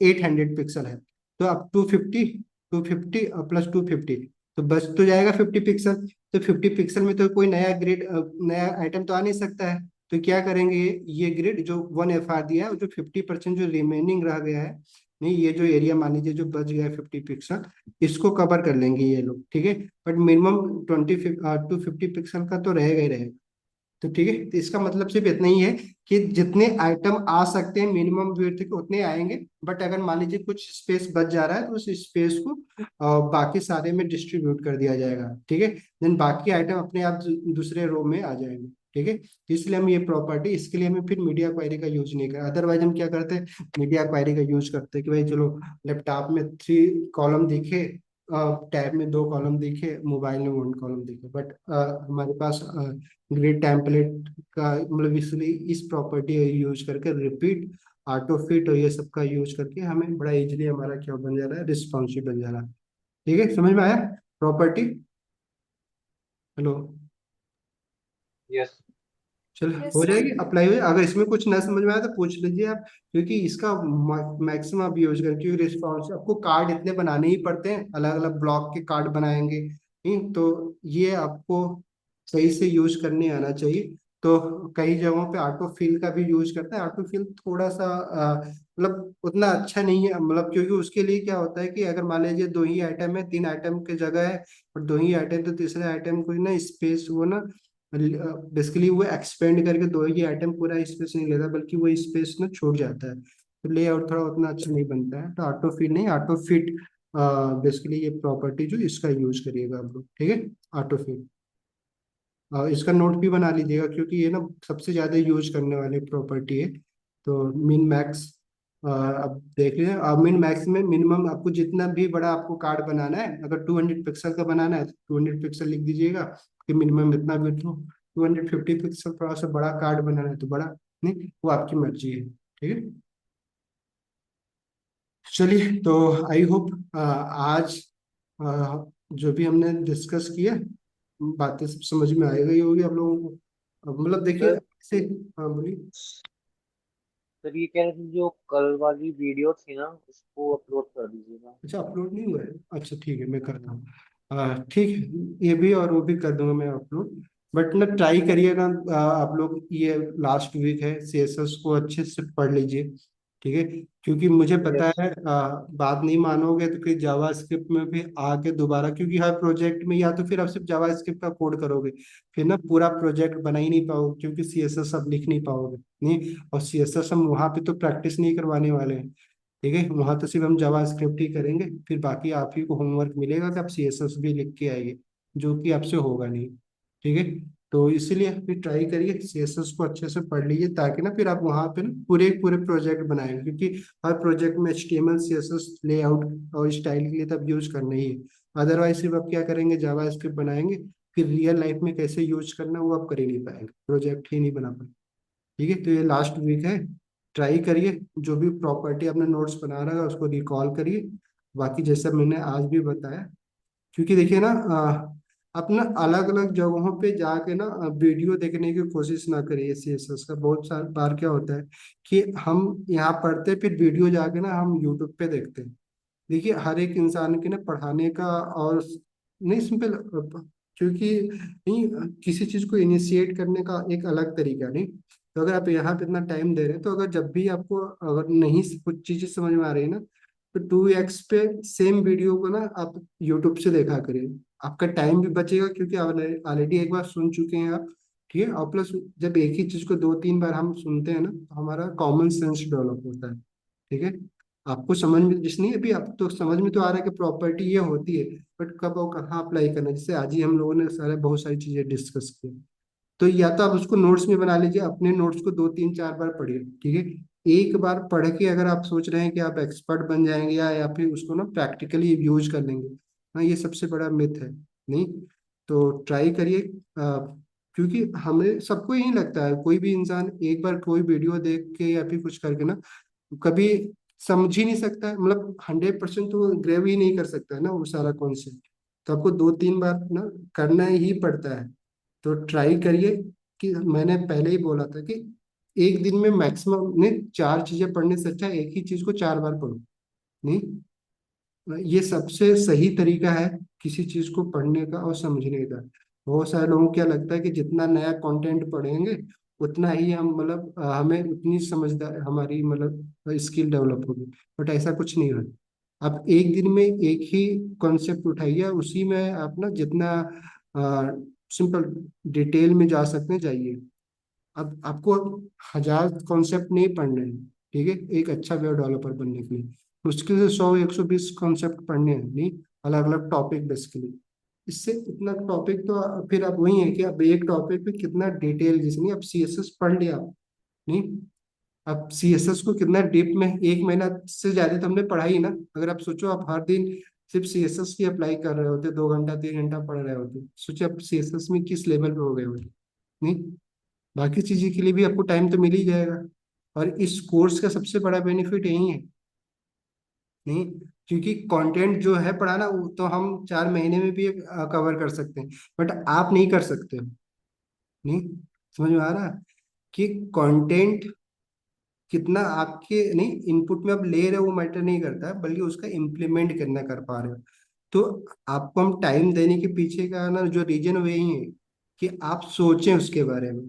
Speaker 1: 800 पिक्सल है, तो अब 250 प्लस 250, तो बच तो जाएगा 50 पिक्सल। तो 50 पिक्सल में तो कोई नया आइटम तो आ नहीं सकता है। तो क्या करेंगे, ये ग्रिड जो 1FR दिया है, जो 50% जो रिमेनिंग रह गया है, नहीं, ये जो एरिया मान लीजिए जो बच गया है 50 पिक्सल, इसको कवर कर लेंगे ये लोग, ठीक है। बट मिनिमम 250 पिक्सल का तो रहेगा ही रहेगा। तो ठीक है, तो इसका मतलब सिर्फ इतना ही है कि जितने आइटम आ सकते हैं मिनिमम विड्थ के उतने आएंगे। बट अगर मान लीजिए कुछ स्पेस बच जा रहा है तो उस स्पेस को बाकी सारे में डिस्ट्रीब्यूट कर दिया जाएगा, ठीक है। देन बाकी आइटम अपने आप दूसरे रो में आ जाएंगे, ठीक है। तो इसलिए हम ये प्रॉपर्टी, इसके लिए हमें फिर मीडिया क्वेरी का यूज नहीं करते। अदरवाइज हम क्या करते हैं, मीडिया क्वेरी का यूज करते हैं कि भाई चलो लैपटॉप में 3 कॉलम दिखे, टैब में 2 कॉलम दिखे, मोबाइल में 1 कॉलम दिखे, बट हमारे पास ग्रिड टेम्पलेट का मतलब इसलिए इस प्रॉपर्टी यूज करके रिपीट, ऑटो फिट और ये सब का यूज करके हमें बड़ा इजीली हमारा क्या बन जा रहा है, रिस्पॉन्सिव बन जा रहा है। ठीक है, समझ में आया प्रॉपर्टी? Hello,
Speaker 2: yes.
Speaker 1: चलो
Speaker 4: यस
Speaker 1: हो
Speaker 4: सर।
Speaker 1: जाएगी, अप्लाई हो जाए। अगर इसमें कुछ ना समझ में आया तो पूछ लीजिए आप, क्योंकि इसका मैक्सिमम आप यूज करके, क्योंकि रिस्पॉन्स आपको कार्ड इतने बनाने ही पड़ते हैं, अलग अलग ब्लॉक के कार्ड बनाएंगे, नहीं तो ये आपको सही से यूज करने आना चाहिए। तो कई जगहों पे ऑटो फिल का भी यूज करते हैं। ऑटो फिल थोड़ा सा मतलब उतना अच्छा नहीं है, मतलब क्योंकि उसके लिए क्या होता है कि अगर मान लीजिए 2 ही आइटम है, 3 आइटम की जगह है, और 2 ही आइटम, तो तीसरे आइटम को ना स्पेस वो ना बेसिकली वो एक्सपेंड करके 2 ही आइटम पूरा स्पेस नहीं लेता, बल्कि वो स्पेस ना छूट जाता है, तो लेआउट थोड़ा उतना अच्छा नहीं बनता है। तो ऑटो फिट नहीं, ऑटो फिट बेसिकली ये प्रॉपर्टी जो इसका यूज करिएगा आप लोग, ठीक है, ऑटो फिट। इसका नोट भी बना लीजिएगा, क्योंकि ये ना सबसे ज्यादा यूज करने वाली प्रॉपर्टी है। तो मिन मैक्स, अब देख लीजिए, मिन मैक्स में मिनिमम आपको जितना भी बड़ा आपको कार्ड बनाना है, अगर 200 पिक्सल का बनाना है तो 200 पिक्सल लिख दीजिएगा कि मिनिमम इतना भी हो। 250 पिक्सल थोड़ा सा बड़ा कार्ड बनाना है तो बड़ा, नहीं, वो आपकी मर्जी है, ठीक है। चलिए, तो आई होप आज जो भी हमने डिस्कस किया, बातें सब समझ में आ गई होगी आप लोगों को। अब मतलब देखिए
Speaker 2: सर
Speaker 1: से, हाँ बोलिए।
Speaker 2: सर ये कह रहे थे जो कल वाली वीडियो थी ना उसको अपलोड कर दीजिएगा।
Speaker 1: अच्छा, अपलोड नहीं हुआ है? अच्छा ठीक है, मैं करता हूँ। ठीक है, ये भी और वो भी कर दूंगा मैं अपलोड। बट ना ट्राई करिएगा, आप लोग ये लास्ट वीक है, सीएसएस को अच्छे से पढ़ लीजिए, ठीक है। क्योंकि मुझे पता
Speaker 2: यस।
Speaker 1: है बात नहीं मानोगे तो फिर जावा स्क्रिप्ट में भी आके दोबारा, क्योंकि हर प्रोजेक्ट में या तो फिर आप सिर्फ जावा स्क्रिप्ट का कोड करोगे, फिर ना पूरा प्रोजेक्ट बना ही नहीं पाओगे, क्योंकि सीएसएस आप लिख नहीं पाओगे, नहीं। और सीएसएस हम वहाँ पे तो प्रैक्टिस नहीं करवाने वाले हैं, ठीक है, वहां तो सिर्फ हम जावा स्क्रिप्ट ही करेंगे। फिर बाकी आप ही को होमवर्क मिलेगा कि आप सीएसएस भी लिख के आइए, जो कि आपसे होगा नहीं, ठीक है। तो इसीलिए फिर ट्राई करिए, सीएसएस को अच्छे से पढ़ लीजिए, ताकि ना फिर आप वहाँ पे ना पूरे पूरे प्रोजेक्ट बनाएंगे, क्योंकि हर प्रोजेक्ट में एचटीएमएल सीएसएस लेआउट और स्टाइल के लिए तब यूज करना ही है। अदरवाइज सिर्फ आप क्या करेंगे, जावा स्क्रिप्ट बनाएंगे, फिर रियल लाइफ में कैसे यूज करना है वो आप कर ही नहीं पाएंगे, प्रोजेक्ट ही नहीं बना पाएंगे, ठीक है। तो ये लास्ट वीक है, ट्राई करिए, जो भी प्रॉपर्टी अपने नोट्स बना रहा है उसको रिकॉल करिए। बाकी जैसा मैंने आज भी बताया क्योंकि देखिए ना अपना अलग अलग जगहों पे जाके ना वीडियो देखने की कोशिश ना करिए। सीएसएस का बहुत सारी बार क्या होता है कि हम यहाँ पढ़ते फिर वीडियो जाके ना हम यूट्यूब पे देखते हैं। देखिए हर एक इंसान के ना पढ़ाने का और नहीं सिंपल, क्योंकि नहीं किसी चीज को इनिशिएट करने का एक अलग तरीका नहीं। तो अगर आप यहाँ पे इतना टाइम दे रहे हैं तो अगर जब भी आपको अगर नहीं कुछ चीजें समझ में आ रही है ना, तो 2x पे सेम वीडियो को ना आप यूट्यूब से देखा करिए। आपका टाइम भी बचेगा क्योंकि ऑलरेडी एक बार सुन चुके हैं आप। ठीक है, और प्लस जब एक ही चीज को दो तीन बार हम सुनते हैं ना तो हमारा कॉमन सेंस डेवलप होता है। ठीक है, आपको समझ में जिसने अभी आप तो समझ में तो आ रहा है कि प्रॉपर्टी ये होती है, बट कब और कहाँ अप्लाई करना है। जैसे आज ही हम लोगों ने सारे बहुत सारी चीजें डिस्कस की, तो या तो आप उसको नोट्स में बना लीजिए, अपने नोट्स को दो तीन चार बार पढ़िए। ठीक है, एक बार पढ़ के अगर आप सोच रहे हैं कि आप एक्सपर्ट बन जाएंगे या फिर उसको ना प्रैक्टिकली यूज कर लेंगे, हाँ ये सबसे बड़ा मिथ है। नहीं, तो ट्राई करिए। क्योंकि हमें सबको यही लगता है, कोई भी इंसान एक बार कोई वीडियो देख के या फिर कुछ करके ना कभी समझ ही नहीं सकता है, मतलब 100% तो ग्रेव ही नहीं कर सकता है ना वो सारा कॉन्सेप्ट। तो आपको दो तीन बार ना करना ही पड़ता है। तो ट्राई करिए कि मैंने पहले ही बोला था कि एक दिन में मैक्सिमम नहीं, चार चीजें पढ़ने से अच्छा है एक ही चीज को चार बार पढ़ो। नहीं, ये सबसे सही तरीका है किसी चीज को पढ़ने का और समझने का। बहुत सारे लोगों को क्या लगता है कि जितना नया कंटेंट पढ़ेंगे उतना ही हम मतलब हमें उतनी समझदार हमारी मतलब स्किल डेवलप होगी। बट ऐसा कुछ नहीं है। आप एक दिन में एक ही कॉन्सेप्ट उठाइए, उसी में आप ना जितना सिंपल डिटेल में जा सकते हैं जाइए। अब आपको हजार कॉन्सेप्ट नहीं पढ़ने हैं। ठीक है, एक अच्छा वेब डेवलपर बनने के लिए मुश्किल से 100 120 कॉन्सेप्ट पढ़ने हैं। नहीं, अलग अलग टॉपिक बेसिकली। इससे इतना टॉपिक तो फिर आप वही है कि अब एक टॉपिक पे कितना डिटेल, जैसे नहीं अब सीएसएस पढ़ लिया आप, नहीं अब सीएसएस को कितना डीप में एक महीना से ज्यादा तो हमने पढ़ा ही ना। अगर आप सोचो आप हर दिन सिर्फ सीएसएस की अप्लाई कर रहे होते, 2 घंटा 3 घंटा पढ़ रहे होते, सोचिए आप सीएसएस में किस लेवल पे हो गए होते। नहीं, बाकी चीज़ों के लिए भी आपको टाइम तो मिल ही जाएगा। और इस कोर्स का सबसे बड़ा बेनिफिट यही है। नहीं, क्योंकि कंटेंट जो है पढ़ाना वो तो हम 4 महीने में भी कवर कर सकते हैं, बट आप नहीं कर सकते हो। नहीं, समझ में आ रहा है कि कंटेंट कितना आपके नहीं इनपुट में आप ले रहे हो वो मैटर नहीं करता है, बल्कि उसका इम्प्लीमेंट कितना कर पा रहे हो। तो आपको हम टाइम देने के पीछे का ना जो रीजन वो यही है कि आप सोचें उसके बारे में।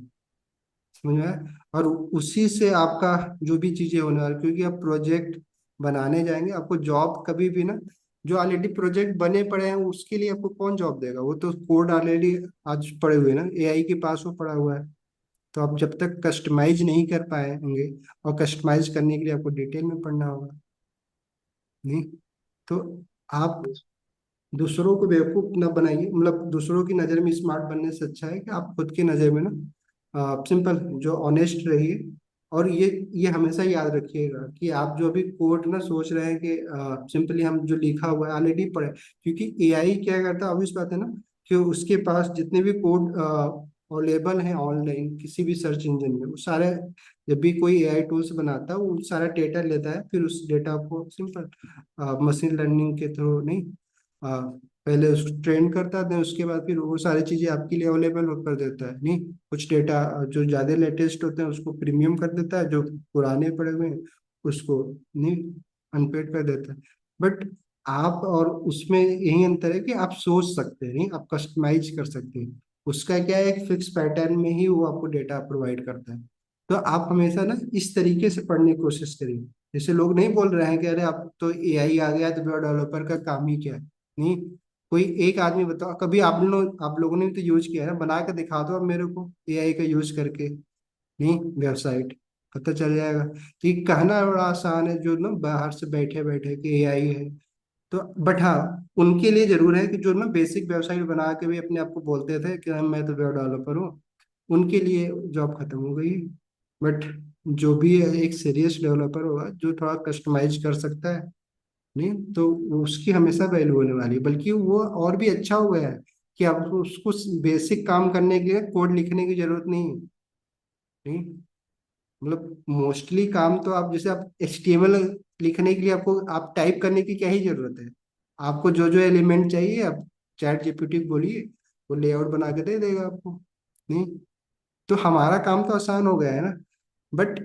Speaker 1: समझ में आया? और उसी से आपका जो भी चीजें होने वाली, क्योंकि आप प्रोजेक्ट बनाने जाएंगे, आपको जॉब कभी भी ना जो ऑलरेडी प्रोजेक्ट बने पड़े हैं उसके लिए आपको कौन जॉब देगा, वो तो कोड ऑलरेडी आज पड़े हुए हैं ना, एआई के पास वो पड़ा हुआ है। तो आप जब तक कस्टमाइज नहीं कर पाएंगे, और कस्टमाइज करने के लिए आपको डिटेल में पढ़ना होगा। नहीं, तो आप दूसरों को बेवकूफ ना बनाइए, मतलब दूसरों की नज़र में स्मार्ट बनने से अच्छा है कि आप खुद की नज़र में ना सिंपल जो ऑनेस्ट रहिए। और ये हमेशा याद रखिएगा कि आप जो भी कोड ना सोच रहे हैं कि सिंपली हम जो लिखा हुआ है ऑलरेडी पढ़े, क्योंकि एआई क्या करता है ऑब्वियस बात है ना कि उसके पास जितने भी कोड अवेलेबल हैं ऑनलाइन किसी भी सर्च इंजन में, वो सारे जब भी कोई एआई टूल्स बनाता है वो सारा डेटा लेता है, फिर उस डेटा को सिंपल मशीन लर्निंग के थ्रू नहीं पहले उसको ट्रेन करता है, उसके बाद फिर वो सारी चीजें आपके लिए अवेलेबल कर देता है। नहीं, कुछ डेटा जो ज्यादा लेटेस्ट होते हैं उसको प्रीमियम कर देता है, जो पुराने पड़े हुए हैं उसको नहीं अनपेड कर देता है। बट आप और उसमें यही अंतर है कि आप सोच सकते हैं, नहीं आप कस्टमाइज कर सकते हैं। उसका क्या है, एक फिक्स पैटर्न में ही वो आपको डेटा प्रोवाइड करता है। तो आप हमेशा ना इस तरीके से पढ़ने की कोशिश करिए। जैसे लोग नहीं बोल रहे हैं कि अरे अब तो एआई आ गया तो वेब डेवलपर का काम ही क्या है। नहीं, कोई एक आदमी बताओ, कभी आप लोगों ने भी तो यूज किया है ना, बना के दिखा दो अब मेरे को एआई का यूज करके नहीं वेबसाइट, पता चल जाएगा। तो ये कहना बड़ा आसान है जो ना बाहर से बैठे बैठे कि एआई है। तो बट हाँ, उनके लिए जरूर है कि जो ना बेसिक वेबसाइट बना के भी अपने आप को बोलते थे कि मैं तो वेब डेवलपर हूँ, उनके लिए जॉब खत्म हो गई। बट जो भी है एक सीरियस डेवलपर होगा जो थोड़ा कस्टमाइज कर सकता है, नहीं तो उसकी हमेशा वैल्यू होने वाली है। बल्कि वो और भी अच्छा हो गया है कि आपको उसको बेसिक काम करने के लिए कोड लिखने की जरूरत नहीं है। नहीं, मतलब मोस्टली काम तो आप जैसे आप एचटीएमएल लिखने के लिए आपको आप टाइप करने की क्या ही जरूरत है। आपको जो जो एलिमेंट चाहिए आप चैट जीपीटी को बोलिए, वो लेआउट बना के दे देगा आपको। नहीं, तो हमारा काम तो आसान हो गया है ना। बट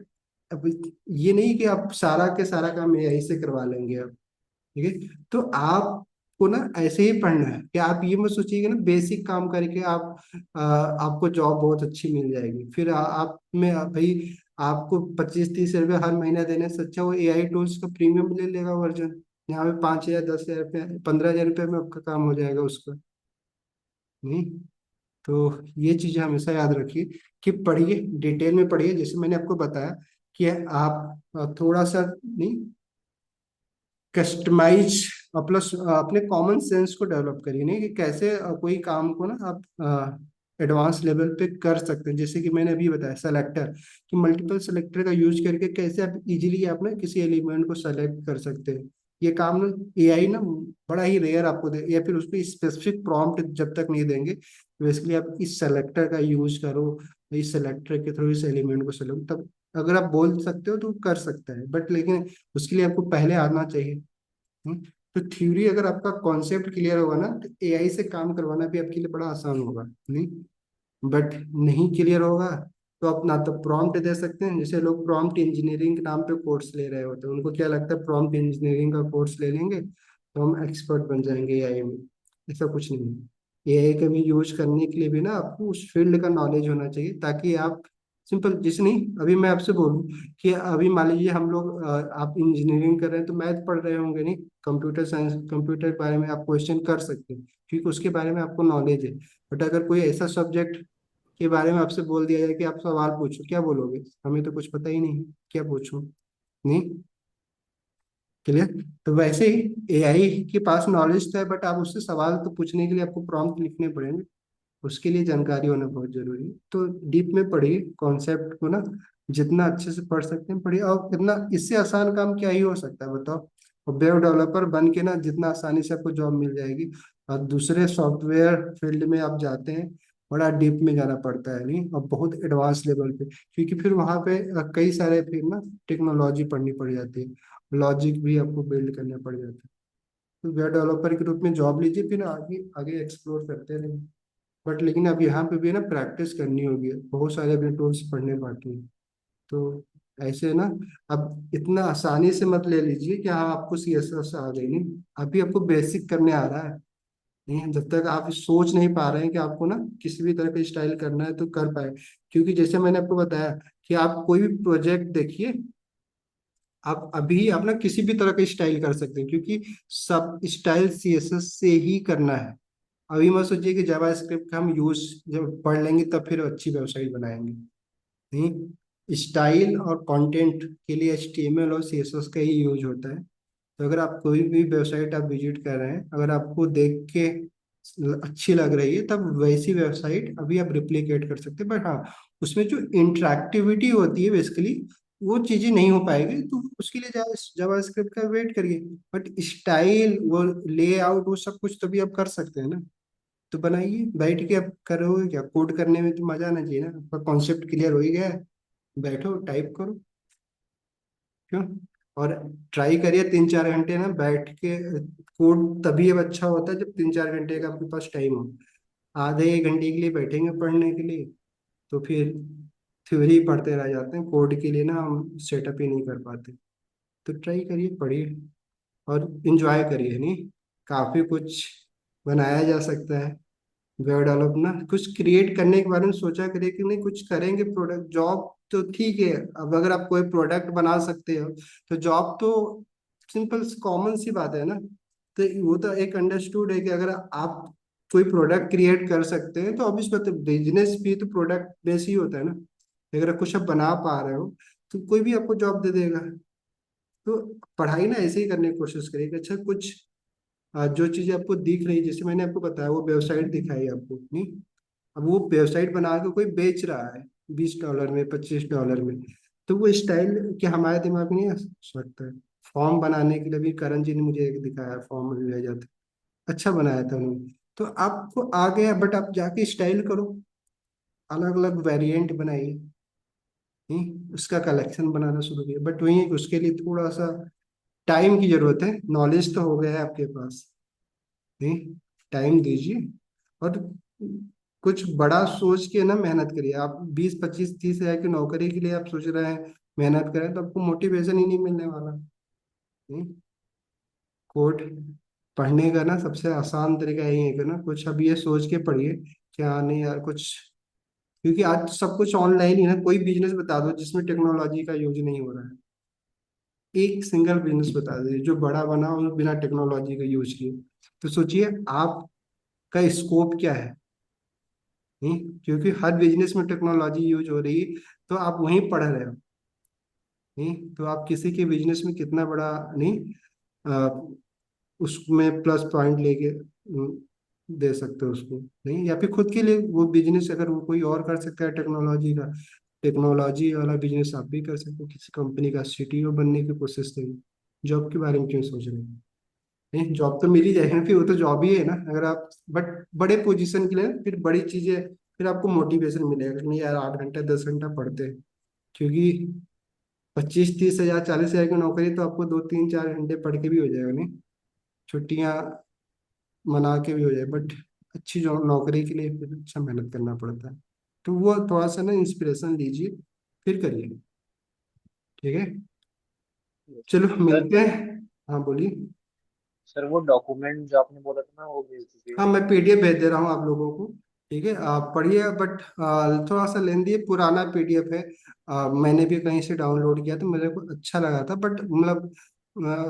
Speaker 1: अब ये नहीं कि आप सारा के सारा काम एआई से करवा लेंगे आप। ठीक है, तो आपको ना ऐसे ही पढ़ना है कि आप ये मत सोचिएगा ना बेसिक काम करके आप आपको जॉब बहुत अच्छी मिल जाएगी, फिर आप में भाई आपको 25-30 रुपये हर महीना देने से अच्छा वो एआई टूल्स का प्रीमियम ले लेगा वर्जन। यहाँ पे 5,000, 10,000 रुपये, 15,000 रुपये में आपका काम हो जाएगा उसका। नहीं, तो ये चीजें हमेशा याद रखिए कि पढ़िए, डिटेल में पढ़िए, जैसे मैंने आपको बताया कि आप थोड़ा सा नहीं कस्टमाइज प्लस अपने कॉमन सेंस को डेवलप करिए, नहीं कि कैसे कोई काम को ना आप एडवांस लेवल पे कर सकते हैं। जैसे कि मैंने अभी बताया सेलेक्टर, कि मल्टीपल सेलेक्टर का यूज करके कैसे आप इजीली आप ना किसी एलिमेंट को सेलेक्ट कर सकते हैं। ये काम ना एआई ना बड़ा ही रेयर आपको दे, या फिर उसको स्पेसिफिक प्रॉम्प्ट जब तक नहीं देंगे, तो इसके लिए आप इस सेलेक्टर का यूज करो, इस सेलेक्टर के थ्रू इस एलिमेंट को सेलेक्ट, तब अगर आप बोल सकते हो तो कर सकता है। बट लेकिन उसके लिए आपको पहले आना चाहिए। हम्म, तो थ्योरी अगर आपका कॉन्सेप्ट क्लियर होगा ना, तो एआई से काम करवाना भी आपके लिए बड़ा आसान होगा। नहीं, बट नहीं क्लियर होगा तो आप ना तो प्रॉम्प्ट दे सकते हैं, जैसे लोग प्रॉम्प्ट इंजीनियरिंग के नाम पे कोर्स ले रहे होते हैं, उनको क्या लगता है प्रॉम्प्ट इंजीनियरिंग का कोर्स ले लेंगे तो हम एक्सपर्ट बन जाएंगे एआई में। ऐसा कुछ नहीं है। एआई का भी यूज करने के लिए भी ना आपको उस फील्ड का नॉलेज होना चाहिए, ताकि आप सिंपल जैसे नहीं, अभी मैं आपसे बोलूं कि अभी मान लीजिए हम लोग आप इंजीनियरिंग कर रहे हैं तो मैथ पढ़ रहे होंगे, नहीं कंप्यूटर साइंस, कंप्यूटर के बारे में आप क्वेश्चन कर सकते हैं क्योंकि उसके बारे में आपको नॉलेज है। बट अगर कोई ऐसा सब्जेक्ट के बारे में आपसे बोल दिया जाए कि आप सवाल पूछो, क्या बोलोगे? हमें तो कुछ पता ही नहीं, क्या पूछूं? नहीं, क्लियर? तो वैसे ही एआई के पास नॉलेज तो है, बट आप उससे सवाल तो पूछने के लिए आपको प्रॉम्प्ट लिखने पड़ेंगे, उसके लिए जानकारी होना बहुत जरूरी है। तो डीप में पढ़िए कॉन्सेप्ट को ना, जितना अच्छे से पढ़ सकते हैं पढ़िए। और इतना इससे आसान काम क्या ही हो सकता है बताओ? और वेब डेवलपर बन के ना जितना आसानी से आपको जॉब मिल जाएगी, और दूसरे सॉफ्टवेयर फील्ड में आप जाते हैं, बड़ा डीप में जाना पड़ता है, नहीं, और बहुत एडवांस लेवल पे, क्योंकि फिर वहाँ पे कई सारे फिर ना टेक्नोलॉजी पढ़नी पड़ जाती है, लॉजिक भी आपको बिल्ड करना पड़ जाता है। तो वेब डेवलपर के रूप में जॉब लीजिए, फिर आगे आगे एक्सप्लोर करते रहेंगे। बट लेकिन अब यहाँ पे भी ना प्रैक्टिस करनी होगी, बहुत सारे अपने टूल्स पढ़ने बाकी हैं। तो ऐसे ना, अब इतना आसानी से मत ले लीजिए कि हाँ आपको सीएसएस आ गई, नहीं, अभी आपको बेसिक करने आ रहा है। नहीं, जब तक आप सोच नहीं पा रहे हैं कि आपको ना किसी भी तरह का स्टाइल करना है तो कर पाए। क्योंकि जैसे मैंने आपको बताया कि आप कोई भी प्रोजेक्ट देखिए, आप अभी आप ना किसी भी तरह का स्टाइल कर सकते हैं, क्योंकि सब स्टाइल सीएसएस से ही करना है। अभी मत सोचिए कि जावास्क्रिप्ट का हम यूज जब पढ़ लेंगे तब फिर अच्छी वेबसाइट बनाएंगे। नहीं, स्टाइल और कंटेंट के लिए एचटीएमएल और सीएसएस का ही यूज होता है। तो अगर आप कोई भी वेबसाइट आप विजिट कर रहे हैं, अगर आपको देख के अच्छी लग रही है, तब वैसी वेबसाइट अभी आप रिप्लिकेट कर सकते हैं। बट हाँ, उसमें जो इंटरेक्टिविटी होती है बेसिकली वो चीजें नहीं हो पाएगी, तो उसके लिए जावास्क्रिप्ट का वेट करिए। बट स्टाइल, वो लेआउट, वो सब कुछ तो भी आप कर सकते हैं ना। तो बनाइए, बैठ के आप करोगे क्या? कोड करने में तो मजा आना चाहिए ना। आपका कॉन्सेप्ट क्लियर हो ही गया है, बैठो टाइप करो, क्यों? और ट्राई करिए 3-4 घंटे ना बैठ के। कोड तभी अब अच्छा होता है जब 3-4 घंटे का आपके पास टाइम हो। आधे 1 घंटे के लिए बैठेंगे पढ़ने के लिए तो फिर थ्योरी पढ़ते रह जाते हैं, कोड के लिए ना हम सेटअप ही नहीं कर पाते। तो ट्राई करिए, पढ़िए और इंजॉय करिए, नहीं काफी कुछ बनाया जा सकता है। वेब डेवलप ना कुछ क्रिएट करने के बारे में सोचा करिए कि नहीं कुछ करेंगे प्रोडक्ट। जॉब तो ठीक है, अब अगर आप कोई प्रोडक्ट बना सकते हो तो जॉब तो सिंपल कॉमन सी बात है ना। तो वो तो एक अंडरस्टूड है कि अगर आप कोई प्रोडक्ट क्रिएट कर सकते हैं तो ऑब्वियस बात है, बिजनेस भी तो प्रोडक्ट बेस ही होता है ना। अगर आप कुछ आप बना पा रहे हो तो कोई भी आपको जॉब दे देगा। तो पढ़ाई ना ऐसे ही करने की कोशिश करिए कि अच्छा कुछ जो चीजें आपको दिख रही है, जैसे मैंने आपको बताया वो वेबसाइट दिखाई आपको, नहीं, अब वो वेबसाइट बना के कोई बेच रहा है $20 में, $25 में, तो वो स्टाइल क्या हमारे दिमाग में नहीं आ सकता है? फॉर्म बनाने के लिए भी करण जी ने मुझे एक दिखाया, फॉर्म भेजा था, अच्छा बनाया था उन्होंने। तो आपको आ गया, बट आप जाके स्टाइल करो, अलग अलग वेरिएंट बनाइए, नहीं उसका कलेक्शन बनाना शुरू किया। बट वही है कि उसके लिए थोड़ा सा टाइम की जरूरत है। नॉलेज तो हो गया है आपके पास, नहीं, टाइम दीजिए और कुछ बड़ा सोच के ना मेहनत करिए। आप 20 25 30 हज़ार की नौकरी के लिए आप सोच रहे हैं मेहनत करें, तो आपको मोटिवेशन ही नहीं मिलने वाला। नहीं, कोड पढ़ने का ना सबसे आसान तरीका यही है कि ना कुछ अब ये सोच के पढ़िए कि हाँ नहीं यार कुछ, क्योंकि आज तो सब कुछ ऑनलाइन ही है। कोई बिजनेस बता दो जिसमें टेक्नोलॉजी का यूज नहीं हो रहा है, एक सिंगल बिजनेस बता दीजिए जो बड़ा बना और बिना टेक्नोलॉजी का यूज किए। तो सोचिए आपका स्कोप क्या है। नहीं, क्योंकि हर बिजनेस में टेक्नोलॉजी यूज हो रही है, तो आप वहीं पढ़ रहे हो। नहीं, तो आप किसी के बिजनेस में कितना बड़ा नहीं उसमें प्लस पॉइंट लेके दे सकते हो उसको। नहीं, या फिर खुद के लिए वो बिजनेस अगर वो कोई और कर सकता है टेक्नोलॉजी का, टेक्नोलॉजी वाला बिजनेस आप भी कर सकते हो। किसी कंपनी का सीटीओ बनने की कोशिश करिए। जॉब के बारे में क्यों सोच रहे हैं? नहीं, जॉब तो मिल ही जाएगी ना, फिर वो तो जॉब ही है ना। अगर आप बट बड़े पोजीशन के लिए ना, फिर बड़ी चीजें, फिर आपको मोटिवेशन मिलेगा कि नहीं यार 8 घंटा 10 घंटा पढ़ते हैं। क्योंकि 25 30 हज़ार 40 हज़ार की नौकरी तो आपको 2 3 4 घंटे पढ़ के भी हो जाएगा। नहीं, छुट्टियां मना के भी हो जाए, बट अच्छी जॉब नौकरी के लिए फिर अच्छा मेहनत करना पड़ता है। तो वो थोड़ा सा ना इंस्पिरेशन लीजिए, फिर करिए। ठीक है, चलो
Speaker 2: सर,
Speaker 1: मिलते हैं। हाँ बोलिए।
Speaker 2: सर वो डॉक्यूमेंट जो आपने बोला था ना वो भेज दीजिएगा।
Speaker 1: हाँ मैं पीडीएफ भेज दे रहा हूँ आप लोगों को। ठीक है, आप पढ़िए, बट थोड़ा सा लेंदी है, पुराना पीडीएफ है। मैंने भी कहीं से डाउनलोड किया तो मेरे को अच्छा लगा था, बट मतलब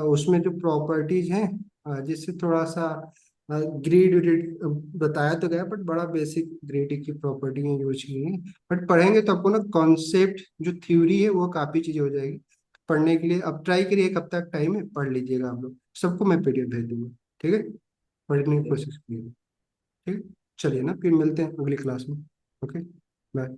Speaker 1: उसमें जो प्रॉपर्टीज हैं जिससे थोड़ा सा ग्रेड व्रेड बताया तो गया, बट बड़ा बेसिक ग्रेड की प्रॉपर्टी यूज की है। बट पढ़ेंगे तो आपको ना कॉन्सेप्ट जो थ्योरी है वो काफ़ी चीज़ें हो जाएगी। पढ़ने के लिए अब ट्राई करिए, एक हफ्ता टाइम है, पढ़ लीजिएगा आप लोग। सबको मैं पीडीएफ भेज दूंगा। ठीक है, पढ़ने की कोशिश कीजिए। ठीक, चलिए ना, फिर मिलते हैं अगली क्लास में। Okay, bye.